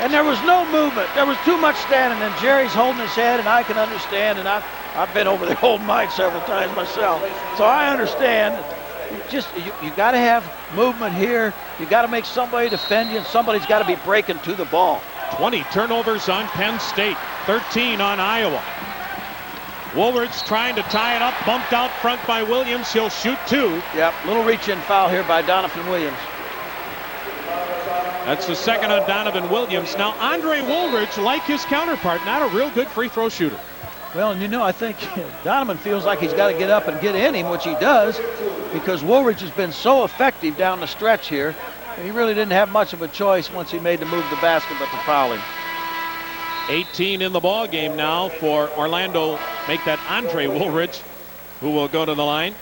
And there was no movement. There was too much standing, and Jerry's holding his head, and I can understand, and I've been over there holding mine several times myself. So I understand. just, you got to have movement here. You got to make somebody defend you, and somebody's got to be breaking to the ball. 20 turnovers on Penn State, 13 on Iowa. Woolridge trying to tie it up, bumped out front by Williams. He'll shoot 2. Yep, little reach-in foul here by Donovan Williams. That's the second on Donovan Williams. Now, Andre Woolridge, like his counterpart, not a real good free throw shooter. Well, and you know, I think Donovan feels like he's got to get up and get in him, which he does, because Woolridge has been so effective down the stretch here. He really didn't have much of a choice once he made the move to the basket, but to foul him. 18 in the ball game now for Orlando. Make that Andre Woolridge, who will go to the line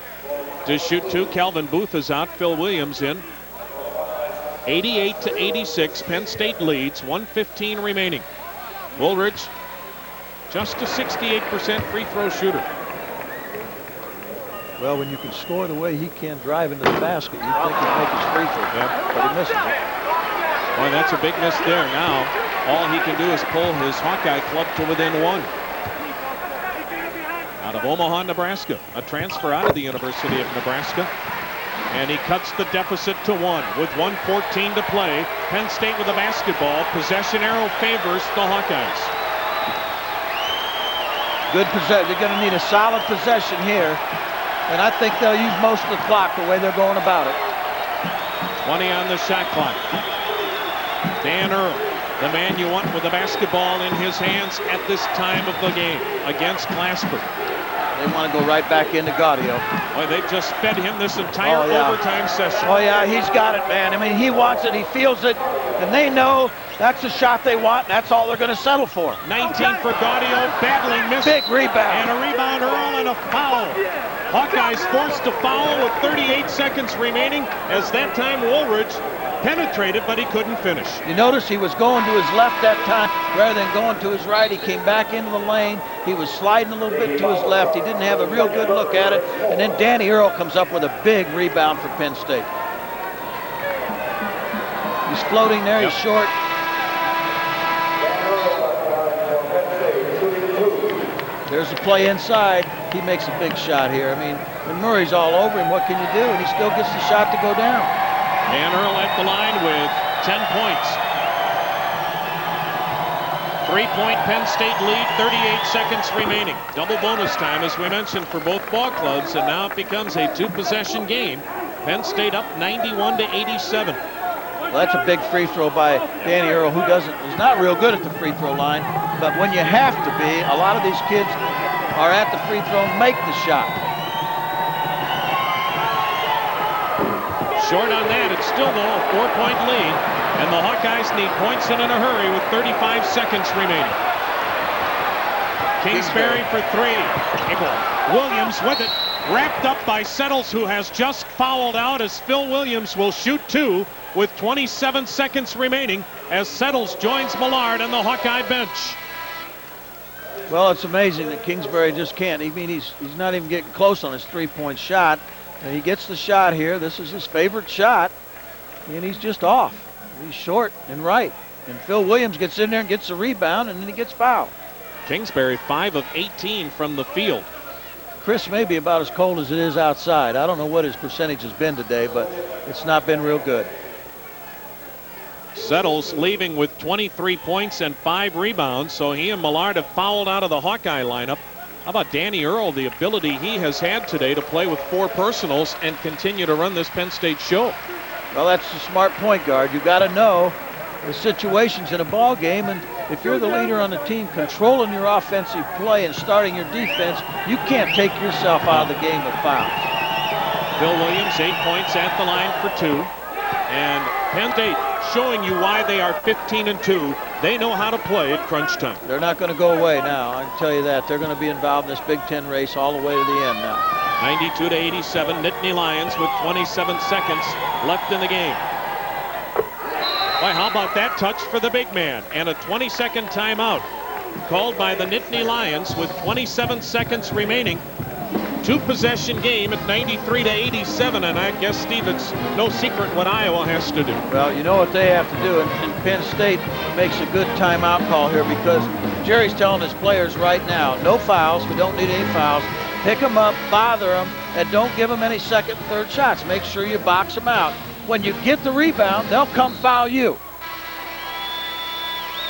to shoot 2. Calvin Booth is out. Phil Williams in. 88-86. Penn State leads. 1:15 remaining. Woolridge, just a 68% free throw shooter. Well, when you can score the way he can drive into the basket, you think he'd make his free throw. Yep. But he misses it. Boy, that's a big miss there. Now, all he can do is pull his Hawkeye club to within 1. Out of Omaha, Nebraska. A transfer out of the University of Nebraska. And he cuts the deficit to 1 with 1:14 to play. Penn State with a basketball. Possession arrow favors the Hawkeyes. Good possession. They're going to need a solid possession here. And I think they'll use most of the clock the way they're going about it. 20 on the shot clock. Dan Earl, the man you want with the basketball in his hands at this time of the game against Glasper. They want to go right back into Gaudio. Boy, they just fed him this entire overtime session. Oh, yeah, he's got it, man. I mean, he wants it, he feels it, and they know that's the shot they want, and that's all they're going to settle for. 19 for Gaudio, badly missed. Big rebound. And a rebound, Earl, and a foul. Hawkeyes forced to foul with 38 seconds remaining, as that time Woolridge penetrated, but he couldn't finish. You notice he was going to his left that time rather than going to his right. He came back into the lane. He was sliding a little bit to his left. He didn't have a real good look at it. And then Danny Earl comes up with a big rebound for Penn State. He's floating there. He's short. There's a play inside. He makes a big shot here. I mean, when Murray's all over him, what can you do? And he still gets the shot to go down. Dan Earl at the line with 10 points. 3-point Penn State lead, 38 seconds remaining. Double bonus time, as we mentioned, for both ball clubs, and now it becomes a 2-possession game. Penn State up 91-87. Well, that's a big free throw by Danny Earl, who is not real good at the free throw line, but when you have to be, a lot of these kids are at the free throw and make the shot. Short on that, it's still though a 4-point lead, and the Hawkeyes need points in a hurry with 35 seconds remaining. Kingsbury for 3. Williams with it, wrapped up by Settles, who has just fouled out, as Phil Williams will shoot 2 with 27 seconds remaining as Settles joins Millard on the Hawkeye bench. Well, it's amazing that Kingsbury just can't. I mean, he's not even getting close on his 3-point shot. And he gets the shot here. This is his favorite shot, and he's just off. He's short and right. And Phil Williams gets in there and gets the rebound, and then he gets fouled. Kingsbury 5 of 18 from the field. Chris may be about as cold as it is outside. I don't know what his percentage has been today, but it's not been real good. Settles leaving with 23 points and 5 rebounds, so he and Millard have fouled out of the Hawkeye lineup. How about Danny Earl, the ability he has had today to play with 4 personals and continue to run this Penn State show? Well, that's a smart point guard. You got to know the situations in a ball game, and if you're the leader on the team, controlling your offensive play and starting your defense, you can't take yourself out of the game with fouls. Phil Williams, 8 points at the line for 2. And Penn State showing you why they are 15-2. They know how to play at crunch time. They're not going to go away now. I can tell you that. They're going to be involved in this Big Ten race all the way to the end now. 92-87. Nittany Lions with 27 seconds left in the game. Boy, how about that touch for the big man? And a 20-second timeout called by the Nittany Lions with 27 seconds remaining. 2-possession game at 93-87, and I guess, Steve, it's no secret what Iowa has to do. Well, you know what they have to do, and Penn State makes a good timeout call here, because Jerry's telling his players right now, no fouls, we don't need any fouls. Pick them up, bother them, and don't give them any second and third shots. Make sure you box them out. When you get the rebound, they'll come foul you.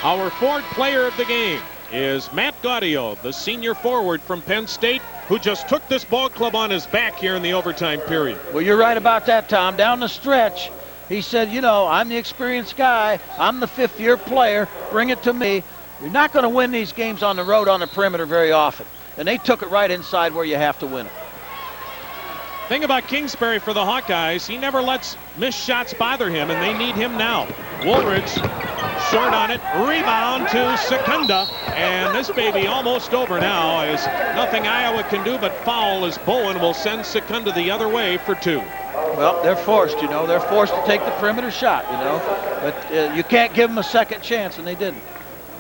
Our fourth player of the game is Matt Gaudio, the senior forward from Penn State, who just took this ball club on his back here in the overtime period. Well, you're right about that, Tom. Down the stretch, he said, you know, I'm the experienced guy. I'm the fifth-year player. Bring it to me. You're not going to win these games on the road on the perimeter very often. And they took it right inside where you have to win it. Thing about Kingsbury for the Hawkeyes, he never lets missed shots bother him, and they need him now. Woolridge short on it, rebound to Sekunda, and this baby almost over now, as nothing Iowa can do but foul, as Bowen will send Sekunda the other way for 2. Well, they're forced, you know. They're forced to take the perimeter shot, you know. But you can't give them a second chance, and they didn't.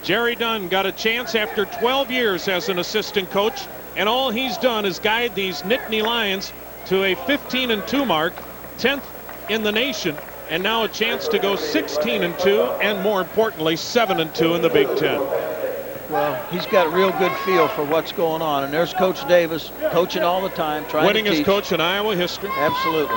Jerry Dunn got a chance after 12 years as an assistant coach, and all he's done is guide these Nittany Lions to a 15-2 mark, 10th in the nation, and now a chance to go 16-2, and more importantly, 7-2 in the Big Ten. Well, he's got a real good feel for what's going on, and there's Coach Davis coaching all the time, trying to teach. Winningest coach in Iowa history. Absolutely.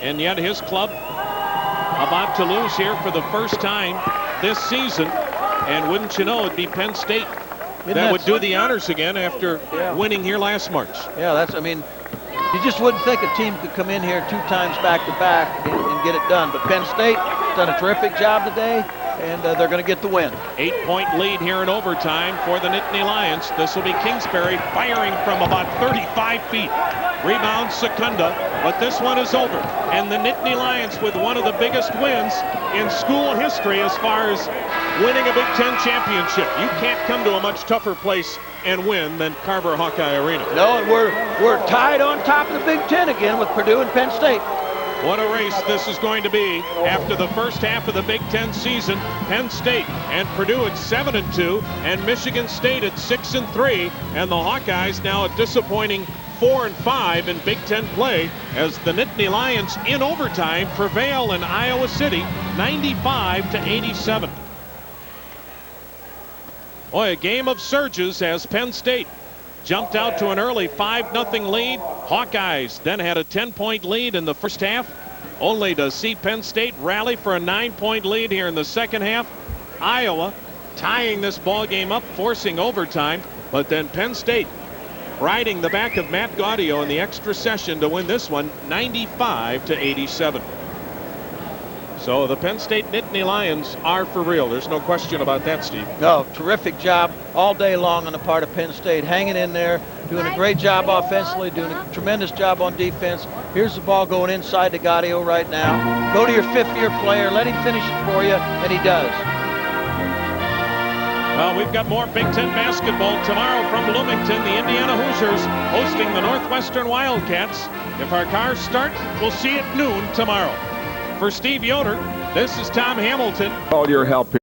And yet his club about to lose here for the first time this season, and wouldn't you know, it'd be Penn State that would do the honors again after winning here last March. Yeah, that's, I mean, you just wouldn't think a team could come in here 2 times back-to-back and get it done. But Penn State done a terrific job today, and they're going to get the win. 8-point lead here in overtime for the Nittany Lions. This will be Kingsbury firing from about 35 feet. Rebound Sekunda, but this one is over. And the Nittany Lions with one of the biggest wins in school history as far as winning a Big Ten championship. You can't come to a much tougher place and win than Carver-Hawkeye Arena. No, and we're tied on top of the Big Ten again with Purdue and Penn State. What a race this is going to be after the first half of the Big Ten season. Penn State and Purdue at 7-2 and Michigan State at 6-3, and the Hawkeyes now a disappointing 4-5 in Big Ten play as the Nittany Lions in overtime prevail in Iowa City 95-87. Boy, a game of surges as Penn State jumped out to an early 5-0 lead. Hawkeyes then had a 10-point lead in the first half, only to see Penn State rally for a 9-point lead here in the second half. Iowa tying this ball game up, forcing overtime, but then Penn State riding the back of Matt Gaudio in the extra session to win this one 95-87. So the Penn State Nittany Lions are for real. There's no question about that, Steve. No, terrific job all day long on the part of Penn State, hanging in there, doing a great job offensively, doing a tremendous job on defense. Here's the ball going inside to Gaudio right now. Go to your 5th-year player, let him finish it for you, and he does. Well, we've got more Big Ten basketball tomorrow from Bloomington. The Indiana Hoosiers hosting the Northwestern Wildcats. If our cars start, we'll see you at noon tomorrow. For Steve Yoder, this is Tom Hamilton. All your help here.